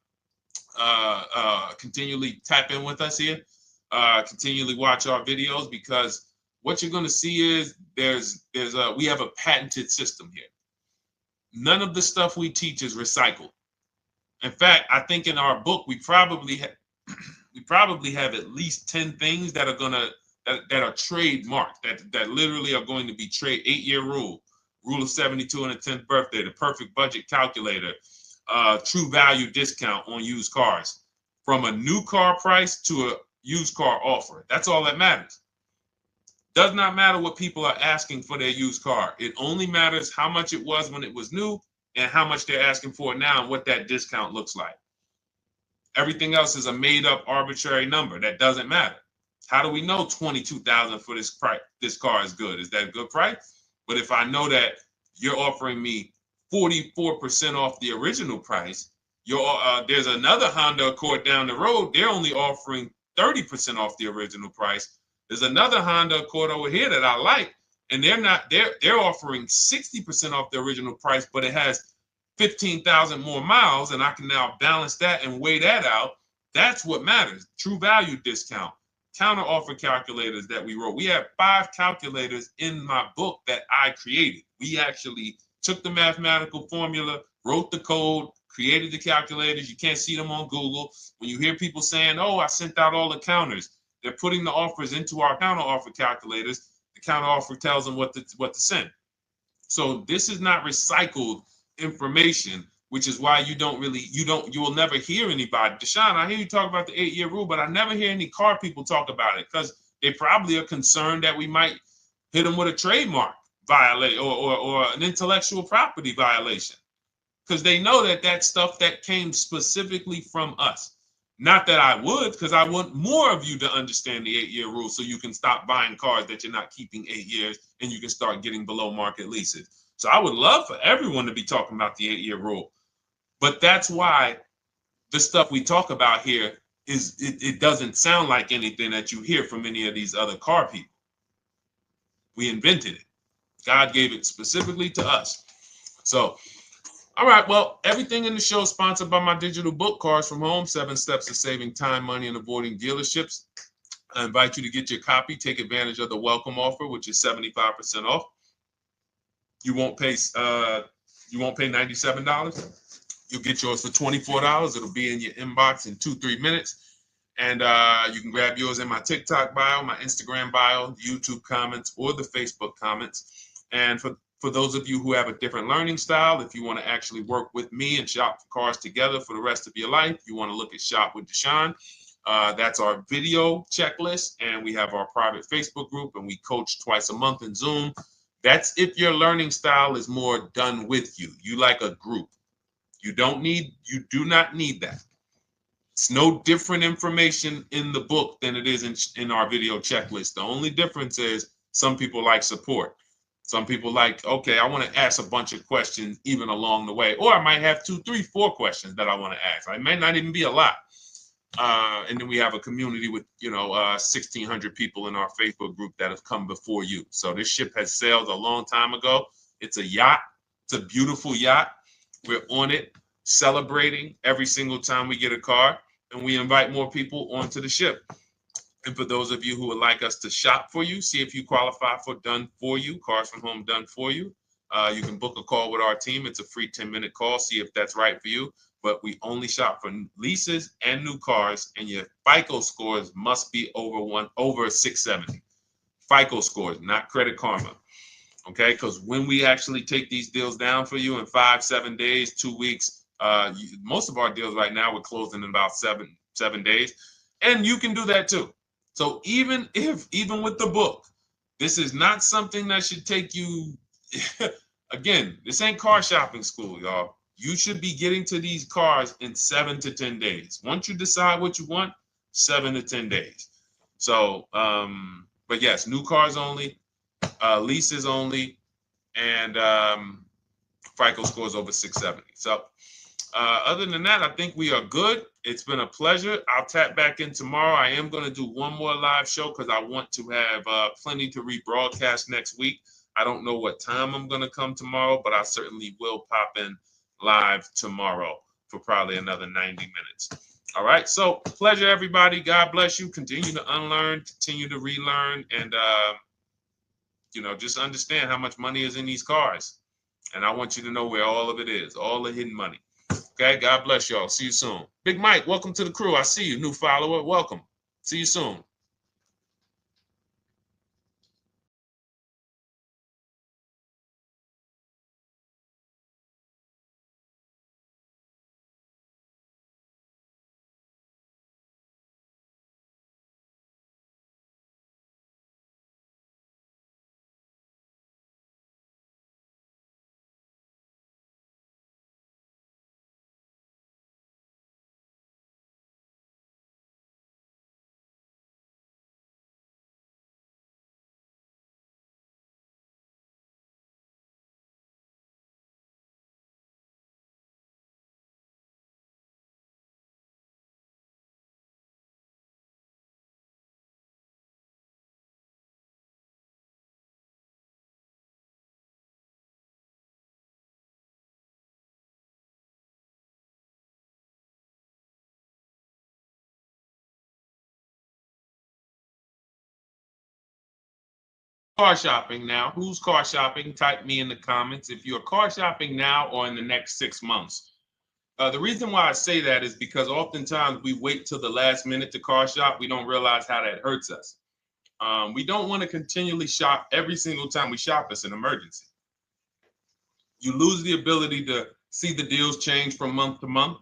continually tap in with us here, continually watch our videos, because what you're going to see is we have a patented system here. None of the stuff we teach is recycled. In fact, I think in our book we probably have at least 10 things that are that are trademarked, that literally are going to be 8-year rule of 72 on the 10th birthday, the perfect budget calculator, true value discount on used cars, from a new car price to a used car offer. That's all that matters. Does not matter what people are asking for their used car. It only matters how much it was when it was new and how much they're asking for it now and what that discount looks like. Everything else is a made up arbitrary number that doesn't matter. How do we know $22,000 for this price? This car is good. Is that a good price? But if I know that you're offering me 44% off the original price, there's another Honda Accord down the road. They're only offering 30% off the original price. There's another Honda Accord over here that I like, and they're offering 60% off the original price, but it has 15,000 more miles, and I can now balance that and weigh that out. That's what matters. True value discount, counter offer calculators that we wrote. We have 5 calculators in my book that I created. We actually took the mathematical formula, wrote the code, created the calculators. You can't see them on Google. When you hear people saying, oh, I sent out all the counters, they're putting the offers into our counter offer calculators. The counter offer tells them what to send. So this is not recycled information, which is why you will never hear anybody. Deshone, I hear you talk about the 8-year rule, but I never hear any car people talk about it, because they probably are concerned that we might hit them with a trademark violation or an intellectual property violation, because they know that stuff that came specifically from us. Not that I would, because I want more of you to understand the 8-year rule, so you can stop buying cars that you're not keeping 8 years and you can start getting below market leases. So I would love for everyone to be talking about the 8-year rule. But that's why the stuff we talk about here it doesn't sound like anything that you hear from any of these other car people. We invented it. God gave it specifically to us. So, all right, well, everything in the show is sponsored by my digital book, Cars from Home, 7 Steps to Saving Time, Money, and Avoiding Dealerships. I invite you to get your copy. Take advantage of the welcome offer, which is 75% off. You won't pay $97. You'll get yours for $24. It'll be in your inbox in 2-3 minutes. And you can grab yours in my TikTok bio, my Instagram bio, YouTube comments, or the Facebook comments. And for those of you who have a different learning style, if you want to actually work with me and shop for cars together for the rest of your life, you want to look at Shop with Deshone. That's our video checklist. And we have our private Facebook group, and we coach twice a month in Zoom. That's if your learning style is more done with you. You like a group. You do not need that. It's no different information in the book than it is in our video checklist. The only difference is some people like support. Some people like, okay, I want to ask a bunch of questions even along the way, or I might have 2, 3, 4 questions that I want to ask. It might not even be a lot. And then we have a community with, 1,600 people in our Facebook group that have come before you. So this ship has sailed a long time ago. It's a yacht. It's a beautiful yacht. We're on it, celebrating every single time we get a car, and we invite more people onto the ship. And for those of you who would like us to shop for you, see if you qualify for Done For You, Cars from Home Done For You, you can book a call with our team. It's a free 10-minute call. See if that's right for you. But we only shop for leases and new cars, and your FICO scores must be over 670. FICO scores, not Credit Karma. Okay, because when we actually take these deals down for you in 5, 7 days, 2 weeks, most of our deals right now we're closing in about seven days, and you can do that too. So even with the book, this is not something that should take you. Again, this ain't car shopping school, y'all. You should be getting to these cars in 7 to 10 days. Once you decide what you want, 7 to 10 days. So, but yes, new cars only, leases only, and FICO scores over 670. So other than that, I think we are good. It's been a pleasure. I'll tap back in tomorrow. I am going to do one more live show because I want to have plenty to rebroadcast next week. I don't know what time I'm going to come tomorrow, but I certainly will pop in live tomorrow for probably another 90 minutes. All right. So pleasure, everybody. God bless you. Continue to unlearn, continue to relearn, and, just understand how much money is in these cars. And I want you to know where all of it is, all the hidden money. Okay. God bless y'all. See you soon. Big Mike, welcome to the crew. I see you. New follower. Welcome. See you soon. Car shopping now. Who's car shopping? Type me in the comments if you're car shopping now or in the next 6 months. The reason why I say that is because oftentimes we wait till the last minute to car shop. We don't realize how that hurts us. We don't want to continually shop every single time we shop. It's an emergency. You lose the ability to see the deals change from month to month.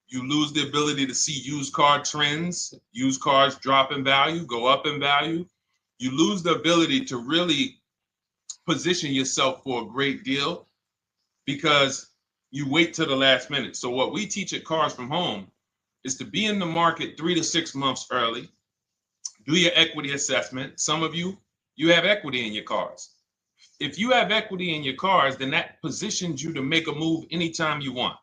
You lose the ability to see used car trends, used cars drop in value, go up in value. You lose the ability to really position yourself for a great deal because you wait till the last minute. So what we teach at Cars from Home is to be in the market 3 to 6 months early. Do your equity assessment. Some of you have equity in your cars. If you have equity in your cars, then that positions you to make a move anytime you want.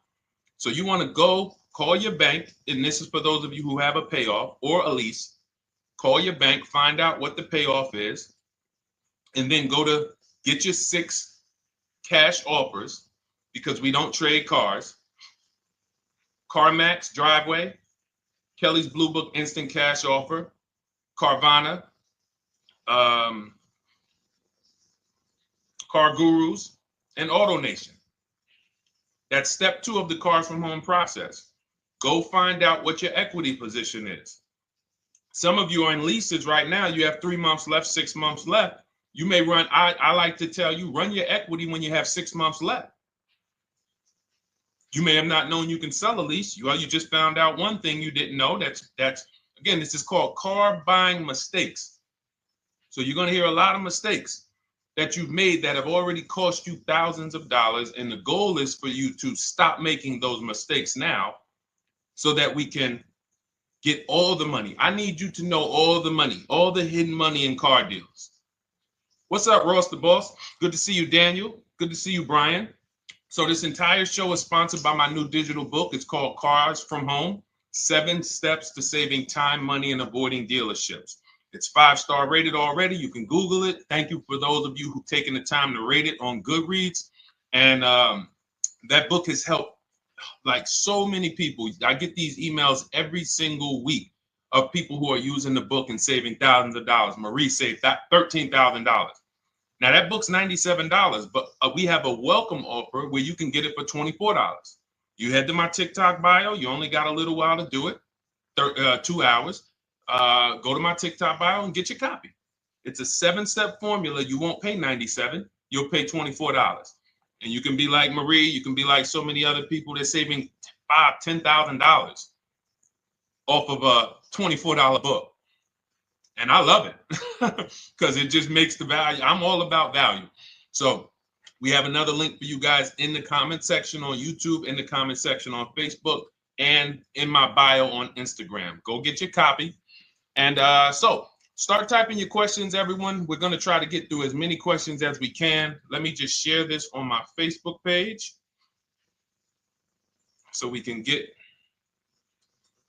So you want to go call your bank, and this is for those of you who have a payoff or a lease. Call your bank, find out what the payoff is, and then go to get your 6 cash offers, because we don't trade cars. CarMax Driveway, Kelly's Blue Book Instant Cash Offer, Carvana, Car Gurus, and AutoNation. That's step 2 of the Cars from Home process. Go find out what your equity position is. Some of you are in leases right now. You have 3 months left, 6 months left. You may run, I like to tell you, run your equity when you have 6 months left. You may have not known you can sell a lease. You just found out one thing you didn't know. That's again, this is called car buying mistakes. So you're going to hear a lot of mistakes that you've made that have already cost you thousands of dollars. And the goal is for you to stop making those mistakes now so that we can get all the money. I need you to know all the money, all the hidden money in car deals. What's up, Ross the Boss? Good to see you, Daniel. Good to see you, Brian. So this entire show is sponsored by my new digital book. It's called Cars from Home, 7 Steps to Saving Time, Money, and Avoiding Dealerships. It's 5-star rated already. You can Google it. Thank you for those of you who've taken the time to rate it on Goodreads. And that book has helped like so many people. I get these emails every single week of people who are using the book and saving thousands of dollars. Marie saved $13,000. Now that book's $97, but we have a welcome offer where you can get it for $24. You head to my TikTok bio. You only got a little while to do it, 2 hours. Go to my TikTok bio and get your copy. It's a 7-step formula. You won't pay $97. You'll pay $24. And you can be like Marie. You can be like so many other people. They're saving $5,000, $10,000 off of a $24 book. And I love it because it just makes the value. I'm all about value. So we have another link for you guys in the comment section on YouTube, in the comment section on Facebook, and in my bio on Instagram. Go get your copy. And so start typing your questions, everyone. We're going to try to get through as many questions as we can. Let me just share this on my Facebook page so we can get.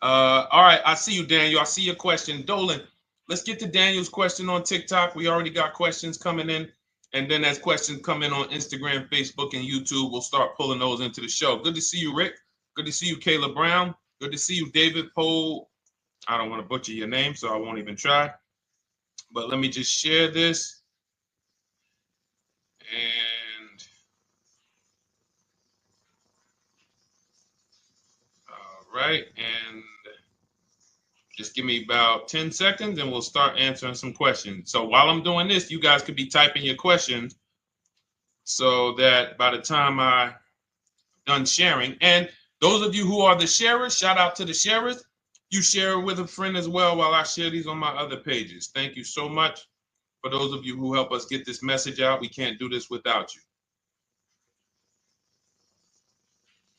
All right. I see you, Daniel. I see your question. Dolan, let's get to Daniel's question on TikTok. We already got questions coming in. And then as questions come in on Instagram, Facebook, and YouTube, we'll start pulling those into the show. Good to see you, Rick. Good to see you, Kayla Brown. Good to see you, David Poe. I don't want to butcher your name, so I won't even try. But let me just share this. And all right. And just give me about 10 seconds and we'll start answering some questions. So while I'm doing this, you guys could be typing your questions so that by the time I'm done sharing, and those of you who are the sharers, shout out to the sharers. You share it with a friend as well while I share these on my other pages. Thank you so much for those of you who help us get this message out. We can't do this without you.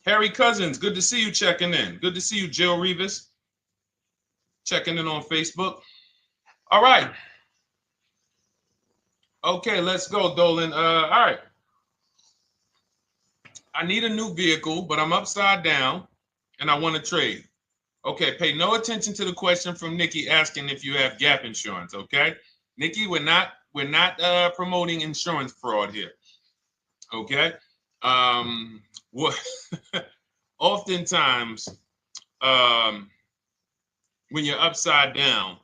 Harry Cousins, good to see you checking in. Good to see you, Jill Rivas, checking in on Facebook. All right. Okay, let's go, Dolan. All right. I need a new vehicle, but I'm upside down and I want to trade. Okay, pay no attention to the question from Nikki asking if you have gap insurance, okay? Nikki, we're not promoting insurance fraud here, okay? Oftentimes, when you're upside down,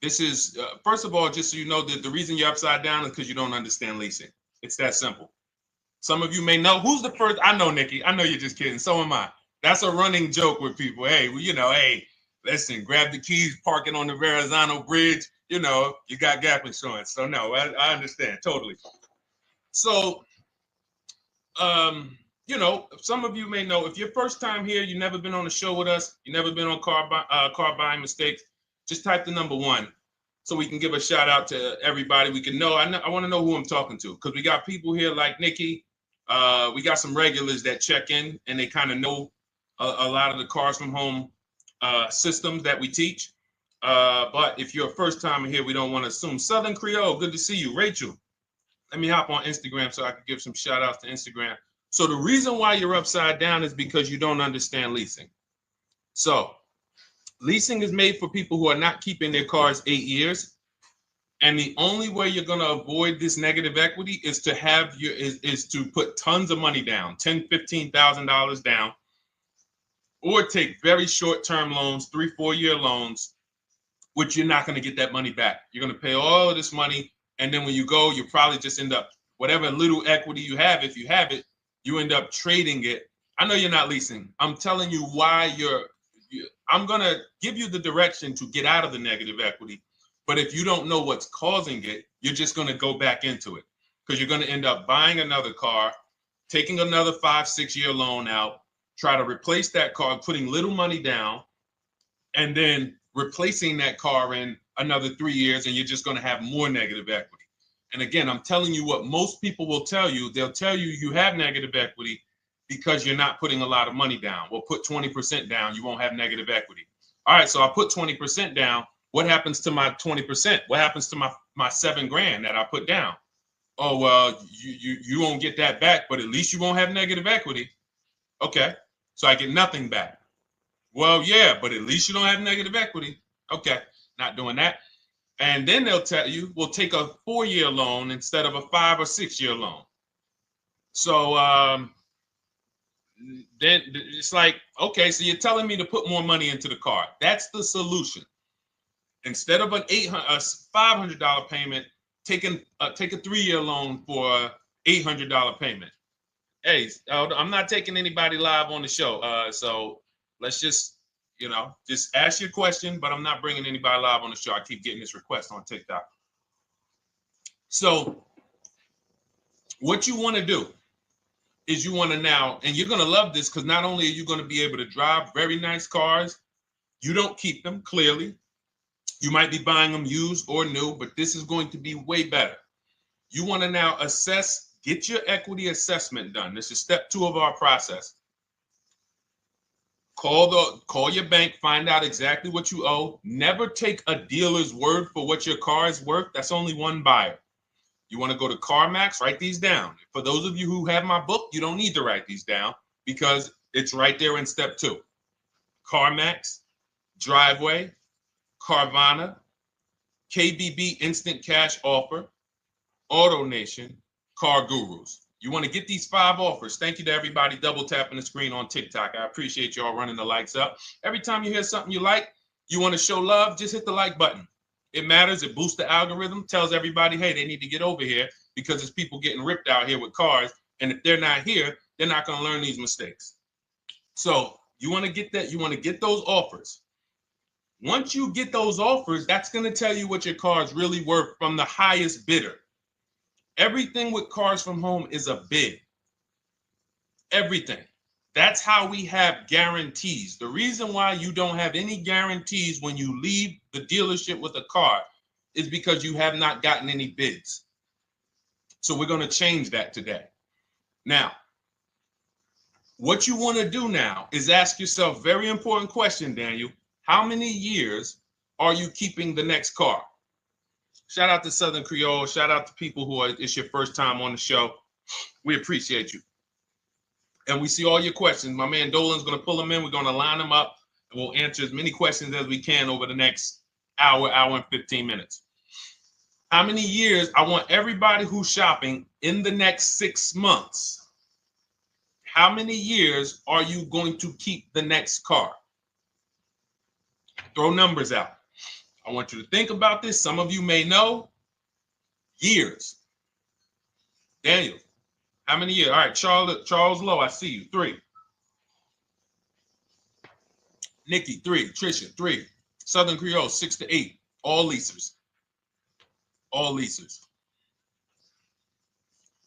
this is, first of all, just so you know that the reason you're upside down is because you don't understand leasing. It's that simple. Some of you may know, who's the first? I know, Nikki. I know you're just kidding. So am I. That's a running joke with people. Hey, well, you know, hey, listen, grab the keys, park it on the Verrazano Bridge. You know, you got gap insurance. So no, I understand totally. So, you know, some of you may know, if you're first time here, you've never been on a show with us, you've never been on car buying mistakes, just type the number 1 so we can give a shout out to everybody. We can know. I want to know who I'm talking to because we got people here like Nikki. We got some regulars that check in and they kind of know a lot of the Cars from Home systems that we teach. But if you're a first timer here, we don't want to assume. Southern Creole, good to see you. Rachel, let me hop on Instagram so I can give some shout outs to Instagram. So the reason why you're upside down is because you don't understand leasing. So leasing is made for people who are not keeping their cars 8 years. And the only way you're going to avoid this negative equity is to have is to put tons of money down, $10,000, $15,000 down, or take very short-term loans, 3-4 year loans, which you're not going to get that money back. You're going to pay all of this money. And then when you go, you probably just end up, whatever little equity you have, if you have it, you end up trading it. I know you're not leasing. I'm telling you why I'm going to give you the direction to get out of the negative equity. But if you don't know what's causing it, you're just going to go back into it because you're going to end up buying another car, taking another 5-6 year loan out, try to replace that car, putting little money down, and then replacing that car in another 3 years, and you're just going to have more negative equity. And again, I'm telling you what most people will tell you. They'll tell you you have negative equity because you're not putting a lot of money down. Well, put 20% down, you won't have negative equity. All right, so I put 20% down. What happens to my 20%? What happens to my my $7,000 that I put down. Oh, well, you won't get that back, but at least you won't have negative equity. Okay, so I get nothing back. Well, yeah, but at least you don't have negative equity. Okay, not doing that. And then they'll tell you, we'll take a 4-year loan instead of a 5 or 6-year loan. So then it's like, okay, so you're telling me to put more money into the car. That's the solution. Instead of a $500 payment, take a 3-year loan for a $800 payment. Hey, I'm not taking anybody live on the show. So let's just, just ask your question, but I'm not bringing anybody live on the show. I keep getting this request on TikTok. So what you want to do is you want to now, and you're going to love this because not only are you going to be able to drive very nice cars, you don't keep them, clearly. You might be buying them used or new, but this is going to be way better. You want to now assess, get your equity assessment done. This is step 2 of our process. Call your bank, find out exactly what you owe. Never take a dealer's word for what your car is worth. That's only one buyer. You want to go to CarMax, write these down. For those of you who have my book, you don't need to write these down because it's right there in step 2. CarMax, Driveway, Carvana, KBB Instant Cash Offer, AutoNation, Car Gurus. You want to get these 5 offers. Thank you to everybody double tapping the screen on TikTok. I appreciate y'all running the likes up. Every time you hear something you like, you want to show love, just hit the like button. It matters. It boosts the algorithm, tells everybody, hey, they need to get over here because there's people getting ripped out here with cars. And if they're not here, they're not going to learn these mistakes. So you want to get that. You want to get those offers. Once you get those offers, that's going to tell you what your car is really worth from the highest bidder. Everything with Cars from Home is a bid. Everything. That's how we have guarantees. The reason why you don't have any guarantees when you leave the dealership with a car is because you have not gotten any bids. So we're going to change that today. Now, what you want to do now is ask yourself, very important question, Daniel. How many years are you keeping the next car? Shout out to Southern Creole. Shout out to people who it's your first time on the show. We appreciate you. And we see all your questions. My man Dolan's going to pull them in. We're going to line them up. And we'll answer as many questions as we can over the next hour and 15 minutes. How many years? I want everybody who's shopping in the next 6 months. How many years are you going to keep the next car? Throw numbers out. I want you to think about this. Some of you may know. Years. Daniel, how many years? All right, Charles Lowe, I see you. 3. Nikki, 3. Trisha, 3. Southern Creole, 6 to 8. All leasers. All leasers.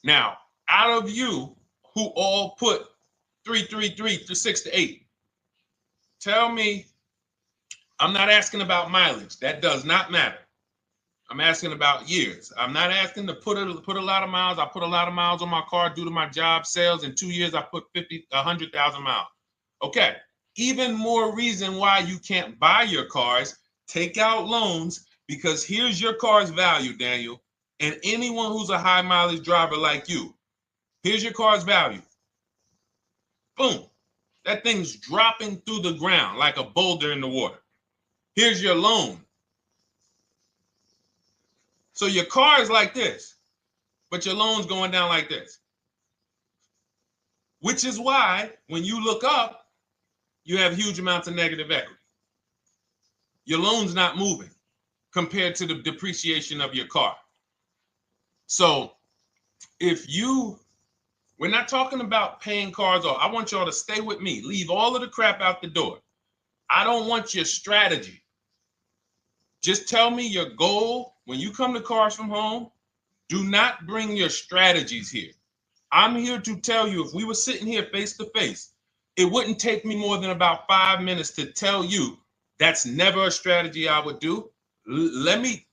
Now, out of you who all put 3 to 6 to 8, tell me. I'm not asking about mileage. That does not matter. I'm asking about years. I'm not asking to put a lot of miles. I put a lot of miles on my car due to my job sales. In 2 years, I put 100,000 miles. Okay. Even more reason why you can't buy your cars. Take out loans because here's your car's value, Daniel. And anyone who's a high mileage driver like you, here's your car's value. Boom. That thing's dropping through the ground like a boulder in the water. Here's your loan. So your car is like this, but your loan's going down like this. Which is why when you look up, you have huge amounts of negative equity. Your loan's not moving compared to the depreciation of your car. So we're not talking about paying cars off. I want y'all to stay with me. Leave all of the crap out the door. I don't want your strategy. Just tell me your goal. When you come to Cars from Home, do not bring your strategies here. I'm here to tell you, if we were sitting here face to face, it wouldn't take me more than about 5 minutes to tell you that's never a strategy I would do.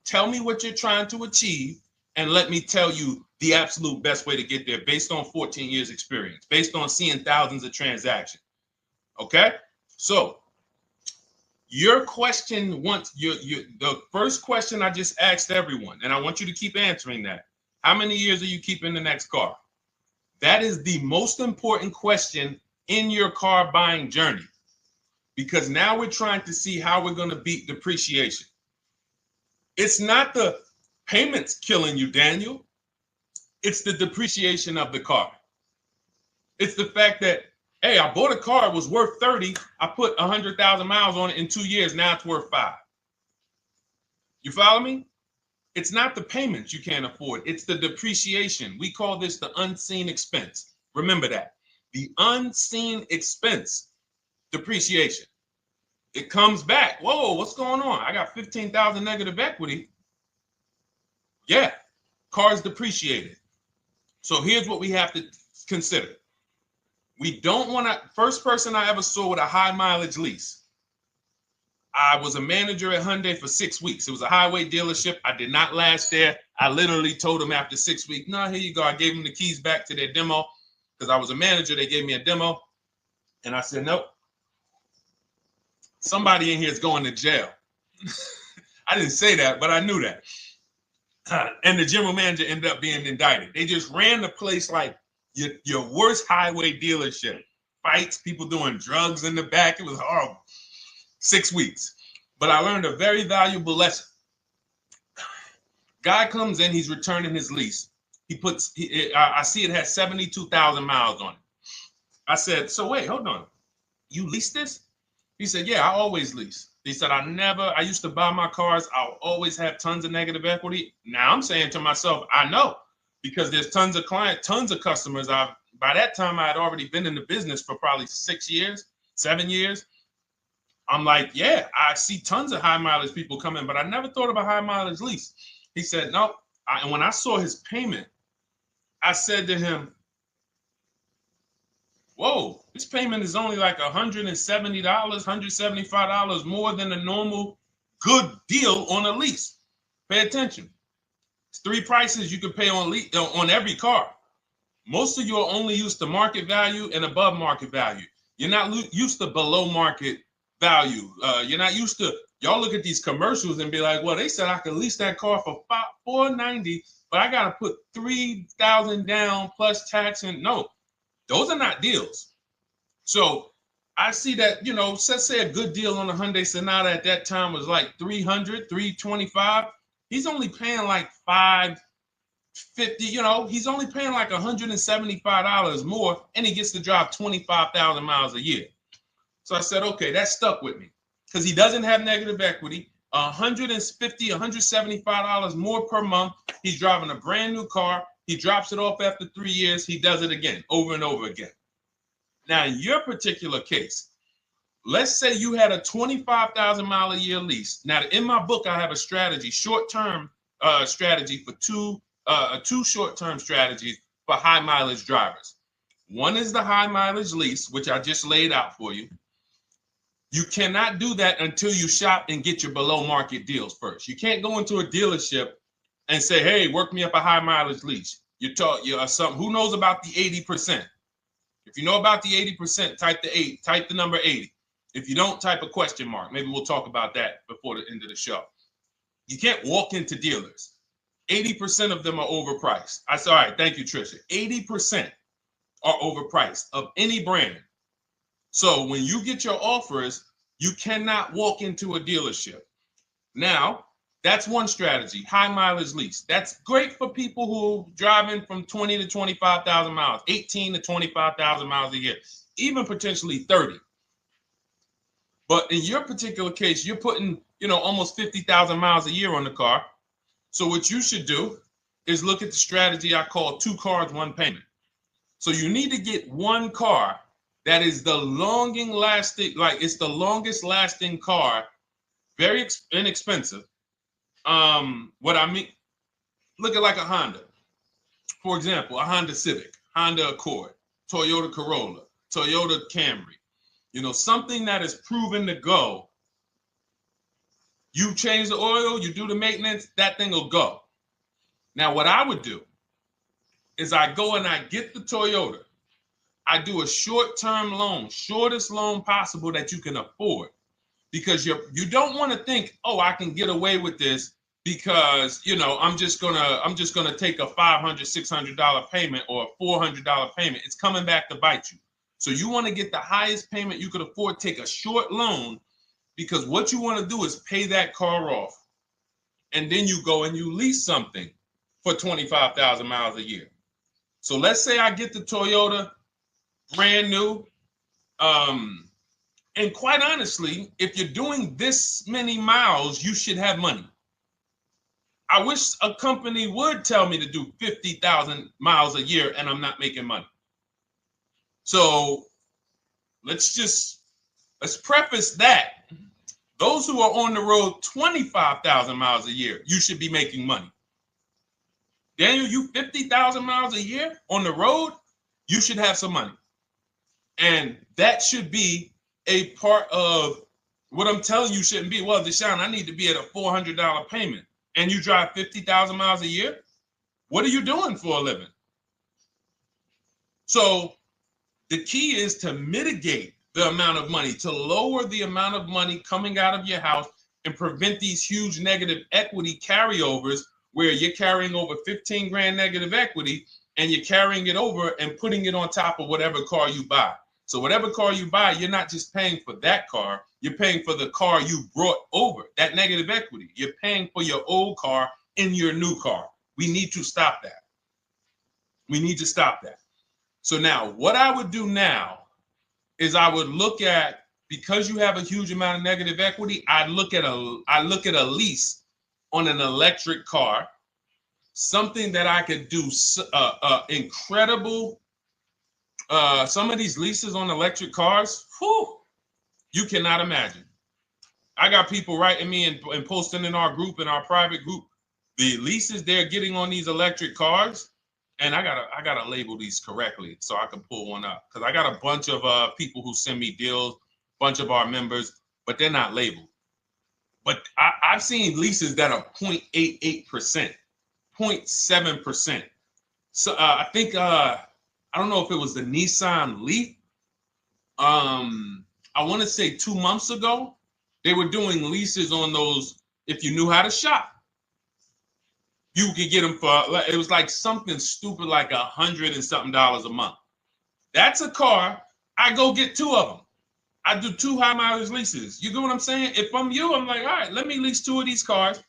Tell me what you're trying to achieve, and let me tell you the absolute best way to get there based on 14 years experience, based on seeing thousands of transactions. Okay? So Your question the first question I just asked everyone, and I want you to keep answering that. How many years are you keeping the next car? That is the most important question in your car buying journey, because now we're trying to see how we're going to beat depreciation. It's not the payments killing you, Daniel. It's the depreciation of the car. It's the fact that, hey, I bought a car, it was worth 30. I put 100,000 miles on it in 2 years. Now it's worth 5. You follow me? It's not the payments you can't afford. It's the depreciation. We call this the unseen expense. Remember that. The unseen expense, depreciation. It comes back. Whoa, what's going on? I got 15,000 negative equity. Yeah, car's depreciated. So here's what we have to consider. We don't want to, first person I ever saw with a high mileage lease. I was a manager at Hyundai for 6 weeks. It was a highway dealership. I did not last there. I literally told them after 6 weeks, no, here you go. I gave them the keys back to their demo because I was a manager. They gave me a demo. And I said, nope. Somebody in here is going to jail. I didn't say that, but I knew that. And the general manager ended up being indicted. They just ran the place like your worst highway dealership. Fights, people doing drugs in the back. It was horrible. 6 weeks. But I learned a very valuable lesson. Guy comes in, he's returning his lease. I see it has 72,000 miles on it. I said, so wait, hold on. You leased this? He said, yeah, I always lease. He said, I used to buy my cars. I'll always have tons of negative equity. Now I'm saying to myself, I know, because there's tons of clients, tons of customers. By that time, I had already been in the business for probably 6 years, 7 years. I'm like, yeah, I see tons of high mileage people coming, but I never thought about high mileage lease. He said, no. And when I saw his payment, I said to him, whoa, this payment is only like $170, $175 more than a normal good deal on a lease. Pay attention. It's 3 prices you can pay on every car. Most of you are only used to market value and above market value. You're not used to below market value. You're not used to, y'all look at these commercials and be like, well, they said I could lease that car for $490, but I got to put $3,000 down plus tax. And no, those are not deals. So I see that, let's say a good deal on a Hyundai Sonata at that time was like $300, $325. He's only paying like $550, he's only paying like $175 more, and he gets to drive 25,000 miles a year. So I said, okay, that stuck with me because he doesn't have negative equity. $150, $175 more per month. He's driving a brand new car. He drops it off after 3 years. He does it again, over and over again. Now, in your particular case, let's say you had a 25,000 mile a year lease. Now, in my book, I have a strategy, short-term strategy for two short-term strategies for high mileage drivers. One is the high mileage lease, which I just laid out for you. You cannot do that until you shop and get your below market deals first. You can't go into a dealership and say, hey, work me up a high mileage lease. You're who knows about the 80%? If you know about the 80%, type the number 80. If you don't, type a question mark. Maybe we'll talk about that before the end of the show. You can't walk into dealers. 80% of them are overpriced. I said, all right, thank you, Trisha. 80% are overpriced of any brand. So when you get your offers, you cannot walk into a dealership. Now, that's one strategy, high mileage lease. That's great for people who are driving from 20 to 25,000 miles, 18 to 25,000 miles a year, even potentially 30. But in your particular case, you're putting, almost 50,000 miles a year on the car. So what you should do is look at the strategy I call 2 cars, 1 payment. So you need to get one car that is the longest lasting car, very inexpensive. What I mean, look at like a Honda. For example, a Honda Civic, Honda Accord, Toyota Corolla, Toyota Camry. Something that is proven to go. You change the oil, you do the maintenance, that thing will go. Now, what I would do is I go and I get the Toyota. I do a short-term loan, shortest loan possible that you can afford. because you don't want to think, oh, I can get away with this because, you know, I'm just gonna take a $500, $600 payment or a $400 payment. It's coming back to bite you. So you want to get the highest payment you could afford, take a short loan, because what you want to do is pay that car off. And then you go and you lease something for 25,000 miles a year. So let's say I get the Toyota brand new. And quite honestly, if you're doing this many miles, you should have money. I wish a company would tell me to do 50,000 miles a year and I'm not making money. So let's preface that. Those who are on the road 25,000 miles a year, you should be making money. Daniel, you 50,000 miles a year on the road, you should have some money. And that should be a part of what I'm telling you shouldn't be. Well, Deshone, I need to be at a $400 payment. And you drive 50,000 miles a year? What are you doing for a living? So the key is to mitigate the amount of money, to lower the amount of money coming out of your house and prevent these huge negative equity carryovers where you're carrying over 15 grand negative equity and you're carrying it over and putting it on top of whatever car you buy. So whatever car you buy, you're not just paying for that car, you're paying for the car you brought over, that negative equity. You're paying for your old car in your new car. We need to stop that. We need to stop that. So now what I would do now is I would look at, because you have a huge amount of negative equity, I look at a lease on an electric car, something that I could do incredible. Some of these leases on electric cars, whew, you cannot imagine. I got people writing me and posting in our group, in our private group, the leases they're getting on these electric cars. And I gotta label these correctly so I can pull one up, because I got a bunch of people who send me deals, bunch of our members, but they're not labeled. But I've seen leases that are 0.88%, 0.7%. So I think I don't know if it was the Nissan Leaf. I want to say 2 months ago, they were doing leases on those. If you knew how to shop, you could get them for, it was like something stupid like $100 and something a month. That's a car. I go get 2 of them. I do 2 high mileage leases. You get what I'm saying? If I'm you, I'm like, all right, let me lease 2 of these cars.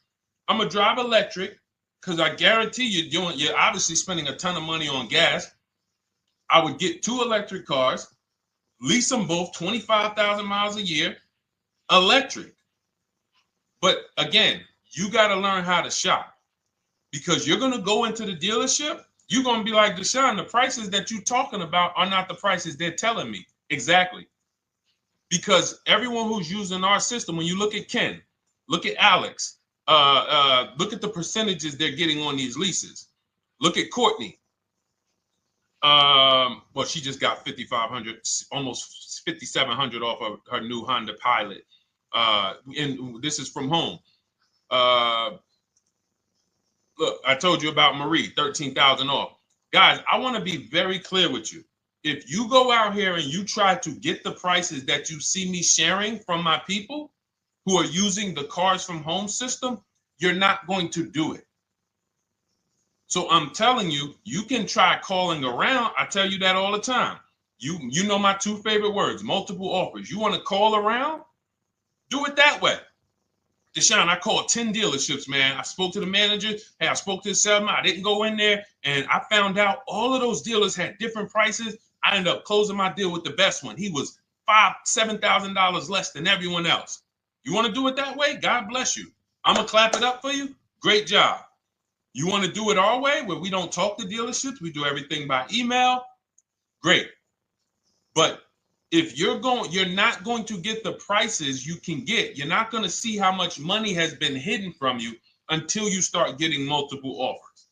I'm gonna drive electric, because I guarantee you're obviously spending a ton of money on gas. I would get 2 electric cars, lease them both 25,000 miles a year, electric. But again, you got to learn how to shop. Because you're going to go into the dealership, you're going to be like, Deshone, the prices that you're talking about are not the prices they're telling me. Exactly. Because everyone who's using our system, when you look at Ken, look at Alex, look at the percentages they're getting on these leases. Look at Courtney. Well, she just got 5,500, almost 5,700 off of her new Honda Pilot. And this is from home. Look, I told you about Marie, 13,000 off. Guys, I want to be very clear with you. If you go out here and you try to get the prices that you see me sharing from my people who are using the Cars from Home system, you're not going to do it. So I'm telling you, you can try calling around. I tell you that all the time. You know my 2 favorite words, multiple offers. You want to call around? Do it that way. Deshone, I called 10 dealerships, man. I spoke to the manager. Hey, I spoke to the salesman. I didn't go in there, and I found out all of those dealers had different prices. I ended up closing my deal with the best one. He was $5,000, $7,000 less than everyone else. You want to do it that way? God bless you. I'm going to clap it up for you. Great job. You want to do it our way, where we don't talk to dealerships? We do everything by email? Great. But if you're not going to get the prices you can get. You're not going to see how much money has been hidden from you until you start getting multiple offers.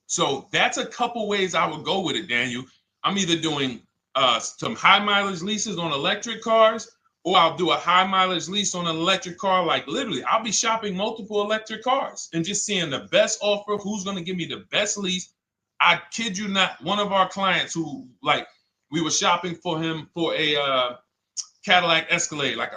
So that's a couple ways I would go with it, Daniel. I'm either doing some high mileage leases on electric cars, or I'll do a high mileage lease on an electric car. Like literally, I'll be shopping multiple electric cars and just seeing the best offer, who's going to give me the best lease. I kid you not, one of our clients who, like, we were shopping for him for a Cadillac Escalade, like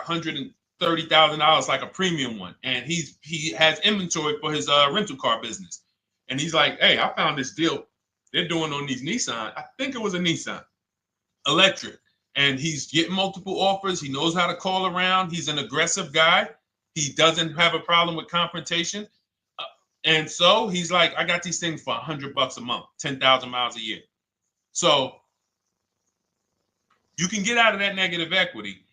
$30,000, like a premium one, and he has inventory for his rental car business, and he's like, hey, I found this deal they're doing on these Nissan. I think it was a Nissan electric, and he's getting multiple offers. He knows how to call around. He's an aggressive guy. He doesn't have a problem with confrontation, and so he's like, I got these things for $100 a month, 10,000 miles a year. So you can get out of that negative equity,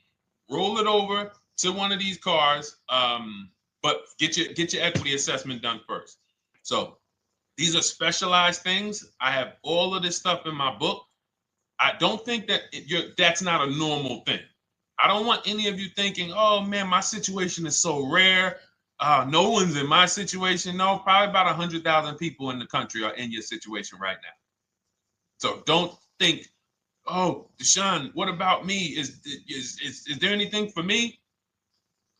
roll it over to one of these cars, but get your equity assessment done first. So these are specialized things. I have all of this stuff in my book. I don't think that that's not a normal thing. I don't want any of you thinking, oh man, my situation is so rare. No one's in my situation. No, probably about 100,000 people in the country are in your situation right now. So don't think, oh, Deshone, what about me? Is there anything for me?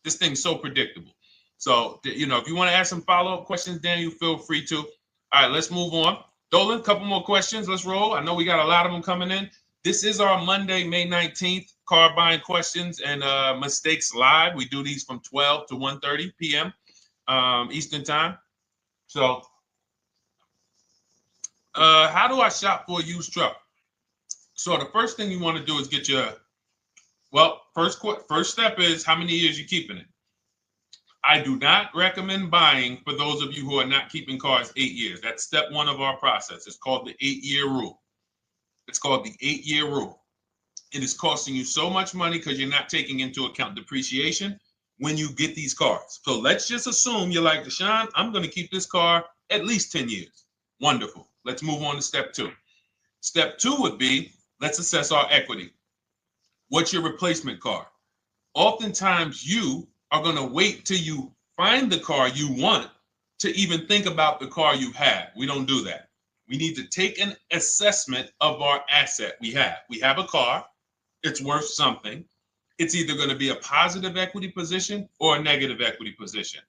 This thing's so predictable. So, if you want to ask some follow-up questions, Daniel, feel free to. All right, let's move on. Dolan, a couple more questions. Let's roll. I know we got a lot of them coming in. This is our Monday, May 19th, car buying questions and mistakes live. We do these from 12 to 1:30 p.m. Eastern time. So, how do I shop for a used truck? So the first thing you want to do is get your, first step is how many years you're keeping it. I do not recommend buying for those of you who are not keeping cars 8 years. That's step one of our process. It's called the 8-year rule. It's called the 8-year rule. It is costing you so much money because you're not taking into account depreciation when you get these cars. So let's just assume you're like, Deshone, I'm going to keep this car at least 10 years. Wonderful. Let's move on to step two. Step two would be, let's assess our equity. What's your replacement car? Oftentimes you are going to wait till you find the car you want to even think about the car you have. We don't do that. We need to take an assessment of our asset we have. We have a car. It's worth something. It's either going to be a positive equity position or a negative equity position.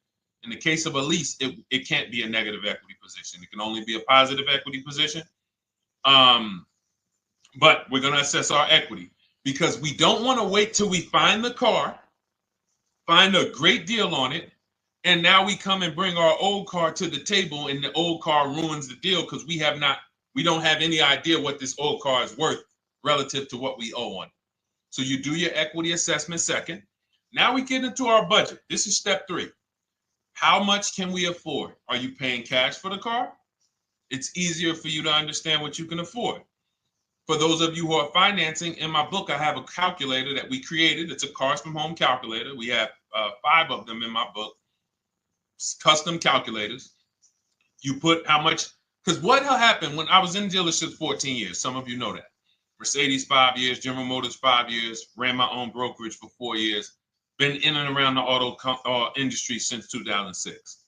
In the case of a lease, it can't be a negative equity position. It can only be a positive equity position. But we're going to assess our equity because we don't want to wait till we find the car, find a great deal on it, and now we come and bring our old car to the table and the old car ruins the deal because we don't have any idea what this old car is worth relative to what we owe on it. So you do your equity assessment second. Now we get into our budget. This is step three. How much can we afford? Are you paying cash for the car? It's easier for you to understand what you can afford. For those of you who are financing, in my book, I have a calculator that we created. It's a Cars from Home calculator. We have 5 of them in my book, custom calculators. You put how much, because what happened when I was in dealerships 14 years, some of you know that. Mercedes 5 years, General Motors 5 years, ran my own brokerage for 4 years, been in and around the auto industry since 2006.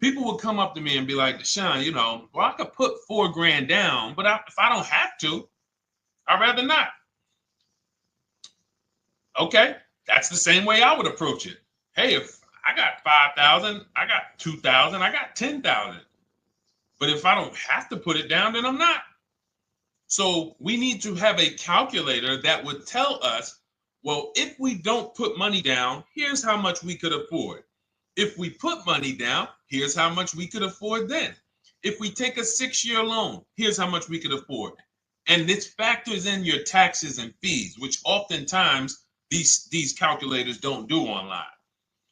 People would come up to me and be like, Deshone, I could put $4,000 down, but if I don't have to, I'd rather not. Okay, that's the same way I would approach it. Hey, if I got 5,000, I got 2,000, I got 10,000. But if I don't have to put it down, then I'm not. So we need to have a calculator that would tell us, well, if we don't put money down, here's how much we could afford. If we put money down, here's how much we could afford then. If we take a 6-year loan, here's how much we could afford. And this factors in your taxes and fees, which oftentimes these calculators don't do online.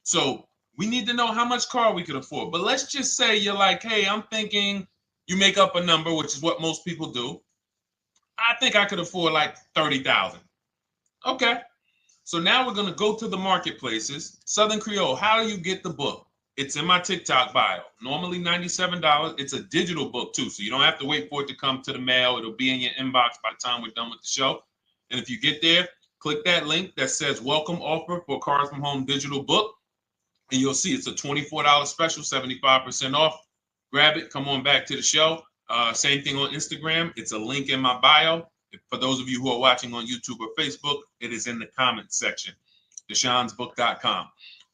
So we need to know how much car we could afford. But let's just say you're like, hey, I'm thinking, you make up a number, which is what most people do. I think I could afford like 30,000. Okay. So now we're going to go to the marketplaces. Southern Creole, how do you get the book? It's in my TikTok bio. Normally $97. It's a digital book too, so you don't have to wait for it to come to the mail. It'll be in your inbox by the time we're done with the show. And if you get there, click that link that says welcome offer for Cars from Home digital book. And you'll see it's a $24 special, 75% off. Grab it. Come on back to the show. Same thing on Instagram. It's a link in my bio. For those of you who are watching on YouTube or Facebook, it is in the comments section. DeshonesBook.com.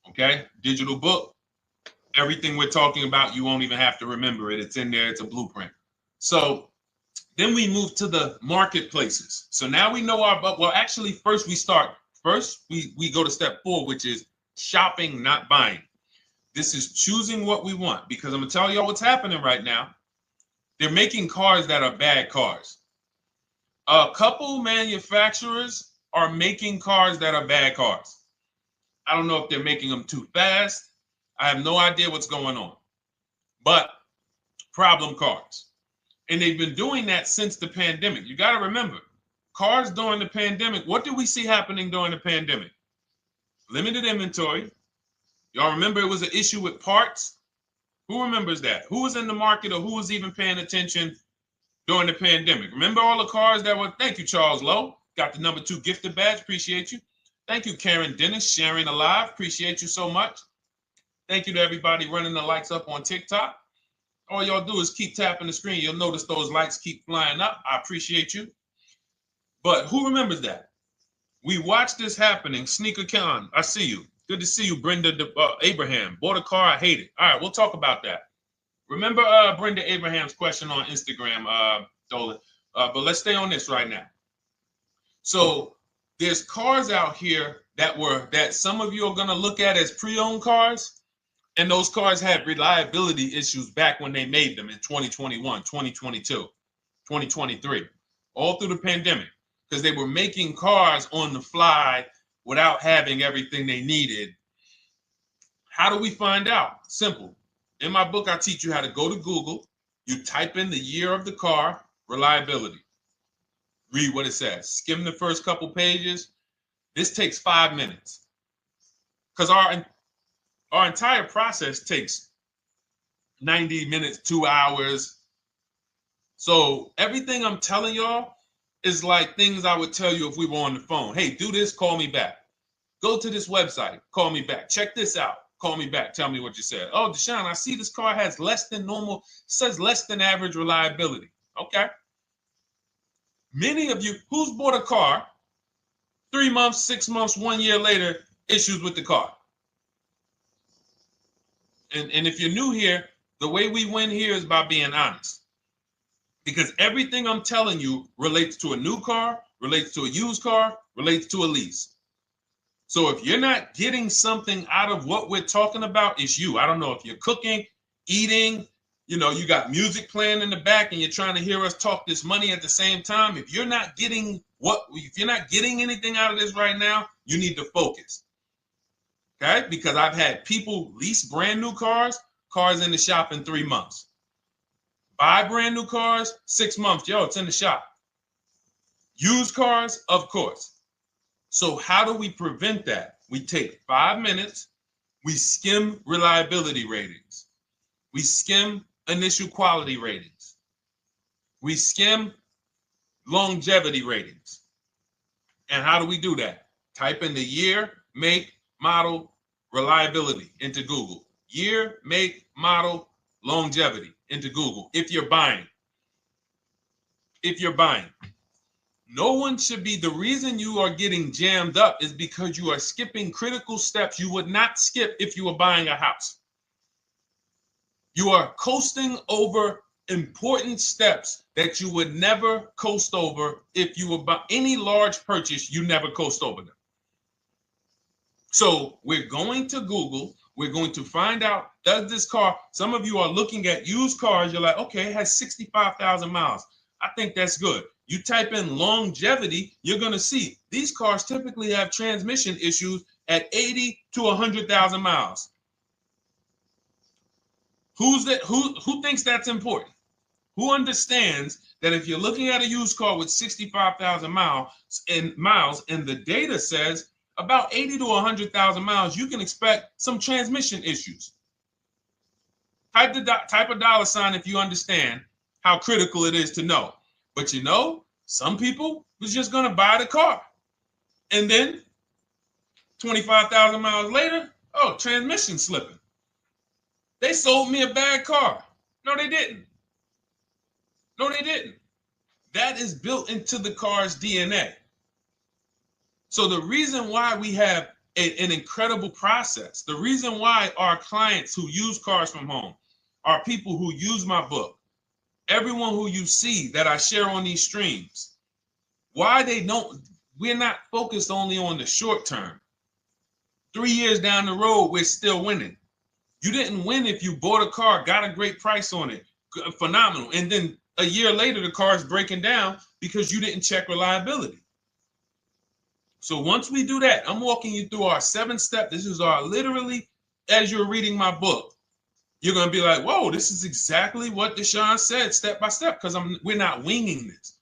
Okay? Digital book. Everything we're talking about, you won't even have to remember it. It's in there. It's a blueprint. So then we move to the marketplaces. So now we know actually first we go to step 4, which is shopping, not buying. This is choosing what we want, because I'm gonna tell y'all what's happening right now. They're making cars that are bad cars. A couple manufacturers are making cars that are bad cars. I don't know if they're making them too fast. I have no idea what's going on, but problem cars. And they've been doing that since the pandemic. You got to remember, cars during the pandemic, what did we see happening during the pandemic? Limited inventory. Y'all remember it was an issue with parts? Who remembers that? Who was in the market or who was even paying attention during the pandemic? Remember all the cars that were, thank you, Charles Lowe. Got the #2 gifted badge, appreciate you. Thank you, Karen Dennis, sharing alive, appreciate you so much. Thank you to everybody running the likes up on TikTok. All y'all do is keep tapping the screen. You'll notice those likes keep flying up. I appreciate you. But who remembers that? We watched this happening. Sneaker Con, I see you. Good to see you, Brenda Abraham. Bought a car, I hate it. All right, we'll talk about that. Remember Brenda Abraham's question on Instagram, Dolan. But let's stay on this right now. So there's cars out here that some of you are going to look at as pre-owned cars. And those cars had reliability issues back when they made them in 2021, 2022, 2023, all through the pandemic, because they were making cars on the fly without having everything they needed. How do we find out? Simple. In my book, I teach you how to go to Google. You type in the year of the car, reliability. Read what it says. Skim the first couple pages. This takes 5 minutes. Because our entire process takes 90 minutes, 2 hours. So everything I'm telling y'all is like things I would tell you if we were on the phone. Hey, do this, call me back. Go to this website, call me back. Check this out, call me back. Tell me what you said. Oh, Deshone, I see this car has less than normal, says less than average reliability. Okay. Many of you, who's bought a car 3 months, 6 months, 1 year later, issues with the car? And if you're new here, the way we win here is by being honest. Because everything I'm telling you relates to a new car, relates to a used car, relates to a lease. So if you're not getting something out of what we're talking about, it's you. I don't know if you're cooking, eating, you got music playing in the back and you're trying to hear us talk this money at the same time. If you're not getting anything out of this right now, you need to focus. Okay? Because I've had people lease brand new cars in the shop in 3 months. Buy brand new cars, 6 months. Yo, it's in the shop. Used cars, of course. So how do we prevent that? We take 5 minutes. We skim reliability ratings. We skim initial quality ratings. We skim longevity ratings. And how do we do that? Type in the year, make, model, reliability into Google. Year, make, model, longevity into Google. If you're buying. No one should be, the reason you are getting jammed up is because you are skipping critical steps you would not skip if you were buying a house. You are coasting over important steps that you would never coast over if you were buying any large purchase, you never coast over them. So we're going to Google, we're going to find out, does this car, some of you are looking at used cars, you're like, okay, it has 65,000 miles. I think that's good. You type in longevity, you're going to see these cars typically have transmission issues at 80 to 100,000 miles. Who thinks that's important? Who understands that if you're looking at a used car with 65,000 miles and the data says about 80 to 100,000 miles, you can expect some transmission issues. Type a dollar sign if you understand how critical it is to know. But some people was just going to buy the car. And then 25,000 miles later, transmission slipping. They sold me a bad car. No, they didn't. That is built into the car's DNA. So the reason why we have an incredible process, the reason why our clients who use cars from home are people who use my book, everyone who you see that I share on these streams, we're not focused only on the short term. 3 years down the road, we're still winning. You didn't win if you bought a car, got a great price on it, phenomenal, and then a year later the car is breaking down because you didn't check reliability. So once we do that, I'm walking you through our 7-step. This is our literally, as you're reading my book, you're going to be like, whoa, this is exactly what Deshone said step by step, because we're not winging this.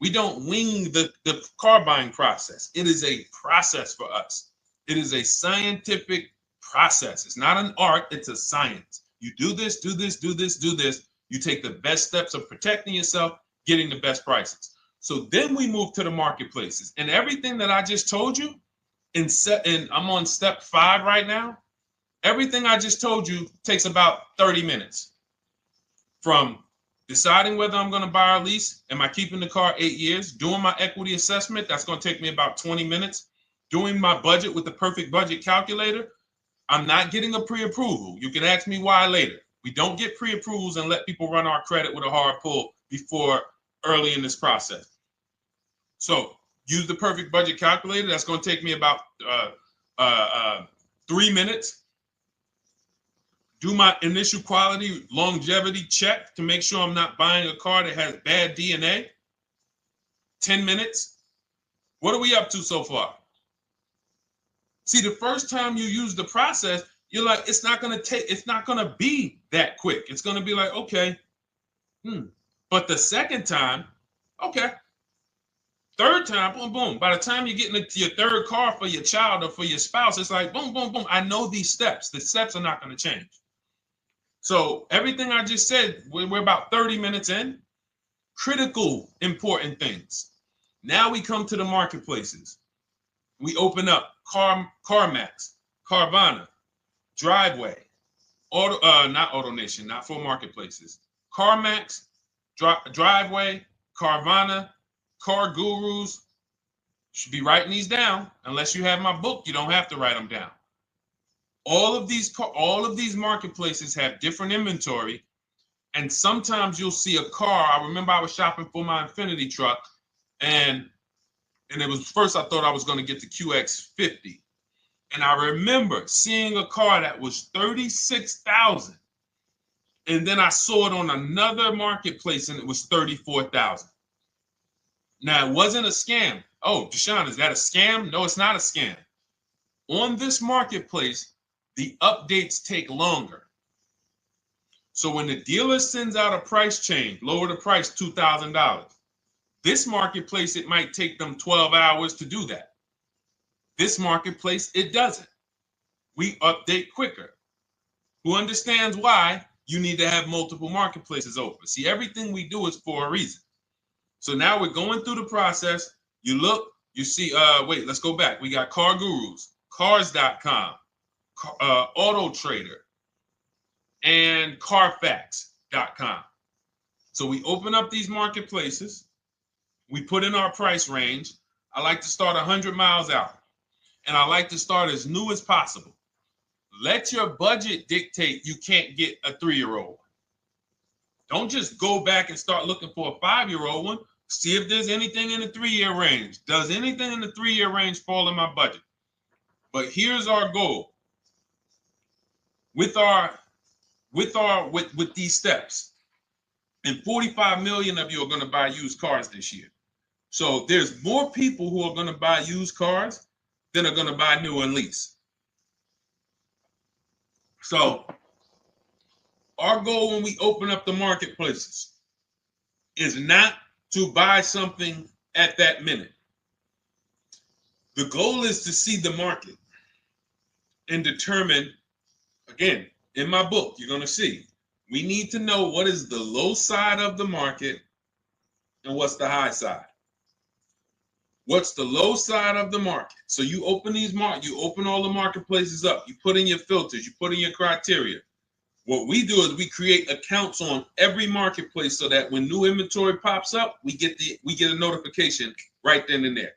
We don't wing the car buying process. It is a process for us. It is a scientific process. It's not an art, it's a science. You do this, do this, do this, do this. You take the best steps of protecting yourself, getting the best prices. So then we move to the marketplaces. And everything that I just told you, and I'm on step 5 right now, everything I just told you takes about 30 minutes. From deciding whether I'm going to buy or lease, am I keeping the car 8 years, doing my equity assessment, that's going to take me about 20 minutes, doing my budget with the perfect budget calculator. I'm not getting a pre-approval. You can ask me why later. We don't get pre-approvals and let people run our credit with a hard pull before early in this process. So use the perfect budget calculator. That's going to take me about 3 minutes. Do my initial quality longevity check to make sure I'm not buying a car that has bad DNA. 10 minutes. What are we up to so far? See, the first time you use the process, you're like, it's not going to be that quick. It's going to be like, okay. But the second time, okay. Third time, boom, boom. By the time you're getting into your third car for your child or for your spouse, it's like, boom, boom, boom. I know these steps. The steps are not going to change. So everything I just said, we're about 30 minutes in. Critical, important things. Now we come to the marketplaces. We open up CarMax, Carvana, Driveway, not AutoNation, not for marketplaces. CarMax, Driveway, Carvana, Car Gurus. Should be writing these down. Unless you have my book, you don't have to write them down. All of these marketplaces have different inventory, and sometimes you'll see a car. I remember I was shopping for my Infinity truck, and it was first I thought I was going to get the QX50, and I remember seeing a car that was $36,000, and then I saw it on another marketplace, and it was $34,000. Now it wasn't a scam. Oh, Deshone, is that a scam? No, it's not a scam. On this marketplace, the updates take longer. So when the dealer sends out a price change, lower the price $2,000. This marketplace, it might take them 12 hours to do that. This marketplace, it doesn't. We update quicker. Who understands why you need to have multiple marketplaces open? See, everything we do is for a reason. So now we're going through the process. You look, you see, wait, let's go back. We got Car Gurus, Cars.com, Auto Trader, and Carfax.com. So we open up these marketplaces. We put in our price range. I like to start 100 miles out, and I like to start as new as possible. Let your budget dictate you can't get a 3-year-old. Don't just go back and start looking for a 5-year-old one. See if there's anything in the 3-year range. Does anything in the 3-year range fall in my budget? But here's our goal. With these steps, and 45 million of you are going to buy used cars this year. So there's more people who are going to buy used cars than are going to buy new and lease. So our goal when we open up the marketplaces is not to buy something at that minute. The goal is to see the market and determine, again, in my book, you're going to see, we need to know what is the low side of the market and what's the high side. What's the low side of the market? So you open you open all the marketplaces up. You put in your filters. You put in your criteria. What we do is we create accounts on every marketplace so that when new inventory pops up, we get a notification right then and there.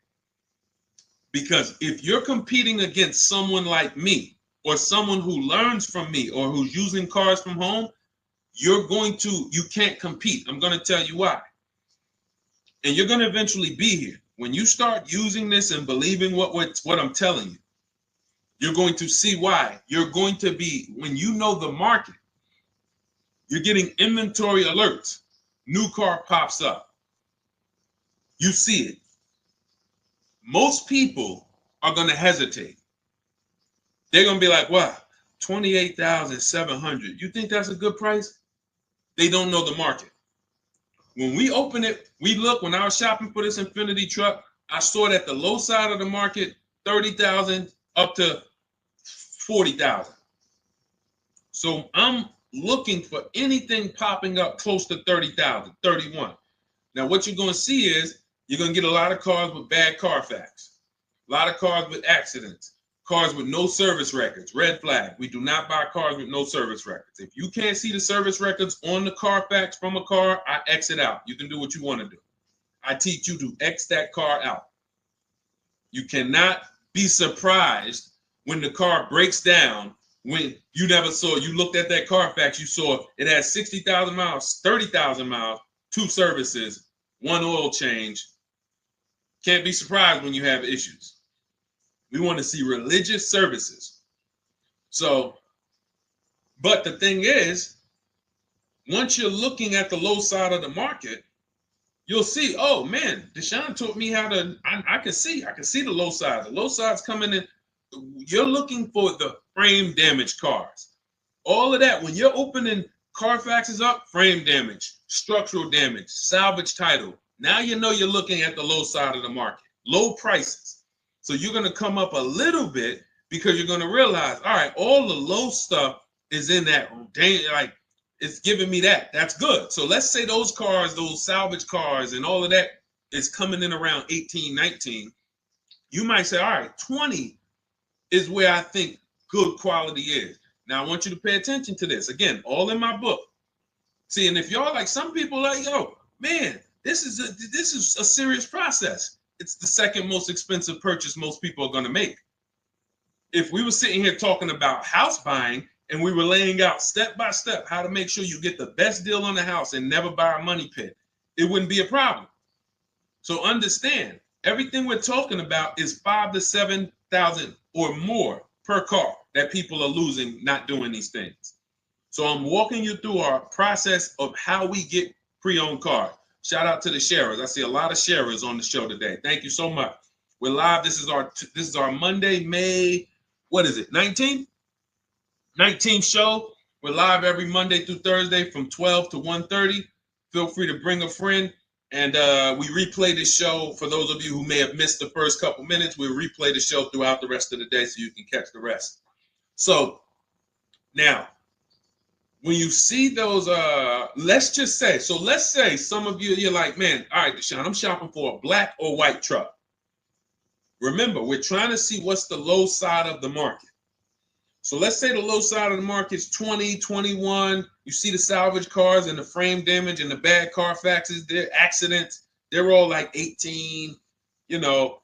Because if you're competing against someone like me or someone who learns from me or who's using cars from home, you can't compete. I'm going to tell you why. And you're going to eventually be here. When you start using this and believing what I'm telling you, You're going to see why. You're going to be, when you know the market, you're getting inventory alerts. New car pops up. You see it. Most people are going to hesitate. They're going to be like, wow, 28,700. You think that's a good price? They don't know the market. When we open it, we look, when I was shopping for this Infinity truck, I saw it at the low side of the market, 30,000 up to 40,000. So I'm looking for anything popping up close to 30,000, 31. Now, what you're going to see is you're going to get a lot of cars with bad Carfax, a lot of cars with accidents, cars with no service records, red flag. We do not buy cars with no service records. If you can't see the service records on the Carfax from a car, I exit out. You can do what you want to do. I teach you to X that car out. You cannot be surprised when the car breaks down, when you never saw, you looked at that Carfax, you saw it had 60,000 miles, 30,000 miles, 2 services, 1 oil change. Can't be surprised when you have issues. We want to see religious services. So, but the thing is, once you're looking at the low side of the market, you'll see, oh man, Deshone taught me how to, I can see the low side. The low side's coming in. You're looking for the frame damage cars. All of that, when you're opening Carfaxes up, frame damage, structural damage, salvage title. Now you know you're looking at the low side of the market, low prices. So you're going to come up a little bit because you're going to realize, all right, all the low stuff is in that, like, it's giving me that. That's good. So let's say those cars, those salvage cars and all of that is coming in around 18, 19. You might say, all right, 20 is where I think good quality is. Now, I want you to pay attention to this. Again, all in my book. See, and if y'all like, some people like, yo, man, this is a serious process. It's the second most expensive purchase most people are going to make. If we were sitting here talking about house buying and we were laying out step by step how to make sure you get the best deal on the house and never buy a money pit, it wouldn't be a problem. So understand, everything we're talking about is 5,000 to 7,000 or more per car that people are losing not doing these things. So I'm walking you through our process of how we get pre-owned cars. Shout out to the sharers. I see a lot of sharers on the show today. Thank you so much. We're live. This is our Monday, May, what is it, 19th? 19th show. We're live every Monday through Thursday from 12 to 1:30. Feel free to bring a friend. And we replay this show. For those of you who may have missed the first couple minutes, we'll replay the show throughout the rest of the day so you can catch the rest. So now, when you see those, let's say some of you, you're like, man, all right, Deshone, I'm shopping for a black or white truck. Remember, we're trying to see what's the low side of the market. So let's say the low side of the market is 20, 21. You see the salvage cars and the frame damage and the bad Carfaxes, their accidents, they're all like 18, you know.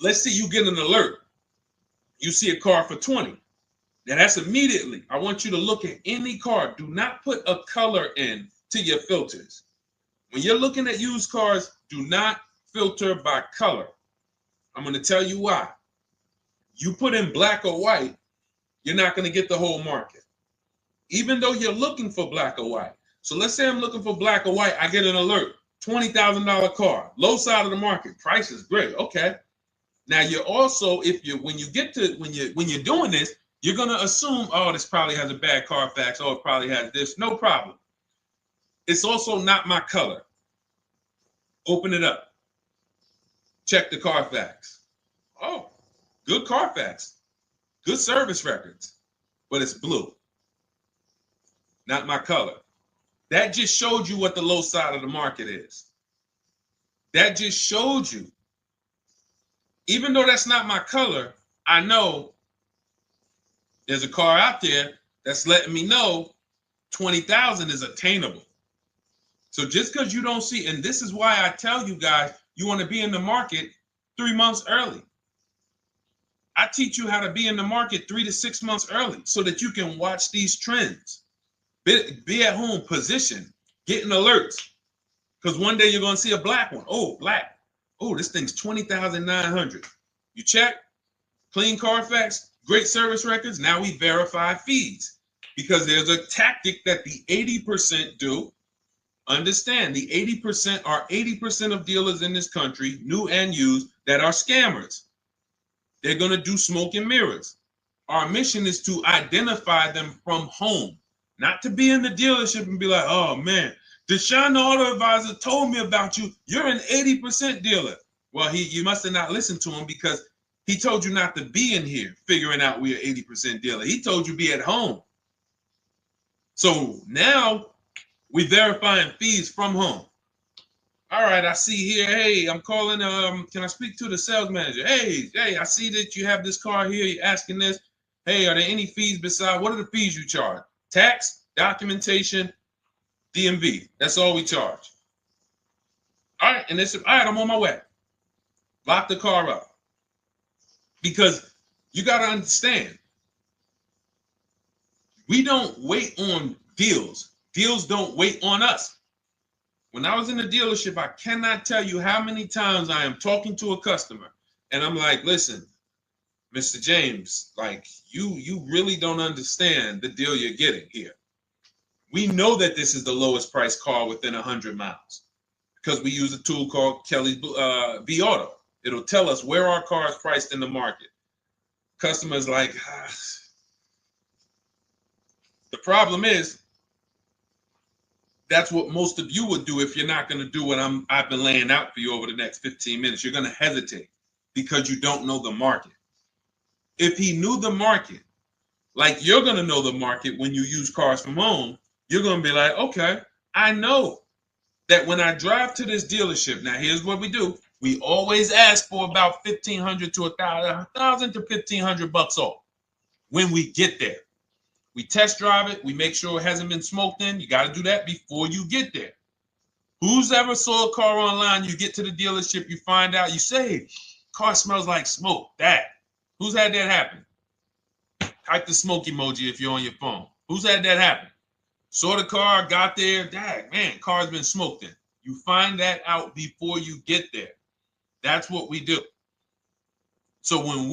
Let's say you get an alert. You see a car for 20. Now that's immediately, I want you to look at any car. Do not put a color in to your filters. When you're looking at used cars, do not filter by color. I'm going to tell you why. You put in black or white, you're not going to get the whole market, even though you're looking for black or white. So let's say I'm looking for black or white. I get an alert, $20,000 car, low side of the market. Price is great. Okay. Now you're also, when you're doing this, you're going to assume, oh, this probably has a bad Carfax. Oh, it probably has this. No problem. It's also not my color. Open it up. Check the Carfax. Oh, good Carfax. Good service records, but it's blue. Not my color. That just showed you what the low side of the market is. That just showed you. Even though that's not my color, I know there's a car out there that's letting me know 20,000 is attainable. So just because you don't see, and this is why I tell you guys, you want to be in the market 3 months early. I teach you how to be in the market 3 to 6 months early so that you can watch these trends. Be at home, position, getting alerts. Because one day you're going to see a black one. Oh, black. Oh, this thing's 20,900. You check. clean Carfax, great service records. Now we verify fees because there's a tactic that the 80% do. Understand, the 80% are 80% of dealers in this country, new and used, that are scammers. They're going to do smoke and mirrors. Our mission is to identify them from home, not to be in the dealership and be like, oh man, Deshone the Auto Advisor told me about you. You're an 80% dealer. Well, you must have not listened to him because he told you not to be in here figuring out we're 80% dealer. He told you be at home. So now we verifying fees from home. All right, I see here, hey, I'm calling, can I speak to the sales manager? Hey, I see that you have this car here, you're asking this. Hey, are there any fees besides, what are the fees you charge? Tax, documentation, DMV. That's all we charge. All right, and they said, all right, I'm on my way. Lock the car up. Because you got to understand, we don't wait on deals. Deals don't wait on us. When I was in the dealership, I cannot tell you how many times I am talking to a customer and I'm like, listen, Mr. James, like you really don't understand the deal you're getting here. We know that this is the lowest price car within 100 miles because we use a tool called Kelly's V Auto. It'll tell us where our car is priced in the market. Customers like, the problem is, that's what most of you would do if you're not going to do what I've been laying out for you over the next 15 minutes. You're going to hesitate because you don't know the market. If he knew the market, like you're going to know the market when you use cars from home, you're going to be like, okay, I know that when I drive to this dealership, now here's what we do. We always ask for about $1,500 to $1,000 to $1,500 off when we get there. We test drive it. We make sure it hasn't been smoked in. You got to do that before you get there. Who's ever saw a car online? You get to the dealership, you find out, you say, car smells like smoke. That. Who's had that happen? Type the smoke emoji if you're on your phone. Who's had that happen? Saw the car, got there, dang, man, car's been smoked in. You find that out before you get there. That's what we do. So when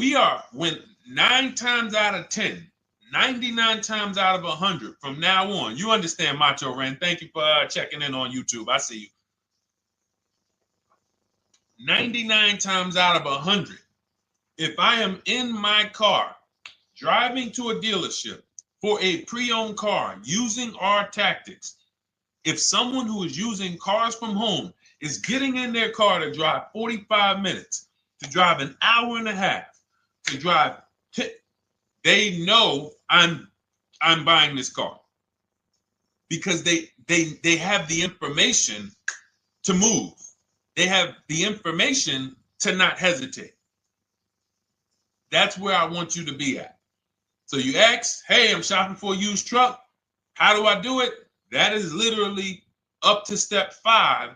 9 times out of 10, 99 times out of 100 from now on, you understand, Macho Ren. Thank you for checking in on YouTube. I see you. 99 times out of 100, if I am in my car driving to a dealership for a pre-owned car using our tactics, if someone who is using cars from home is getting in their car to drive 45 minutes, to drive an hour and a half, to drive, they know I'm buying this car because they have the information to move. They have the information to not hesitate. That's where I want you to be at. So you ask, hey, I'm shopping for a used truck. How do I do it? That is literally up to step 5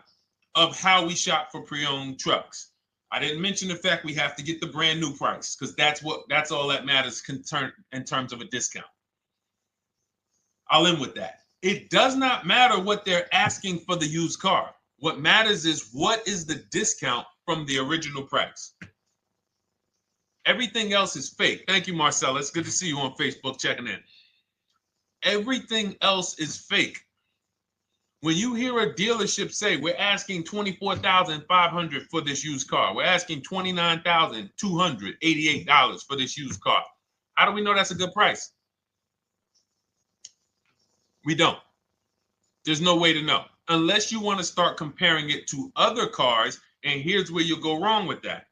of how we shop for pre-owned trucks. I didn't mention the fact we have to get the brand new price because that's all that matters in terms of a discount. I'll end with that. It does not matter what they're asking for the used car. What matters is what is the discount from the original price. Everything else is fake. Thank you, Marcella. It's good to see you on Facebook checking in. Everything else is fake. When you hear a dealership say, we're asking $24,500 for this used car, we're asking $29,288 for this used car, how do we know that's a good price? We don't. There's no way to know. Unless you want to start comparing it to other cars, and here's where you'll go wrong with that.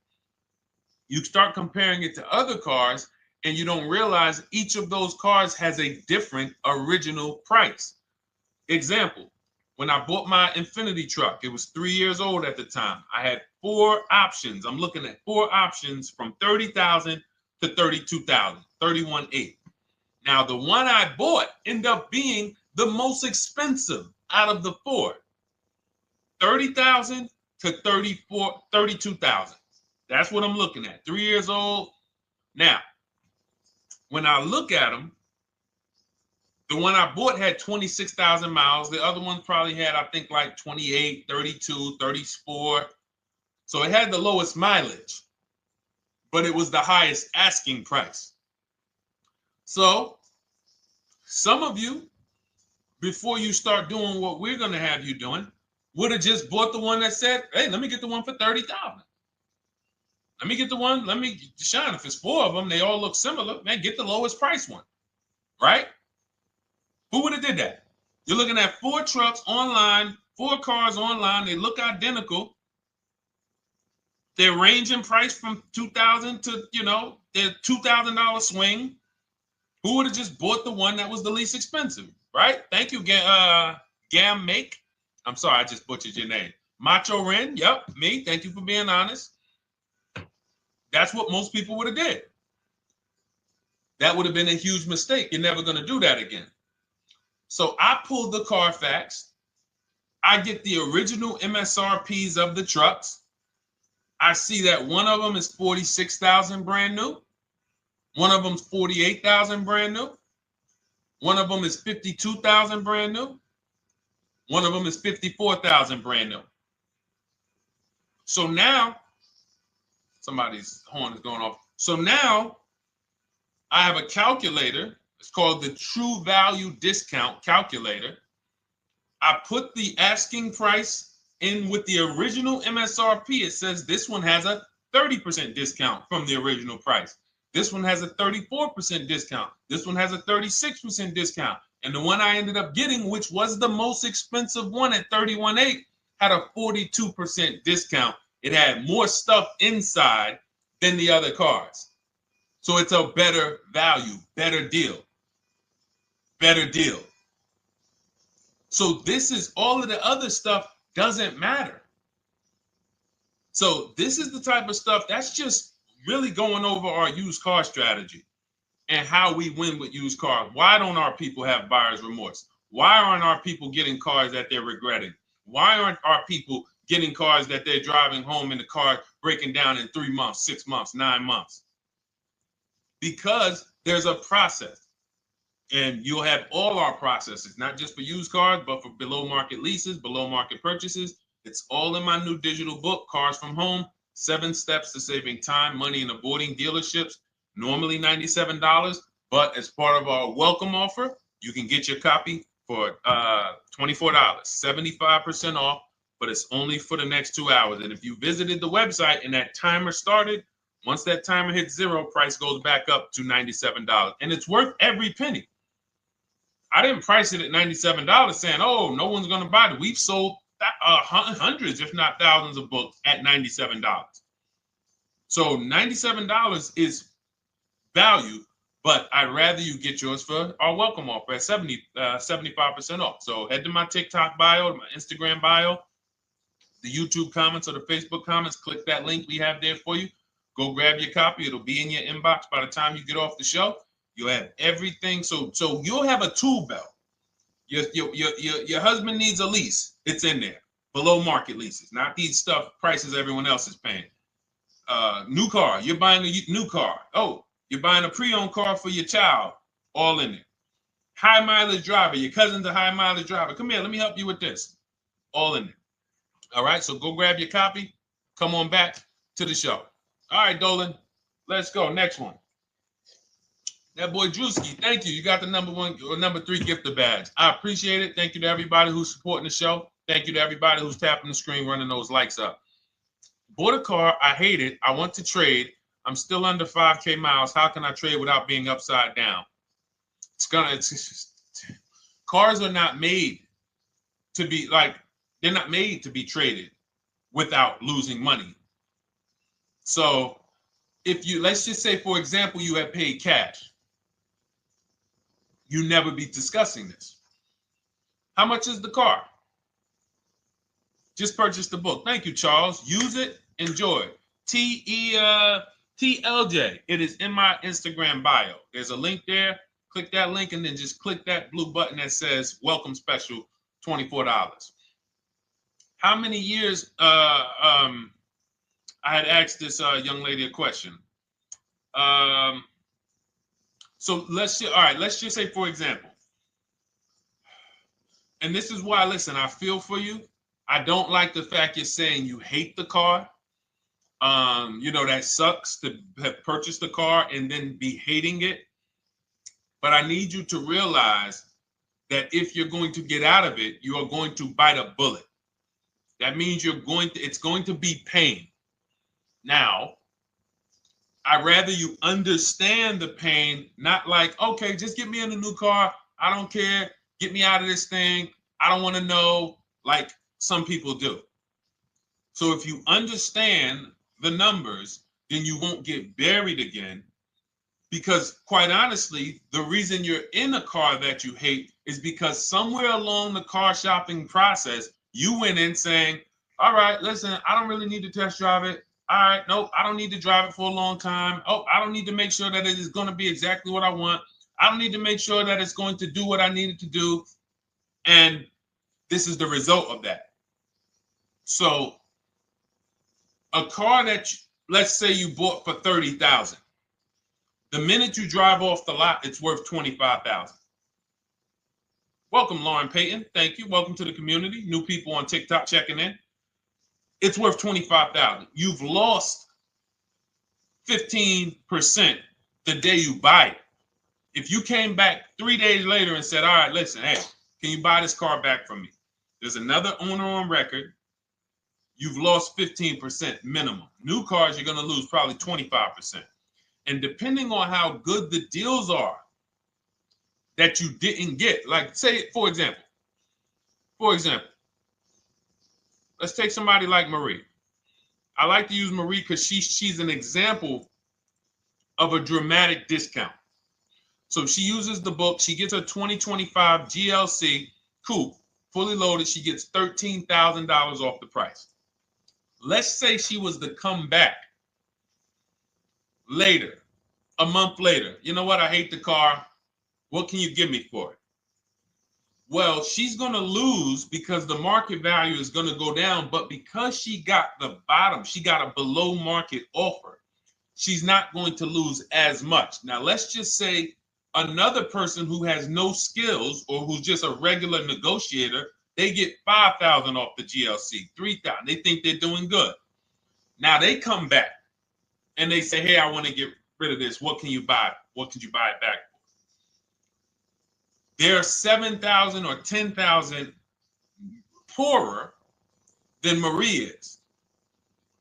You start comparing it to other cars, and you don't realize each of those cars has a different original price. Example. When I bought my Infinity truck, it was 3 years old at the time. I had 4 options. I'm looking at 4 options from $30,000 to $32,000, $31,800. Now, the one I bought ended up being the most expensive out of the 4. $30,000 to $32,000. That's what I'm looking at. 3 years old. Now, when I look at them, the one I bought had 26,000 miles. The other one probably had, I think, like 28, 32, 34. So it had the lowest mileage. but it was the highest asking price. So some of you, before you start doing what we're going to have you doing, would have just bought the one that said, hey, let me get the one for $30,000. Let me get the one, Deshone, if it's 4 of them, they all look similar, man, get the lowest price one, right? Who would have did that? You're looking at 4 trucks online, 4 cars online, they look identical. They're ranging price from $2,000 to, their $2,000 swing. Who would have just bought the one that was the least expensive, right? Thank you, Gam Make. I'm sorry, I just butchered your name. Macho Ren, yep, me. Thank you for being honest. That's what most people would have did. That would have been a huge mistake. You're never going to do that again. So I pulled the Carfax. I get the original MSRPs of the trucks. I see that one of them is 46,000 brand new. One of them's 48,000 brand new. One of them is 52,000 brand new. One of them is 54,000 brand new. So now, somebody's horn is going off. So now I have a calculator. It's called the True Value Discount Calculator. I put the asking price in with the original MSRP. It says this one has a 30% discount from the original price. This one has a 34% discount. This one has a 36% discount. And the one I ended up getting, which was the most expensive one at $31,800, had a 42% discount. It had more stuff inside than the other cars. So it's a better value, better deal. Better deal. So this is all of the other stuff doesn't matter. So this is the type of stuff that's just really going over our used car strategy and how we win with used cars. Why don't our people have buyer's remorse? Why aren't our people getting cars that they're regretting? Why aren't our people getting cars that they're driving home and the car breaking down in 3 months, 6 months, 9 months? Because there's a process. And you'll have all our processes, not just for used cars, but for below market leases, below market purchases. It's all in my new digital book, Cars from Home, 7 Steps to Saving Time, Money, and Avoiding Dealerships. Normally $97, but as part of our welcome offer, you can get your copy for $24, 75% off, but it's only for the next 2 hours. And if you visited the website and that timer started, once that timer hits 0, price goes back up to $97. And it's worth every penny. I didn't price it at $97 saying, oh, no one's going to buy it. We've sold hundreds, if not thousands of books at $97. So $97 is value, but I'd rather you get yours for our welcome offer at 75% off. So head to my TikTok bio, my Instagram bio, the YouTube comments or the Facebook comments, click that link we have there for you. Go grab your copy. It'll be in your inbox by the time you get off the show. You'll have everything. So you'll have a tool belt. Your husband needs a lease. It's in there. Below market leases, not these stuff prices everyone else is paying. New car. You're buying a new car. Oh, you're buying a pre-owned car for your child. All in there. High mileage driver. Your cousin's a high mileage driver. Come here. Let me help you with this. All in there. All right. So go grab your copy. Come on back to the show. All right, Dolan. Let's go. Next one. That boy Drewski, thank you. You got the number 1 or number 3 gifter badge. I appreciate it. Thank you to everybody who's supporting the show. Thank you to everybody who's tapping the screen, running those likes up. Bought a car. I hate it. I want to trade. I'm still under 5K miles. How can I trade without being upside down? Cars are not made to be they're not made to be traded without losing money. So if you, let's just say, for example, you have paid cash, you never be discussing this. How much is the car? Just purchase the book. Thank you, Charles. Use it, enjoy it. TLJ. It is in my Instagram bio. There's a link there. Click that link and then just click that blue button that says welcome special, $24. How many years I had asked this young lady a question. So let's just say, for example, and this is why, listen, I feel for you. I don't like the fact you're saying you hate the car. That sucks to have purchased a car and then be hating it. But I need you to realize that if you're going to get out of it, you are going to bite a bullet. That means it's going to be pain. Now, I'd rather you understand the pain, not like, okay, just get me in a new car. I don't care. Get me out of this thing. I don't want to know, like some people do. So if you understand the numbers, then you won't get buried again. Because quite honestly, the reason you're in a car that you hate is because somewhere along the car shopping process, you went in saying, all right, listen, I don't really need to test drive it. All right, nope, I don't need to drive it for a long time. Oh, I don't need to make sure that it is going to be exactly what I want. I don't need to make sure that it's going to do what I need it to do. And this is the result of that. So a car that, let's say you bought for $30,000. The minute you drive off the lot, it's worth $25,000. Welcome, Lauren Payton. Thank you. Welcome to the community. New people on TikTok checking in. It's worth $25,000. You've lost 15% the day you buy it. If you came back 3 days later and said, all right, listen, hey, can you buy this car back from me? There's another owner on record. You've lost 15% minimum. New cars, you're going to lose probably 25%. And depending on how good the deals are that you didn't get, like say, for example, let's take somebody like Marie. I like to use Marie because she's an example of a dramatic discount. So she uses the book. She gets her 2025 GLC coupe, fully loaded. She gets $13,000 off the price. Let's say she was to come back later, a month later. You know what? I hate the car. What can you give me for it? Well, she's going to lose because the market value is going to go down. But because she got the bottom, she got a below market offer, she's not going to lose as much. Now, let's just say another person who has no skills or who's just a regular negotiator, they get $5,000 off the GLC, $3,000. They think they're doing good. Now they come back and they say, hey, I want to get rid of this. What can you buy? What could you buy it back for? They're 7,000 or 10,000 poorer than Marie is.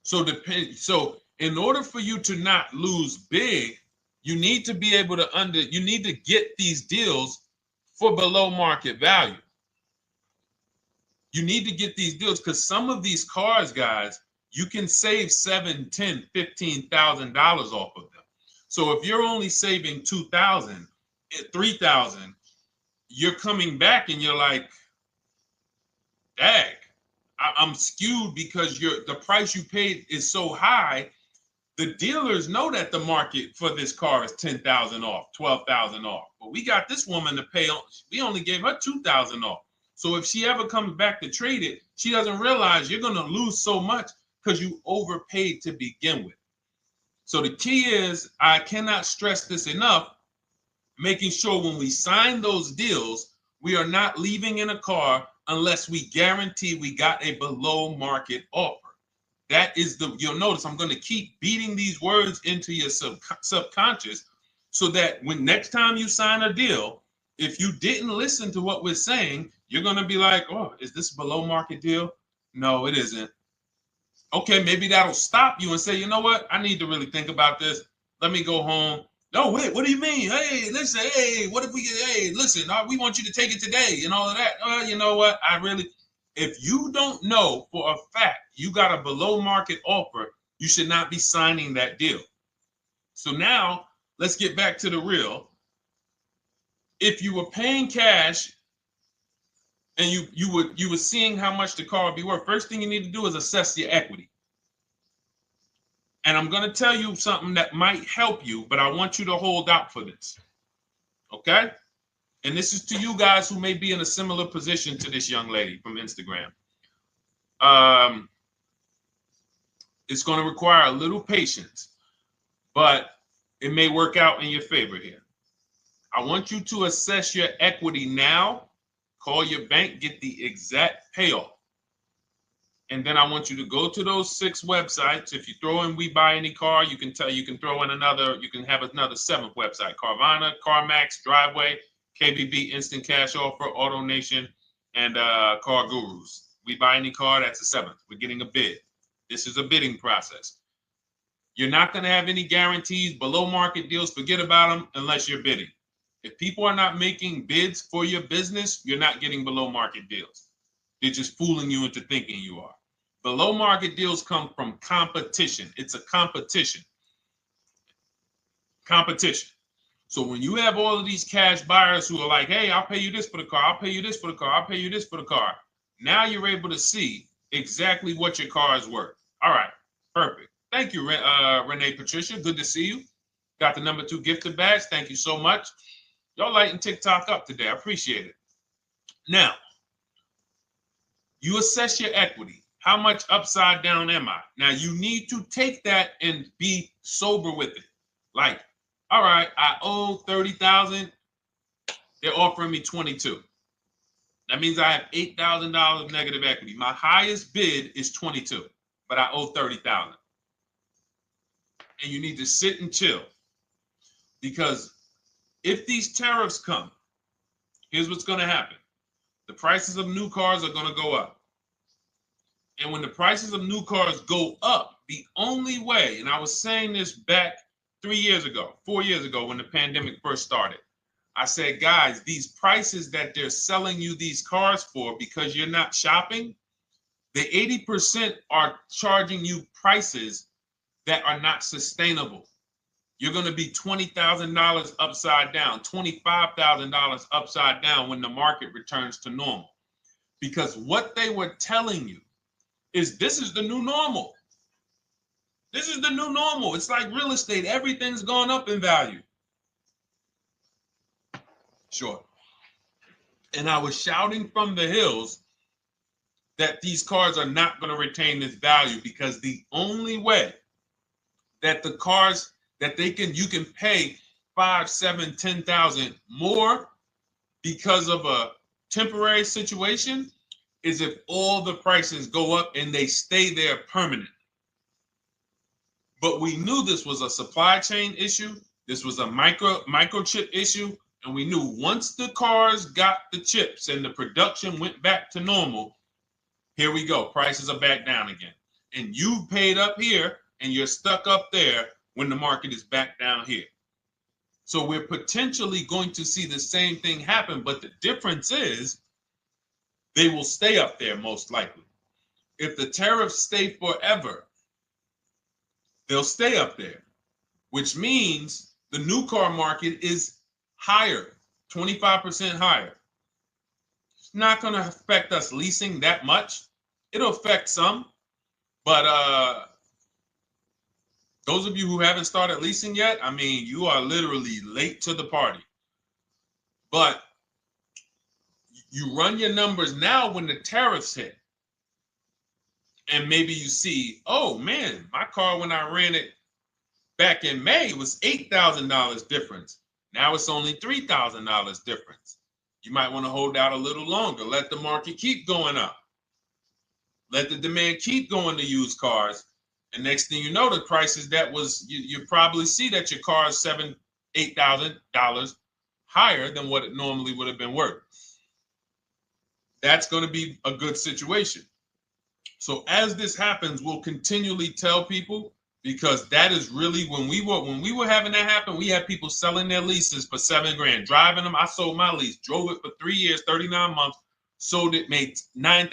So in order for you to not lose big, you need to be able to you need to get these deals for below market value. You need to get these deals because some of these cars, guys, you can save $7,000, $10,000, $15,000 off of them. So if you're only saving $2,000, $3,000, you're coming back and you're like, dang, I'm skewed because the price you paid is so high. The dealers know that the market for this car is $10,000 off, $12,000 off. But we got this woman to pay, we only gave her $2,000 off. So if she ever comes back to trade it, she doesn't realize you're going to lose so much because you overpaid to begin with. So the key is, I cannot stress this enough, making sure when we sign those deals, we are not leaving in a car unless we guarantee we got a below market offer. That is you'll notice I'm going to keep beating these words into your subconscious so that when next time you sign a deal, if you didn't listen to what we're saying, you're going to be like, oh, is this a below market deal? No, it isn't. Okay, maybe that'll stop you and say, you know what? I need to really think about this. Let me go home. No, wait, what do you mean? Hey, listen, hey, what if we get, hey, listen, we want you to take it today and all of that. You know what? If you don't know for a fact you got a below market offer, you should not be signing that deal. So now let's get back to the real. If you were paying cash and you were seeing how much the car would be worth, first thing you need to do is assess your equity. And I'm going to tell you something that might help you, but I want you to hold out for this. Okay? And this is to you guys who may be in a similar position to this young lady from Instagram. It's going to require a little patience, but it may work out in your favor here. I want you to assess your equity now. Call your bank, get the exact payoff. And then I want you to go to those 6 websites. If you throw in We Buy Any Car, you can throw in you can have another 7th website: Carvana, CarMax, Driveway, KBB, Instant Cash Offer, AutoNation, and Car Gurus. We Buy Any Car, that's the 7th. We're getting a bid. This is a bidding process. You're not going to have any guarantees, below market deals. Forget about them unless you're bidding. If people are not making bids for your business, you're not getting below market deals. They're just fooling you into thinking you are. Below market deals come from competition. It's a competition. Competition. So when you have all of these cash buyers who are like, hey, I'll pay you this for the car, I'll pay you this for the car, I'll pay you this for the car. Now you're able to see exactly what your car is worth. All right, perfect. Thank you, Renee Patricia. Good to see you. Got the number 2 gifted badge. Thank you so much. Y'all lighting TikTok up today. I appreciate it. Now, you assess your equity. How much upside down am I? Now, you need to take that and be sober with it. Like, all right, I owe $30,000. They're offering me 22. That means I have $8,000 negative equity. My highest bid is 22, but I owe 30,000. And you need to sit and chill, because if these tariffs come, here's what's going to happen. The prices of new cars are going to go up. And when the prices of new cars go up, the only way, and I was saying this back 4 years ago, when the pandemic first started, I said, guys, these prices that they're selling you these cars for, because you're not shopping, the 80% are charging you prices that are not sustainable. You're going to be $20,000 upside down, $25,000 upside down when the market returns to normal. Because what they were telling you is this is the new normal. This is the new normal. It's like real estate. Everything's gone up in value. Sure. And I was shouting from the hills that these cars are not going to retain this value, because the only way that the cars that you can pay 5, 7, 10,000 more because of a temporary situation is if all the prices go up and they stay there permanently. But we knew this was a supply chain issue. This was a microchip issue. And we knew once the cars got the chips and the production went back to normal, here we go. Prices are back down again. And you paid up here and you're stuck up there when the market is back down here. So we're potentially going to see the same thing happen. But the difference is they will stay up there most likely. If the tariffs stay forever, they'll stay up there, which means the new car market is higher, 25% higher. It's not going to affect us leasing that much. It'll affect some, but those of you who haven't started leasing yet, I mean, you are literally late to the party. But you run your numbers now when the tariffs hit. And maybe you see, oh man, my car when I ran it back in May was $8,000 difference. Now it's only $3,000 difference. You might want to hold out a little longer. Let the market keep going up. Let the demand keep going to used cars. And next thing you know, the prices that was, you probably see that your car is $7,000, $8,000 higher than what it normally would have been worth. That's going to be a good situation. So as this happens, we'll continually tell people, because that is really when we were having that happen, we had people selling their leases for $7,000, driving them. I sold my lease, drove it for 3 years, 39 months, sold it, made $9,000,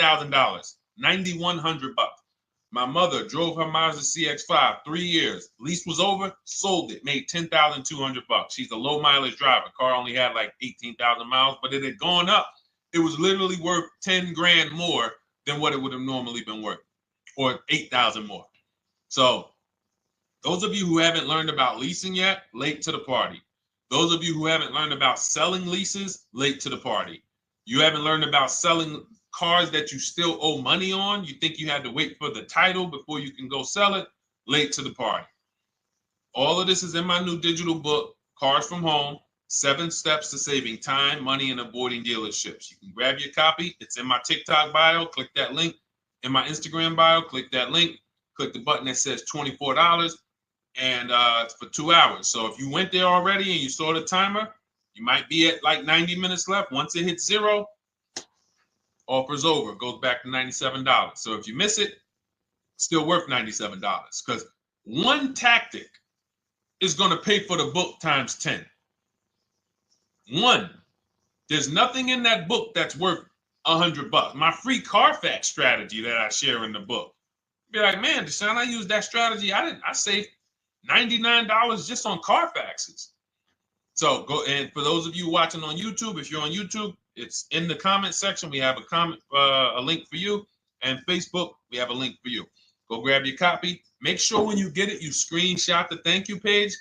$9,100. My mother drove her Mazda CX-5, 3 years, lease was over, sold it, made $10,200. She's a low mileage driver. Car only had like 18,000 miles, but it had gone up. It was literally worth $10,000 more than what it would have normally been worth, or 8,000 more. So those of you who haven't learned about leasing yet, late to the party. Those of you who haven't learned about selling leases, late to the party. You haven't learned about selling cars that you still owe money on. You think you had to wait for the title before you can go sell it, late to the party. All of this is in my new digital book, Cars from Home, 7 Steps to Saving Time, Money, and Avoiding Dealerships. You can grab your copy. It's in my TikTok bio. Click that link. in my Instagram bio. Click that link. Click the button that says $24, and it's for 2 hours. So if you went there already and you saw the timer, you might be at like 90 minutes left. Once it hits 0, offer's over. It goes back to $97. So if you miss it, still worth $97, because one tactic is going to pay for the book times 10. One. There's nothing in that book that's worth $100. My free Carfax strategy that I share in the book. Be like, man, Deshone, I used that strategy. I saved $99 just on Carfaxes. So go, and for those of you watching on YouTube, if you're on YouTube, it's in the comment section. We have a link for you, and Facebook, we have a link for you. Go grab your copy. Make sure when you get it, you screenshot the thank you page.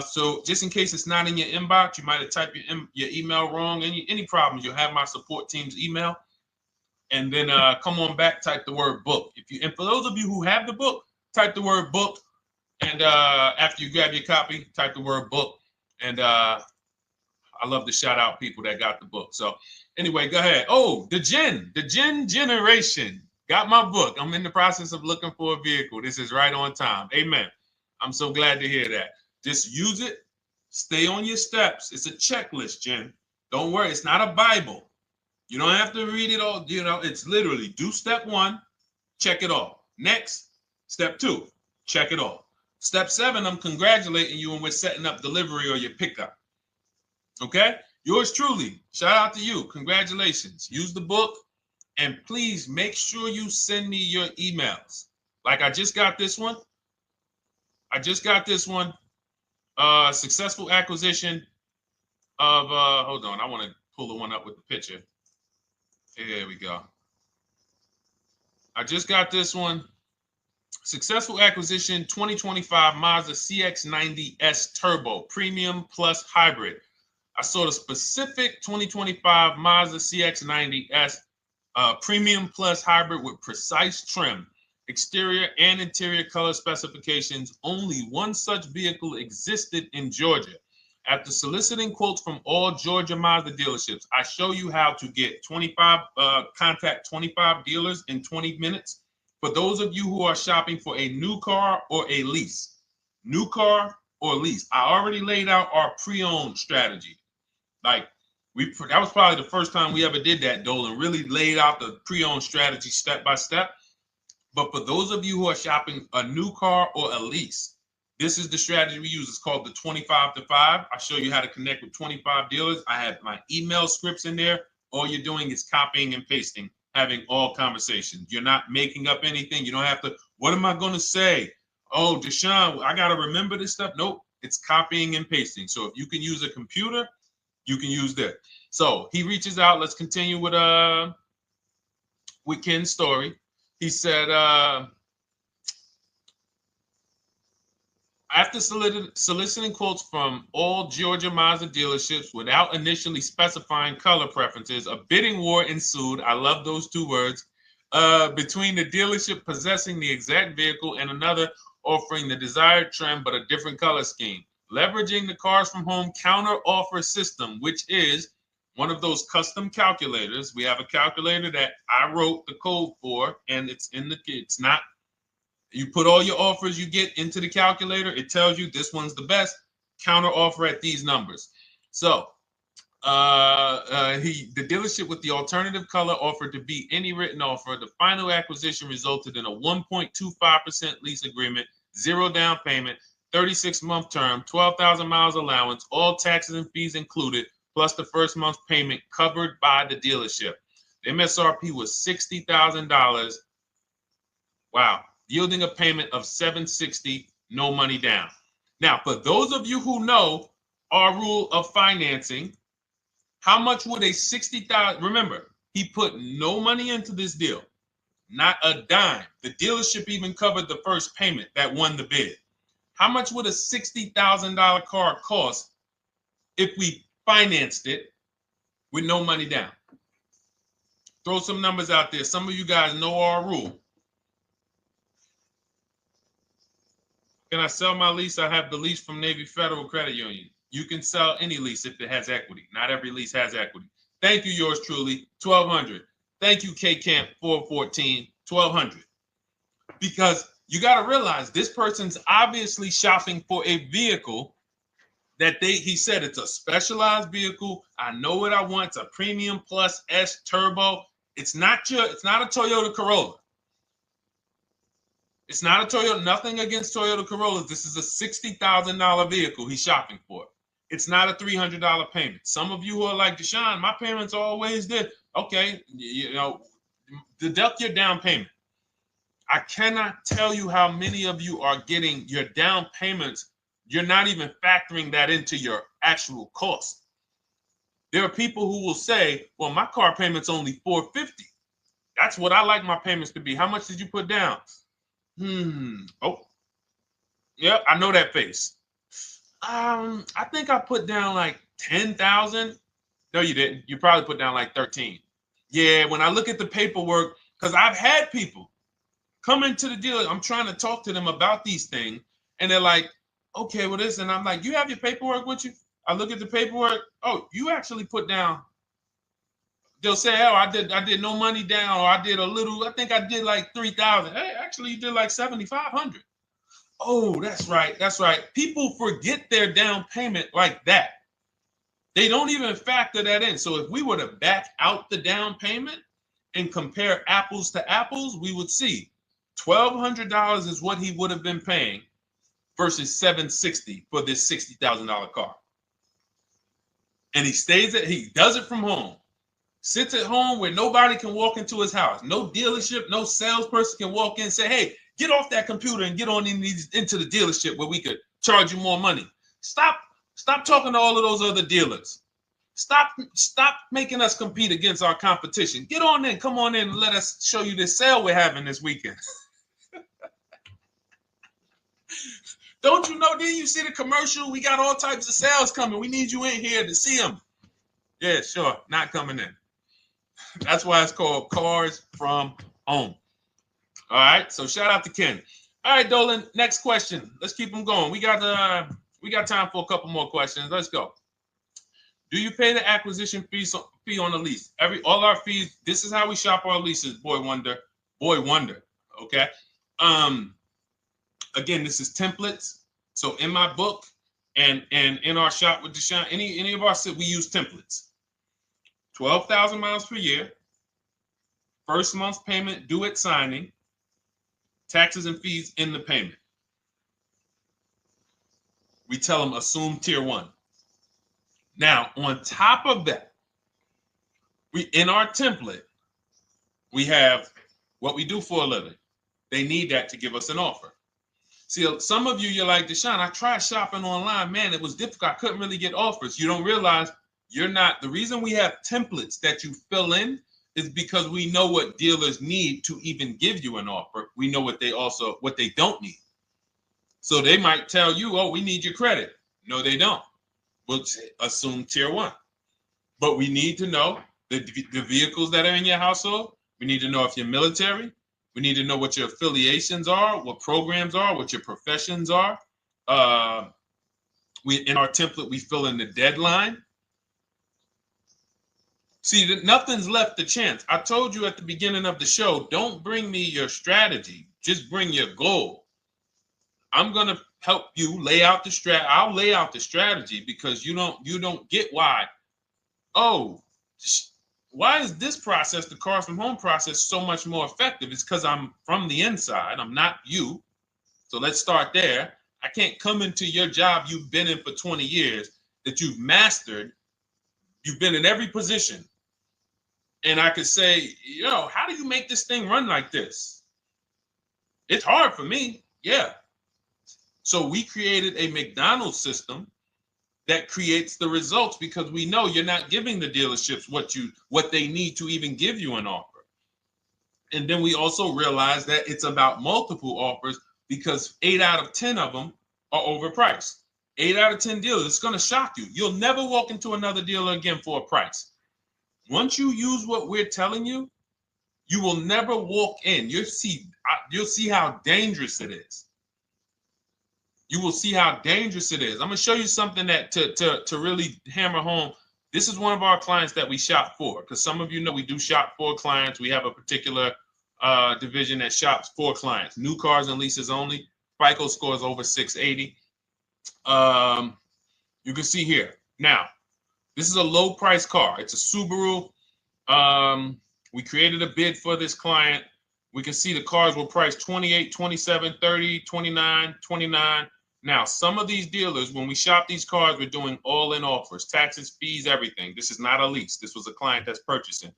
So just in case it's not in your inbox, you might have typed your email wrong. Any problems, you'll have my support team's email. And then come on back, type the word book. And for those of you who have the book, type the word book. And after you grab your copy, type the word book. And I love to shout out people that got the book. So anyway, go ahead. Oh, the Gen Generation got my book. I'm in the process of looking for a vehicle. This is right on time. Amen. I'm so glad to hear that. Just use it. Stay on your steps. It's a checklist, Jen. Don't worry. It's not a Bible. You don't have to read it all. You know, it's literally do step 1, check it off. Next, step 2, check it off. Step 7, I'm congratulating you and we're setting up delivery or your pickup. Okay? Yours truly. Shout out to you. Congratulations. Use the book, and please make sure you send me your emails. Like I just got this one. Successful acquisition of, hold on, I want to pull the one up with the picture. Here we go. I just got this one. Successful acquisition 2025 Mazda CX-90S Turbo Premium Plus Hybrid. I saw the specific 2025 Mazda CX-90S Premium Plus Hybrid with precise trim, exterior and interior color specifications. Only one such vehicle existed in Georgia. After soliciting quotes from all Georgia Mazda dealerships, I show you how to get contact 25 dealers in 20 minutes. For those of you who are shopping for a new car or a lease, new car or lease, I already laid out our pre-owned strategy. Like that was probably the first time we ever did that, Dolan, really laid out the pre-owned strategy step by step. But for those of you who are shopping a new car or a lease, this is the strategy we use. It's called the 25 to 5. I show you how to connect with 25 dealers. I have my email scripts in there. All you're doing is copying and pasting, having all conversations. You're not making up anything. You don't have to, what am I going to say? Oh, Deshone, I got to remember this stuff. Nope, it's copying and pasting. So if you can use a computer, you can use that. So he reaches out. Let's continue with Ken's story. He said, after soliciting quotes from all Georgia Mazda dealerships without initially specifying color preferences, a bidding war ensued. I love those 2 words. Between the dealership possessing the exact vehicle and another offering the desired trim but a different color scheme. Leveraging the Cars from Home counter offer system, which is one of those custom calculators. We have a calculator that I wrote the code for, and it's not. You put all your offers you get into the calculator. It tells you this one's the best. Counter offer at these numbers. So the dealership with the alternative color offered to beat any written offer. The final acquisition resulted in a 1.25% lease agreement, 0 down payment, 36-month term, 12,000 miles allowance, all taxes and fees included, plus the first month's payment covered by the dealership. The MSRP was $60,000. Wow. Yielding a payment of $760, no money down. Now, for those of you who know our rule of financing, how much would a $60,000, remember, he put no money into this deal, not a dime. The dealership even covered the first payment that won the bid. How much would a $60,000 car cost if we financed it with no money down? Throw some numbers out there. Some of you guys know our rule. Can I sell my lease? I have the lease from Navy Federal Credit Union. You can sell any lease if it has equity. Not every lease has equity. Thank you, yours truly, 1200. Thank you, K Camp 414, $1,200. Because you got to realize this person's obviously shopping for a vehicle that he said it's a specialized vehicle. I know what I want. It's a premium plus S turbo. It's not a Toyota Corolla. It's not a Toyota, nothing against Toyota Corollas. This is a $60,000 vehicle he's shopping for. It's not a $300 payment. Some of you who are like, Deshone, my payments are always there. Okay, deduct your down payment. I cannot tell you how many of you are getting your down payments. You're not even factoring that into your actual cost. There are people who will say, well, my car payment's only $450. That's what I like my payments to be. How much did you put down? Oh, yeah, I know that face. I think I put down like 10,000. No, you didn't. You probably put down like 13. Yeah, when I look at the paperwork, because I've had people come into the dealer, I'm trying to talk to them about these things, and they're like, okay, well, this, and I'm like, you have your paperwork with you? I look at the paperwork. Oh, you actually put down. They'll say, oh, I did no money down, or I did a little. I think I did like 3,000. Hey, actually, you did like 7,500. Oh, that's right. That's right. People forget their down payment like that. They don't even factor that in. So if we were to back out the down payment and compare apples to apples, we would see $1,200 is what he would have been paying versus $760 for this $60,000 car. And he does it from home. Sits at home where nobody can walk into his house. No dealership, no salesperson can walk in and say, hey, get off that computer and get on into the dealership where we could charge you more money. Stop talking to all of those other dealers. Stop making us compete against our competition. Get on in, come on in and let us show you this sale we're having this weekend. Don't you know, didn't you see the commercial? We got all types of sales coming. We need you in here to see them. Yeah, sure, not coming in. That's why it's called Cars from Home. All right, so shout out to Ken. All right, Dolan, next question. Let's keep them going. We got time for a couple more questions. Let's go. Do you pay the acquisition fee on the lease? All our fees, this is how we shop our leases, Boy Wonder. Okay. Again, this is templates. So in my book and in our shop with Deshone, any of our we use templates. 12,000 miles per year, first month's payment due at signing, taxes and fees in the payment. We tell them assume tier 1. Now, on top of that, in our template, we have what we do for a living. They need that to give us an offer. See, some of you, you're like, Deshone, I tried shopping online. Man, it was difficult. I couldn't really get offers. You don't realize you're not. The reason we have templates that you fill in is because we know what dealers need to even give you an offer. We know what they don't need. So they might tell you, oh, we need your credit. No, they don't. We'll assume tier 1. But we need to know the vehicles that are in your household. We need to know if you're military. We need to know what your affiliations are, what programs are, what your professions are. In our template, we fill in the deadline. See, nothing's left to chance. I told you at the beginning of the show, don't bring me your strategy. Just bring your goal. I'm going to help you lay out the strat. I'll lay out the strategy because you don't get why. Oh, why is this process, the Cars from Home process, so much more effective? It's because I'm from the inside. I'm not you. So let's start there. I can't come into your job you've been in for 20 years that you've mastered. You've been in every position. And I could say, how do you make this thing run like this? It's hard for me. Yeah. So we created a McDonald's system that creates the results because we know you're not giving the dealerships what they need to even give you an offer. And then we also realize that it's about multiple offers because 8 out of 10 of them are overpriced. 8 out of 10 dealers, it's going to shock you. You'll never walk into another dealer again for a price. Once you use what we're telling you, you will never walk in. You'll see how dangerous it is. You will see how dangerous it is. I'm going to show you something that to really hammer home. This is one of our clients that we shop for because some of you know we do shop for clients. We have a particular division that shops for clients. New cars and leases only. FICO scores over 680. You can see here. Now, this is a low price car. It's a Subaru. We created a bid for this client. We can see the cars were priced 28, 27, 30, 29, 29. Now, some of these dealers, when we shop these cars, we're doing all-in offers, taxes, fees, everything. This is not a lease. This was a client that's purchasing.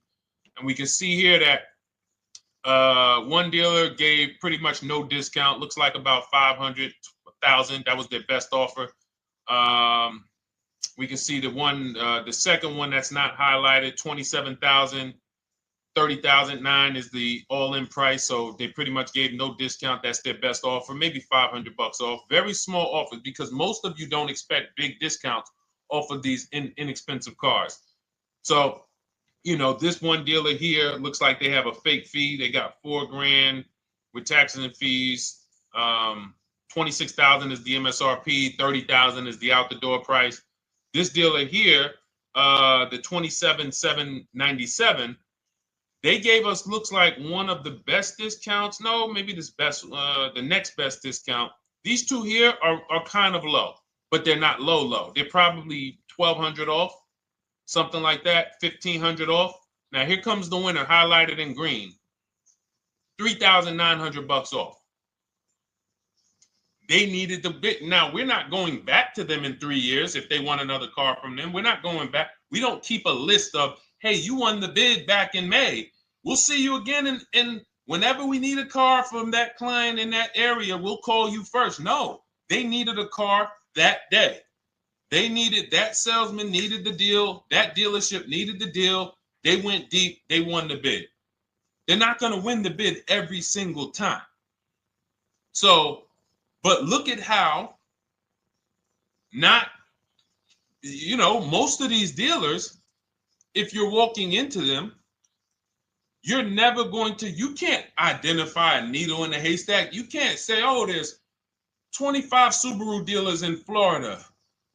And we can see here that one dealer gave pretty much no discount. Looks like about 500, 1,000. That was their best offer. We can see the second one that's not highlighted, 27,000. 30,009 is the all-in price, so they pretty much gave no discount. That's their best offer, maybe $500 off. Very small offers because most of you don't expect big discounts off of these inexpensive cars. So, you know, this one dealer here looks like they have a fake fee. They got $4,000 with taxes and fees. 26,000 is the MSRP. 30,000 is the out-the-door price. This dealer here, the 27,797. They gave us, looks like, one of the best discounts. No, maybe the next best discount. These two here are kind of low, but they're not low. They're probably 1,200 off, something like that, 1,500 off. Now here comes the winner, highlighted in green, 3,900 bucks off. They needed the bid. Now we're not going back to them in 3 years if they want another car from them. We're not going back. We don't keep a list of, hey, you won the bid back in May. We'll see you again. And whenever we need a car from that client in that area, we'll call you first. No, they needed a car that day. They needed, that salesman needed the deal. That dealership needed the deal. They went deep. They won the bid. They're not going to win the bid every single time. So, but look at how most of these dealers, if you're walking into them, you're never going to, you can't identify a needle in a haystack. You can't say, oh, there's 25 Subaru dealers in Florida.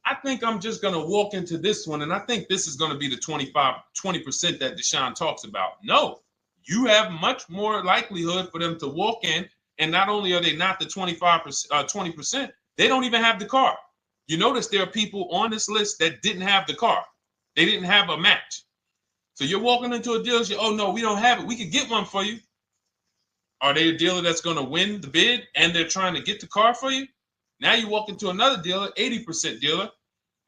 I think I'm just going to walk into this one, and I think this is going to be the 20% that Deshone talks about. No, you have much more likelihood for them to walk in, and not only are they not the 20%, they don't even have the car. You notice there are people on this list that didn't have the car. They didn't have a match. So you're walking into a dealership, oh no, we don't have it. We could get one for you. Are they a dealer that's going to win the bid and they're trying to get the car for you? Now you walk into another dealer, 80% dealer.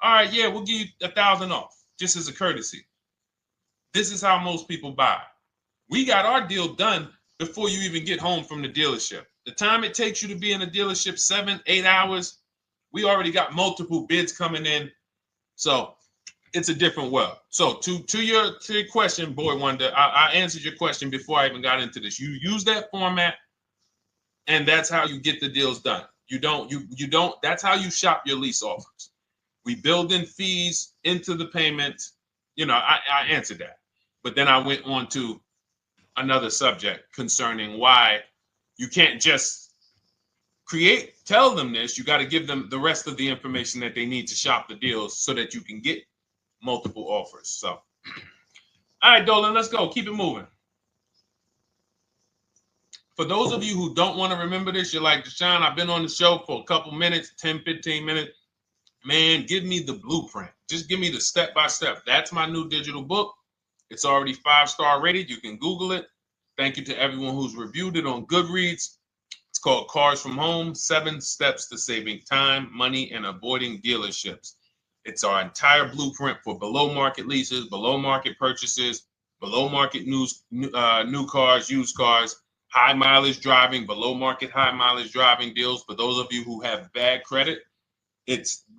All right, yeah, we'll give you 1,000 off, just as a courtesy. This is how most people buy. We got our deal done before you even get home from the dealership. The time it takes you to be in a dealership, 7-8 hours, we already got multiple bids coming in. So it's a different world. So to your question, Boy Wonder, I answered your question before I even got into this. You use that format, and that's how you get the deals done. You don't, that's how you shop your lease offers. We build in fees into the payments. I answered that. But then I went on to another subject concerning why you can't just tell them this. You got to give them the rest of the information that they need to shop the deals so that you can get multiple offers. So, all right, Dolan, let's go. Keep it moving. For those of you who don't want to remember this, you're like, Deshone, I've been on the show for a couple minutes, 10, 15 minutes. Man, give me the blueprint. Just give me the step-by-step. That's my new digital book. It's already 5-star rated. You can Google it. Thank you to everyone who's reviewed it on Goodreads. It's called Cars from Home, 7 Steps to Saving Time, Money, and Avoiding Dealerships. It's our entire blueprint for below market leases, below market purchases, below market new cars, used cars, high mileage driving, below market high mileage driving deals. For those of you who have bad credit,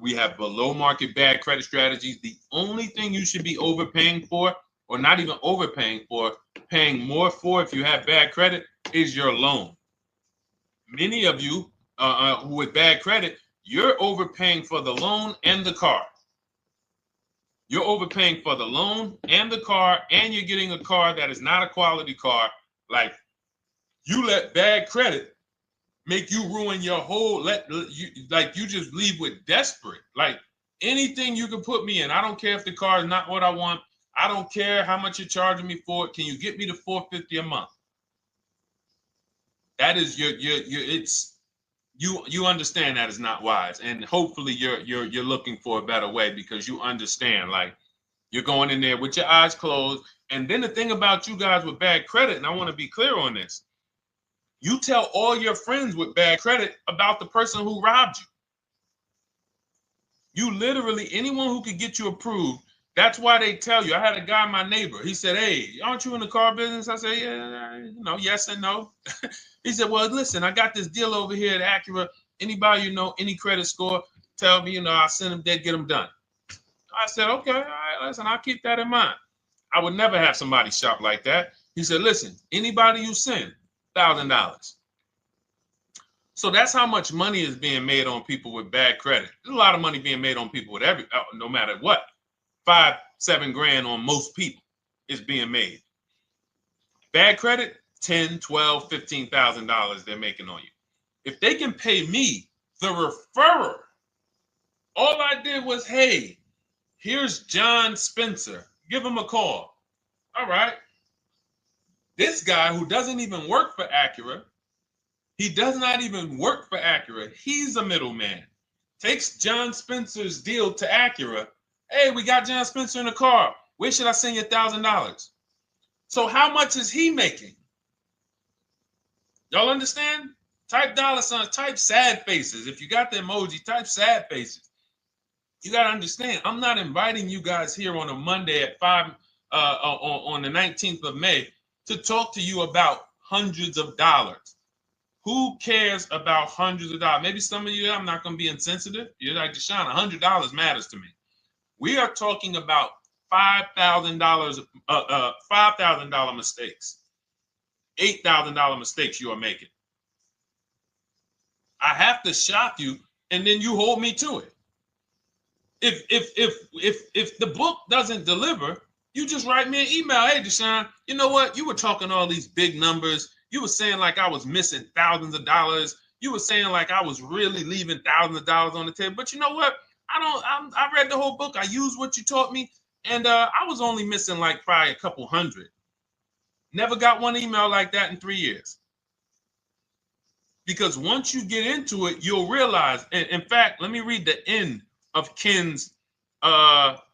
we have below market bad credit strategies. The only thing you should be overpaying for, or not even overpaying for, paying more for if you have bad credit, is your loan. Many of you who with bad credit, you're overpaying for the loan and the car. You're overpaying for the loan and the car, and you're getting a car that is not a quality car. Like, you let bad credit make you ruin your whole, you just leave with desperate. Like, anything you can put me in. I don't care if the car is not what I want. I don't care how much you're charging me for it. Can you get me to $450 a month? That is you understand that is not wise, and hopefully you're looking for a better way, because you understand, like, you're going in there with your eyes closed. And then the thing about you guys with bad credit, and I want to be clear on this, you tell all your friends with bad credit about the person who robbed you. You literally, anyone who could get you approved, that's why they tell you. I had a guy, my neighbor, he said, "Hey, aren't you in the car business?" I said, "Yeah, yes and no." He said, "Well, listen, I got this deal over here at Acura. Anybody any credit score, tell me, I'll send them there, get them done." I said, "Okay, all right, listen, I'll keep that in mind." I would never have somebody shop like that. He said, "Listen, anybody you send, $1,000. So that's how much money is being made on people with bad credit. There's a lot of money being made on people with no matter what. 5-7 grand on most people is being made. Bad credit, $10, $12, $15,000 they're making on you. If they can pay me, the referrer, all I did was, hey, here's John Spencer. Give him a call. All right. This guy who doesn't even work for Acura, he does not even work for Acura. He's a middleman. Takes John Spencer's deal to Acura. Hey, we got John Spencer in the car. Where should I send you $1,000? So how much is he making? Y'all understand? Type dollar signs, type sad faces. If you got the emoji, type sad faces. You got to understand, I'm not inviting you guys here on a Monday at 5 on the 19th of May to talk to you about hundreds of dollars. Who cares about hundreds of dollars? Maybe some of you, I'm not going to be insensitive. You're like, Deshone, $100 matters to me. We are talking about $5,000 mistakes, $8,000 mistakes you are making. I have to shock you, and then you hold me to it. If the book doesn't deliver, you just write me an email. Hey, Deshone, you know what? You were talking all these big numbers. You were saying like I was missing thousands of dollars. You were saying like I was really leaving thousands of dollars on the table. But you know what? I read the whole book. I used what you taught me, and I was only missing like probably a couple hundred. Never got one email like that in 3 years. Because once you get into it, you'll realize. And in fact, let me read the end of Ken's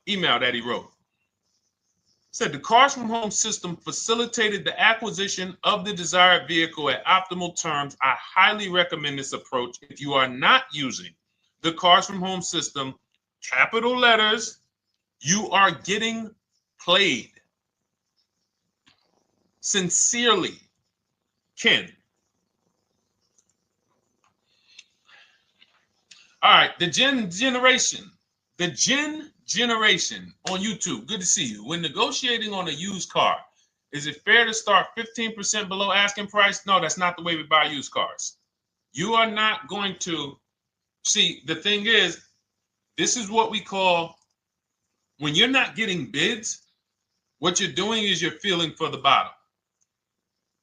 email that he wrote. It said, the Cars from Home system facilitated the acquisition of the desired vehicle at optimal terms. I highly recommend this approach. If you are not using the Cars from Home system, capital letters, you are getting played. Sincerely, Ken. All right, the Gen Generation on YouTube. Good to see you. When negotiating on a used car, is it fair to start 15% below asking price? No, that's not the way we buy used cars. You are not going to see. The thing is, this is what we call, when you're not getting bids, what you're doing is you're feeling for the bottom.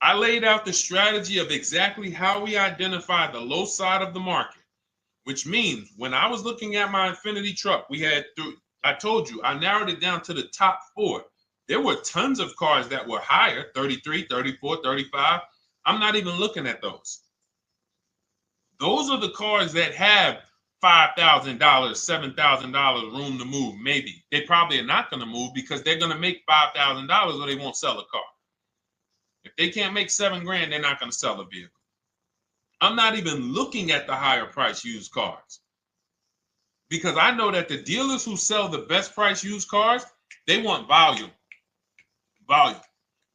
I laid out the strategy of exactly how we identify the low side of the market. Which means when I was looking at my Infinity truck, I told you, I narrowed it down to the top 4. There were tons of cars that were higher, 33, 34, 35. I'm not even looking at those. Those are the cars that have $5,000, $7,000 room to move, maybe. They probably are not going to move because they're going to make $5,000 or they won't sell a car. If they can't make $7 grand, they're not going to sell a vehicle. I'm not even looking at the higher price used cars because I know that the dealers who sell the best price used cars, they want volume. Volume.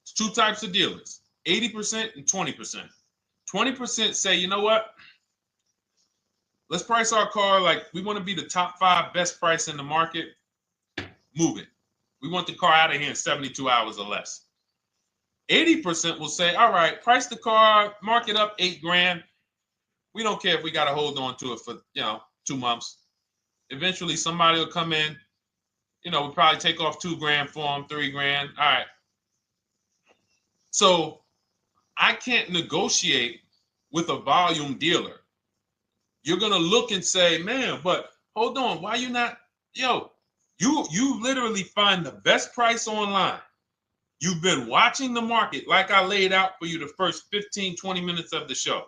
It's 2 types of dealers, 80% and 20%. 20% say, you know what? Let's price our car like we want to be the top 5 best price in the market. Move it. We want the car out of here in 72 hours or less. 80% will say, all right, price the car, mark it up 8 grand. We don't care if we got to hold on to it for, 2 months. Eventually, somebody will come in. We'll probably take off 2 grand for them, 3 grand. All right. So I can't negotiate with a volume dealer. You're going to look and say, man, but hold on. Why you not? You literally find the best price online. You've been watching the market like I laid out for you the first 15, 20 minutes of the show.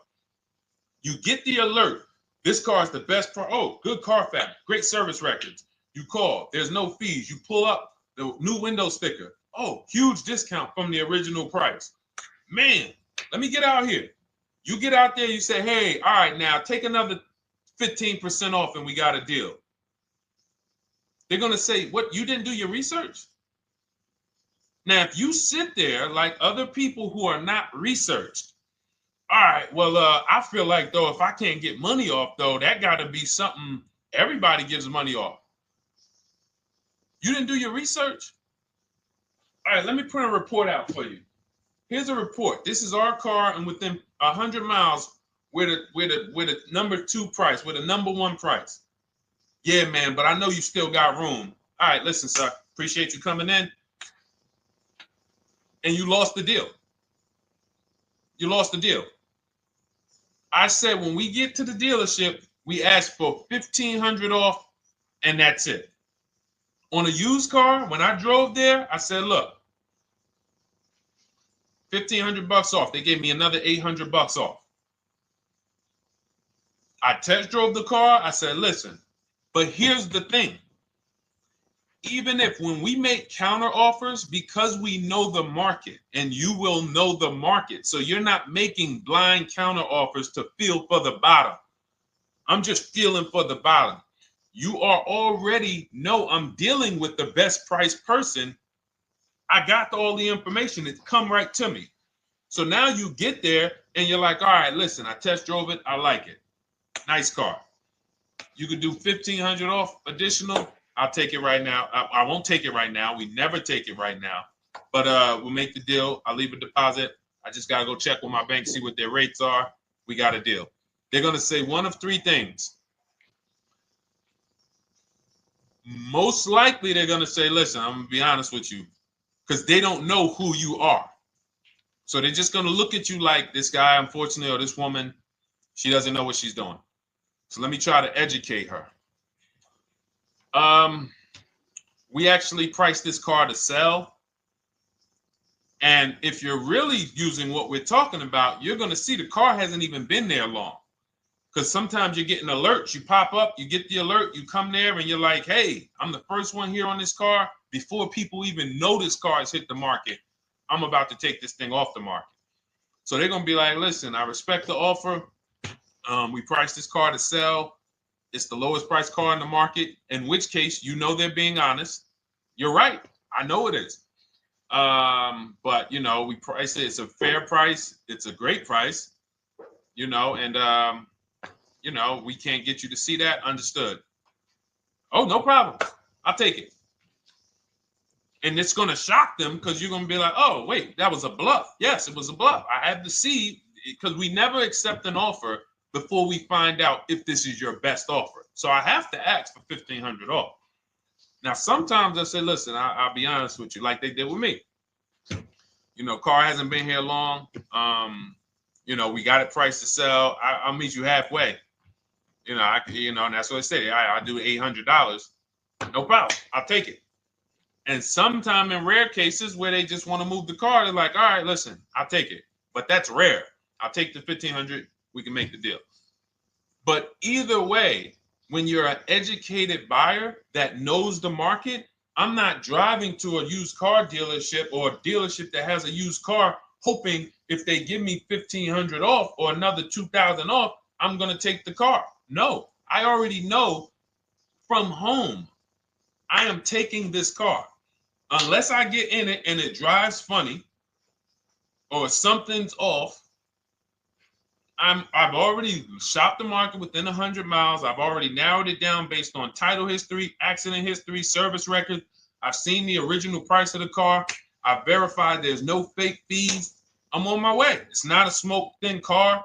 You get the alert. This car is the best car. Oh, good Carfax, great service records. You call. There's no fees. You pull up the new window sticker. Oh, huge discount from the original price. Man, let me get out here. You get out there, you say, hey, all right, now take another 15% off and we got a deal. They're going to say, what, you didn't do your research? Now, if you sit there like other people who are not researched, all right, well, I feel like, though, if I can't get money off, though, that got to be something everybody gives money off. You didn't do your research? All right, let me print a report out for you. Here's a report. This is our car, and within 100 miles, we're the number 2 price, we're the number 1 price. Yeah, man, but I know you still got room. All right, listen, sir, appreciate you coming in. And you lost the deal. You lost the deal. I said when we get to the dealership, we ask for $1,500 off, and that's it. On a used car, when I drove there, I said, look, $1,500 off. They gave me another $800 off. I test drove the car. I said, listen, but here's the thing. Even if when we make counter offers, because we know the market, and you will know the market, so you're not making blind counter offers to feel for the bottom. I'm just feeling for the bottom. You are already know I'm dealing with the best price person. I got all the information. It come right to me. So now you get there and you're like, all right, listen, I test drove it. I like it. Nice car. You could do $1,500 off additional. I'll take it right now. I won't take it right now. We never take it right now. But we'll make the deal. I'll leave a deposit. I just got to go check with my bank, see what their rates are. We got a deal. They're going to say one of 3 things. Most likely they're going to say, listen, I'm going to be honest with you, because they don't know who you are. So they're just going to look at you like this guy, unfortunately, or this woman, she doesn't know what she's doing. So let me try to educate her. We actually priced this car to sell. And if you're really using what we're talking about, you're going to see the car hasn't even been there long. Because sometimes you're getting alerts. You pop up, you get the alert, you come there, and you're like, hey, I'm the first one here on this car. Before people even know this car has hit the market, I'm about to take this thing off the market. So they're going to be like, listen, I respect the offer. We priced this car to sell. It's the lowest price car in the market, in which case, you know, they're being honest. You're right. I know it is. But, you know, we price it. It's a fair price. It's a great price, you know, and, you know, we can't get you to see that. Understood. Oh, no problem. I'll take it. And it's going to shock them because you're going to be like, oh, wait, that was a bluff. Yes, it was a bluff. I had to see, because we never accept an offer before we find out if this is your best offer. So I have to ask for $1,500 off. Now, sometimes I say, listen, I'll be honest with you, like they did with me. You know, car hasn't been here long. You know, we got it priced to sell. I'll meet you halfway. You know, and that's what I say. I do $800. No problem. I'll take it. And sometimes in rare cases where they just want to move the car, they're like, all right, listen, I'll take it. But that's rare. I'll take the $1,500. We can make the deal. But either way, when you're an educated buyer that knows the market, I'm not driving to a used car dealership or a dealership that has a used car hoping if they give me $1,500 off or another $2,000 off, I'm going to take the car. No, I already know from home, I am taking this car. Unless I get in it and it drives funny or something's off, I've already shopped the market within 100 miles. I've already narrowed it down based on title history, accident history, service record. I've seen the original price of the car. I've verified there's no fake fees. I'm on my way. It's not a smoke thin car.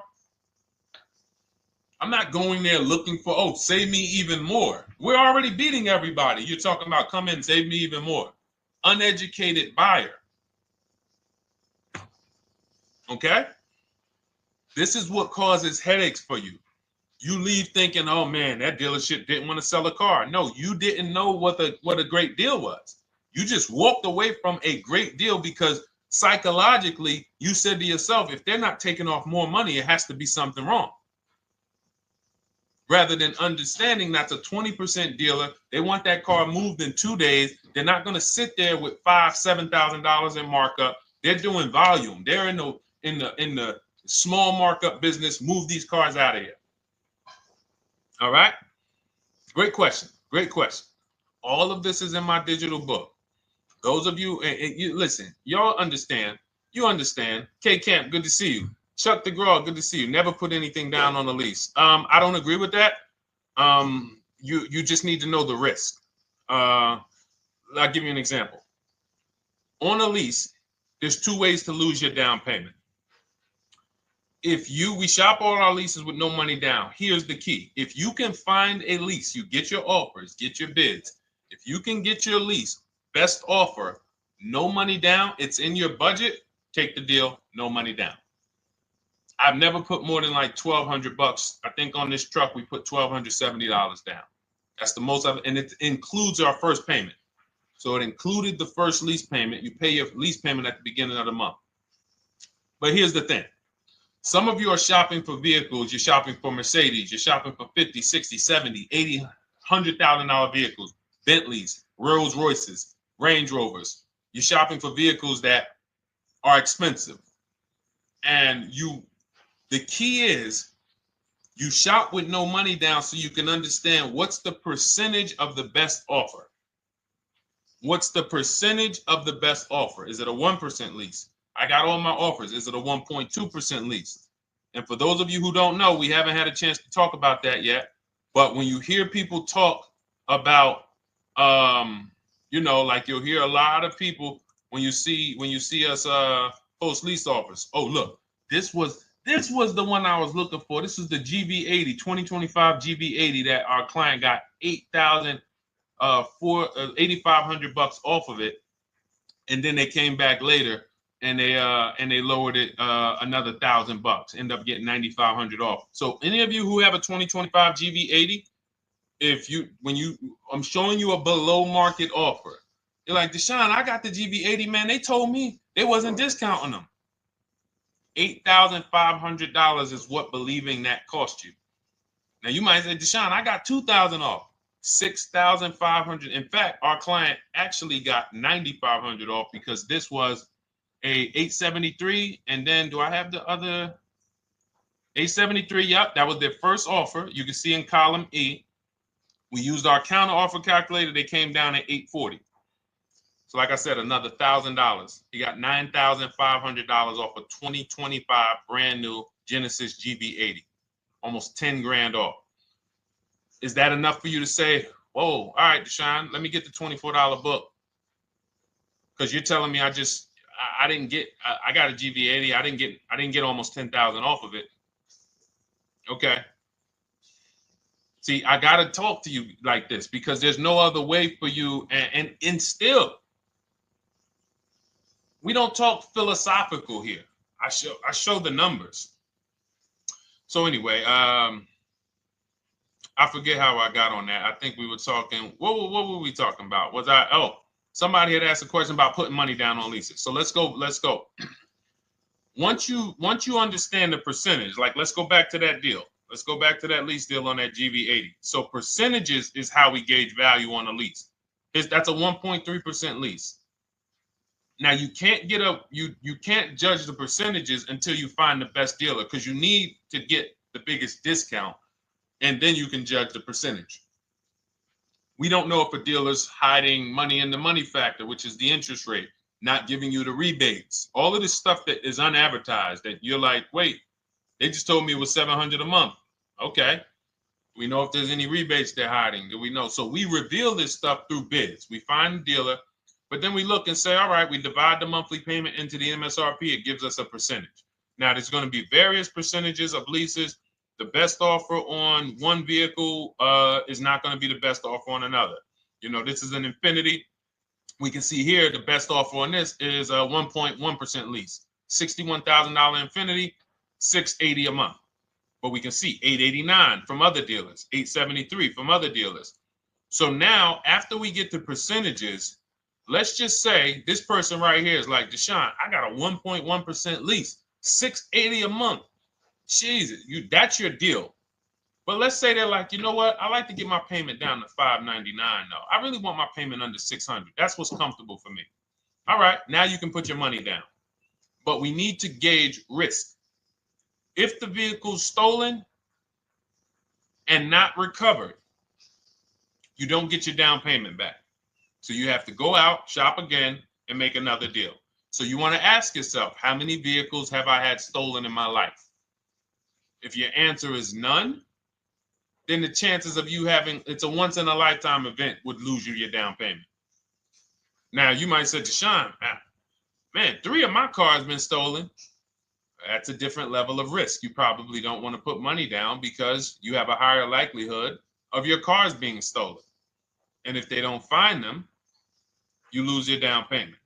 I'm not going there looking for, oh, save me even more. We're already beating everybody. You're talking about come in, save me even more. Uneducated buyer. Okay? This is what causes headaches for you. You leave thinking, oh man, that dealership didn't want to sell a car. No, you didn't know what a great deal was. You just walked away from a great deal because psychologically you said to yourself, if they're not taking off more money, it has to be something wrong. Rather than understanding that's a 20% dealer, they want that car moved in 2 days. They're not going to sit there with $5,000-$7,000 in markup. They're doing volume. They're in the small markup business. Move these cars out of here. All right. Great question. Great question. All of this is in my digital book. Those of you, and you listen, y'all understand. You understand. K Camp, good to see you. Chuck DeGraw, good to see you. Never put anything down on a lease. I don't agree with that. You just need to know the risk. I'll give you an example. On a lease, there's 2 ways to lose your down payment. We shop all our leases with no money down. Here's the key. If you can find a lease, you get your offers, get your bids. If you can get your lease, best offer, no money down, it's in your budget, take the deal, no money down. I've never put more than like $1,200. I think on this truck, we put $1,270 down. That's the most of it. And it includes our first payment. So it included the first lease payment. You pay your lease payment at the beginning of the month. But here's the thing. Some of you are shopping for vehicles. You're shopping for Mercedes. You're shopping for 50, 60, 70, 80, $100,000 vehicles, Bentleys, Rolls Royces, Range Rovers. You're shopping for vehicles that are expensive. And the key is you shop with no money down so you can understand what's the percentage of the best offer. What's the percentage of the best offer? Is it a 1% lease? I got all my offers. Is it a 1.2% lease? And for those of you who don't know, we haven't had a chance to talk about that yet. But when you hear people talk about, like you'll hear a lot of people when you see us post lease offers. Oh, look, this was the one I was looking for. This is the GV80, 2025 GV80 that our client got $8,500 off of it, and then they came back later and they lowered it another $1,000. End up getting $9,500 off. So any of you who have a 2025 GV80, I'm showing you a below market offer. You're like, Deshone, I got the GV80, man. They told me they wasn't discounting them. $8,500 is what believing that cost you. Now you might say, Deshone, I got $2,000 off. $6,500. In fact, our client actually got $9,500 off because this was a 873. And then do I have the other 873? Yep, that was their first offer. You can see in column E. We used our counter offer calculator. They came down at 840. So like I said, another $1,000. He got $9,500 off a 2025 brand new Genesis GV80, almost 10 grand off. Is that enough for you to say, whoa, all right, Deshone, let me get the $24 book? Because you're telling me I got a GV80. I didn't get almost 10,000 off of it. Okay. See, I got to talk to you like this because there's no other way for you. And still, we don't talk philosophical here. I show the numbers. So anyway, I forget how I got on that. I think we were talking. What were we talking about? Somebody had asked a question about putting money down on leases. So let's go. Once you understand the percentage, like let's go back to that deal. Let's go back to that lease deal on that GV80. So percentages is how we gauge value on a lease. That's a 1.3% lease. Now you can't you can't judge the percentages until you find the best dealer because you need to get the biggest discount, and then you can judge the percentage. We don't know if a dealer's hiding money in the money factor, which is the interest rate, not giving you the rebates, all of this stuff that is unadvertised that you're like, wait, they just told me it was $700 a month. Okay. We know if there's any rebates they're hiding. Do we know? So we reveal this stuff through bids. We find the dealer, but then we look and say, all right, we divide the monthly payment into the MSRP. It gives us a percentage. Now, there's going to be various percentages of leases. The best offer on one vehicle is not going to be the best offer on another. This is an Infiniti. We can see here the best offer on this is a 1.1% lease. $61,000 Infiniti, $680 a month. But we can see $889 from other dealers, $873 from other dealers. So now, after we get the percentages, let's just say this person right here is like, Deshone, I got a 1.1% lease, $680 a month. Jesus, that's your deal. But let's say they're like, you know what? I like to get my payment down to $599 though. I really want my payment under $600. That's what's comfortable for me. All right, now you can put your money down. But we need to gauge risk. If the vehicle's stolen and not recovered, you don't get your down payment back. So you have to go out, shop again, and make another deal. So you want to ask yourself, how many vehicles have I had stolen in my life? If your answer is none, then the chances of you having, it's a once in a lifetime event, would lose you your down payment. Now you might say, Deshone, man, 3 of my cars been stolen. That's a different level of risk. You probably don't want to put money down because you have a higher likelihood of your cars being stolen. And if they don't find them, you lose your down payment.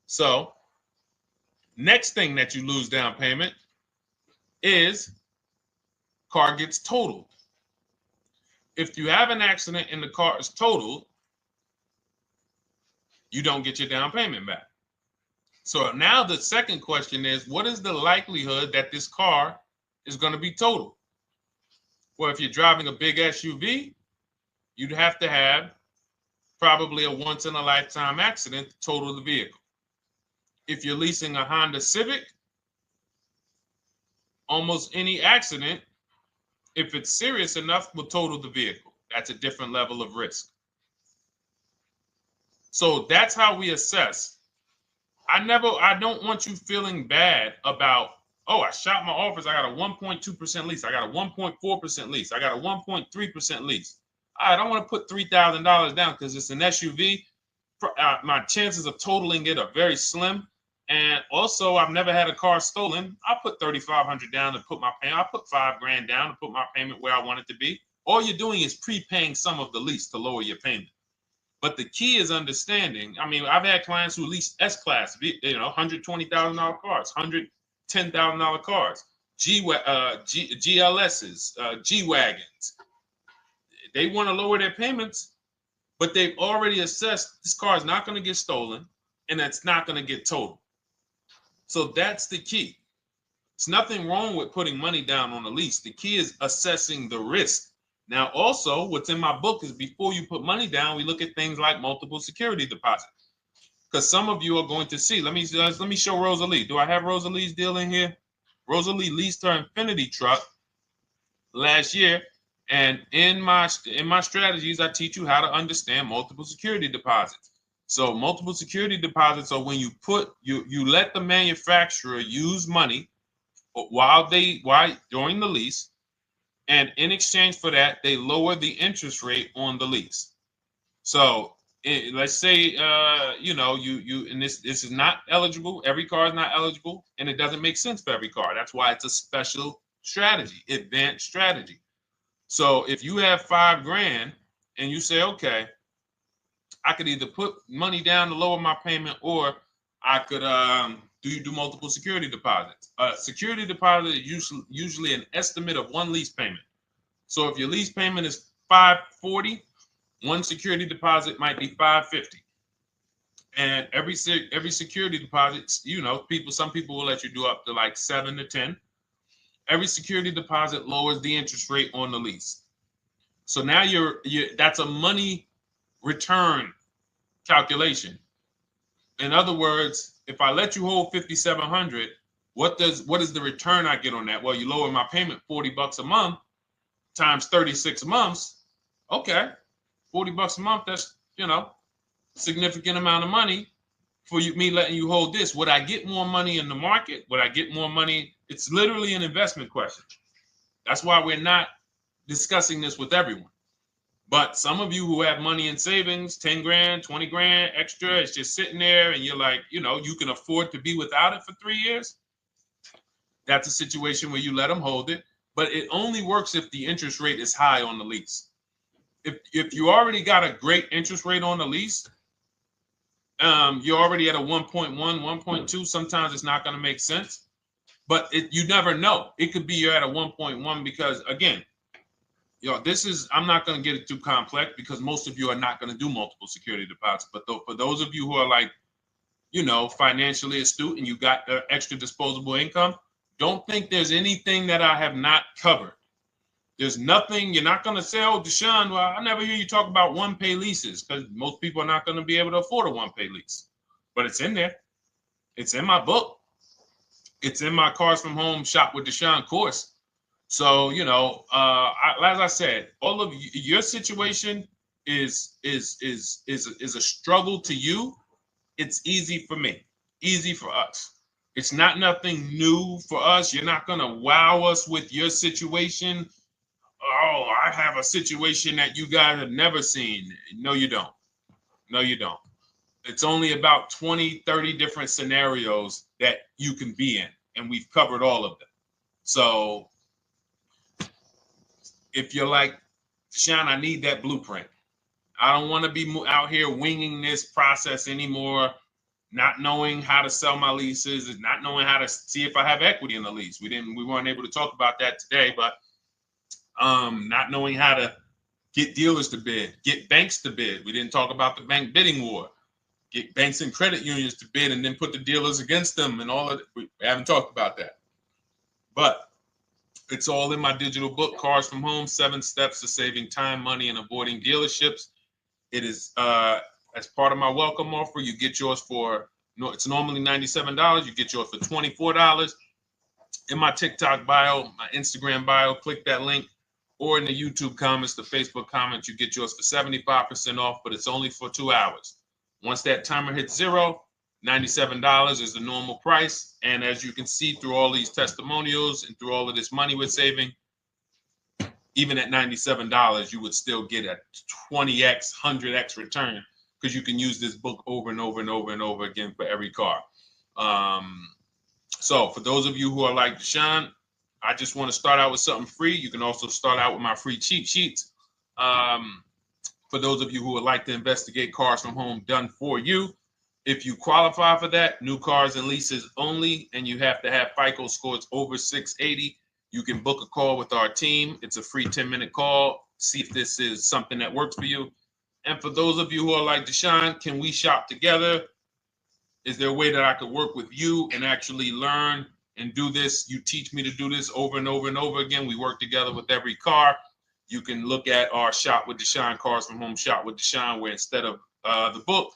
So next thing that you lose down payment is car gets totaled. If you have an accident and the car is totaled, you don't get your down payment back. So now the second question is, what is the likelihood that this car is going to be totaled? Well, if you're driving a big SUV, you'd have to have probably a once in a lifetime accident to total the vehicle. If you're leasing a Honda Civic, almost any accident, if it's serious enough, will total the vehicle. That's a different level of risk. So that's how we assess. I don't want you feeling bad about, oh, I shot my office, I got a 1.2% lease, I got a 1.4% lease, I got a 1.3% lease. I don't want to put $3,000 down because it's an SUV. My chances of totaling it are very slim. And also, I've never had a car stolen. I put $3,500 down to put my payment. I put $5,000 down to put my payment where I want it to be. All you're doing is prepaying some of the lease to lower your payment. But the key is understanding. I mean, I've had clients who lease S-Class, $120,000 cars, $110,000 cars, GLSs, G-Wagons. They want to lower their payments, but they've already assessed this car is not going to get stolen and it's not going to get totaled. So that's the key. It's nothing wrong with putting money down on a lease. The key is assessing the risk. Now, also, what's in my book is before you put money down, we look at things like multiple security deposit. Because some of you are going to see, let me show Rosalie. Do I have Rosalie's deal in here? Rosalie leased her Infinity truck last year. And in my strategies, I teach you how to understand multiple security deposits. So multiple security deposits are when you let the manufacturer use money during the lease, and in exchange for that, they lower the interest rate on the lease. So let's say and this is not eligible. Every car is not eligible, and it doesn't make sense for every car. That's why it's a special strategy, advanced strategy. So if you have $5,000 and you say, okay, I could either put money down to lower my payment, or I could do multiple security deposits. Security deposit is usually an estimate of one lease payment. So if your lease payment is $540, one security deposit might be $550. And every security deposit, some people will let you do up to like 7 to 10. Every security deposit lowers the interest rate on the lease. So now that's a money return calculation. In other words, if I let you hold $5,700, what is the return I get on that? Well, you lower my payment $40 a month times 36 months. Okay, $40 a month. That's significant amount of money for me letting you hold this. Would I get more money in the market? Would I get more money? It's literally an investment question. That's why we're not discussing this with everyone. But some of you who have money in savings, 10 grand, 20 grand extra, it's just sitting there and you're like, you can afford to be without it for 3 years. That's a situation where you let them hold it, but it only works if the interest rate is high on the lease. If you already got a great interest rate on the lease, you're already at a 1.1, 1.2. Sometimes it's not going to make sense, but you never know. It could be you're at a 1.1 because, again, this is, I'm not going to get it too complex because most of you are not going to do multiple security deposits. But for those of you who are like, financially astute and you got extra disposable income, don't think there's anything that I have not covered. There's nothing. You're not going to say, oh, Deshone, well, I never hear you talk about one-pay leases, because most people are not going to be able to afford a one-pay lease. But it's in there. It's in my book. It's in my Cars from Home Shop with Deshone course. So, as I said, all of your situation is a struggle to you. It's easy for me, easy for us. It's not nothing new for us. You're not going to wow us with your situation. Oh, I have a situation that you guys have never seen. No, you don't. No, you don't. It's only about 20, 30 different scenarios that you can be in, and we've covered all of them. So if you're like, Deshone, I need that blueprint. I don't want to be out here winging this process anymore, not knowing how to sell my leases and not knowing how to see if I have equity in the lease. We weren't able to talk about that today, but not knowing how to get dealers to bid, get banks to bid. We didn't talk about the bank bidding war. Get banks and credit unions to bid and then put the dealers against them and all of it. We haven't talked about that. But it's all in my digital book, Cars from Home, 7 Steps to Saving Time, Money, and Avoiding Dealerships. It is as part of my welcome offer. You get yours it's normally $97. You get yours for $24. In my TikTok bio, my Instagram bio, click that link, or in the YouTube comments, the Facebook comments, you get yours for 75% off, but it's only for 2 hours. Once that timer hits 0, $97 is the normal price. And as you can see through all these testimonials and through all of this money we're saving, even at $97, you would still get a 20x, 100x return, because you can use this book over and over and over and over again for every car. So for those of you who are like, Deshone, I just want to start out with something free. You can also start out with my free cheat sheets. For those of you who would like to investigate Cars from Home done for you, if you qualify for that, new cars and leases only, and you have to have FICO scores over 680, you can book a call with our team. It's a free 10-minute call. See if this is something that works for you. And for those of you who are like, Deshone, can we shop together? Is there a way that I could work with you and actually learn and do this? You teach me to do this over and over and over again. We work together with every car. You can look at our Shop with Deshone, Cars from Home Shop with Deshone, where instead of the book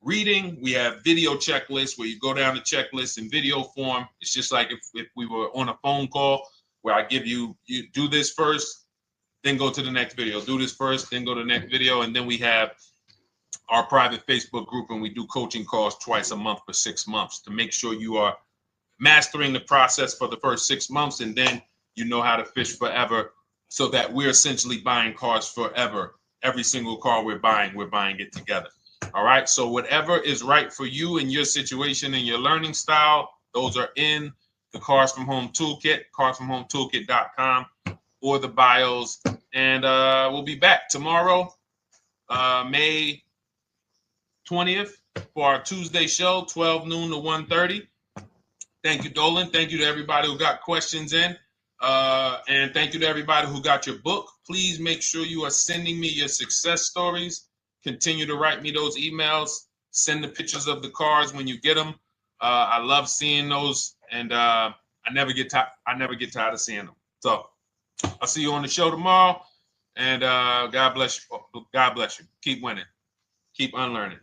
reading, we have video checklists where you go down the checklist in video form. It's just like if we were on a phone call, where I give you do this first, then go to the next video. Do this first, then go to the next video. And then we have our private Facebook group, and we do coaching calls twice a month for 6 months to make sure you are mastering the process for the first 6 months, and then you know how to fish forever, so that we're essentially buying cars forever. Every single car we're buying it together. All right. So whatever is right for you and your situation and your learning style, those are in the Cars from Home Toolkit, carsfromhometoolkit.com, or the bios. And we'll be back tomorrow, May 20th, for our Tuesday show, 12 noon to 1:30. Thank you, Dolan. Thank you to everybody who got questions in. And thank you to everybody who got your book. Please make sure you are sending me your success stories. Continue to write me those emails. Send the pictures of the cars when you get them. I love seeing those, and I never get tired of seeing them. So I'll see you on the show tomorrow, and God bless you. God bless you. Keep winning. Keep unlearning.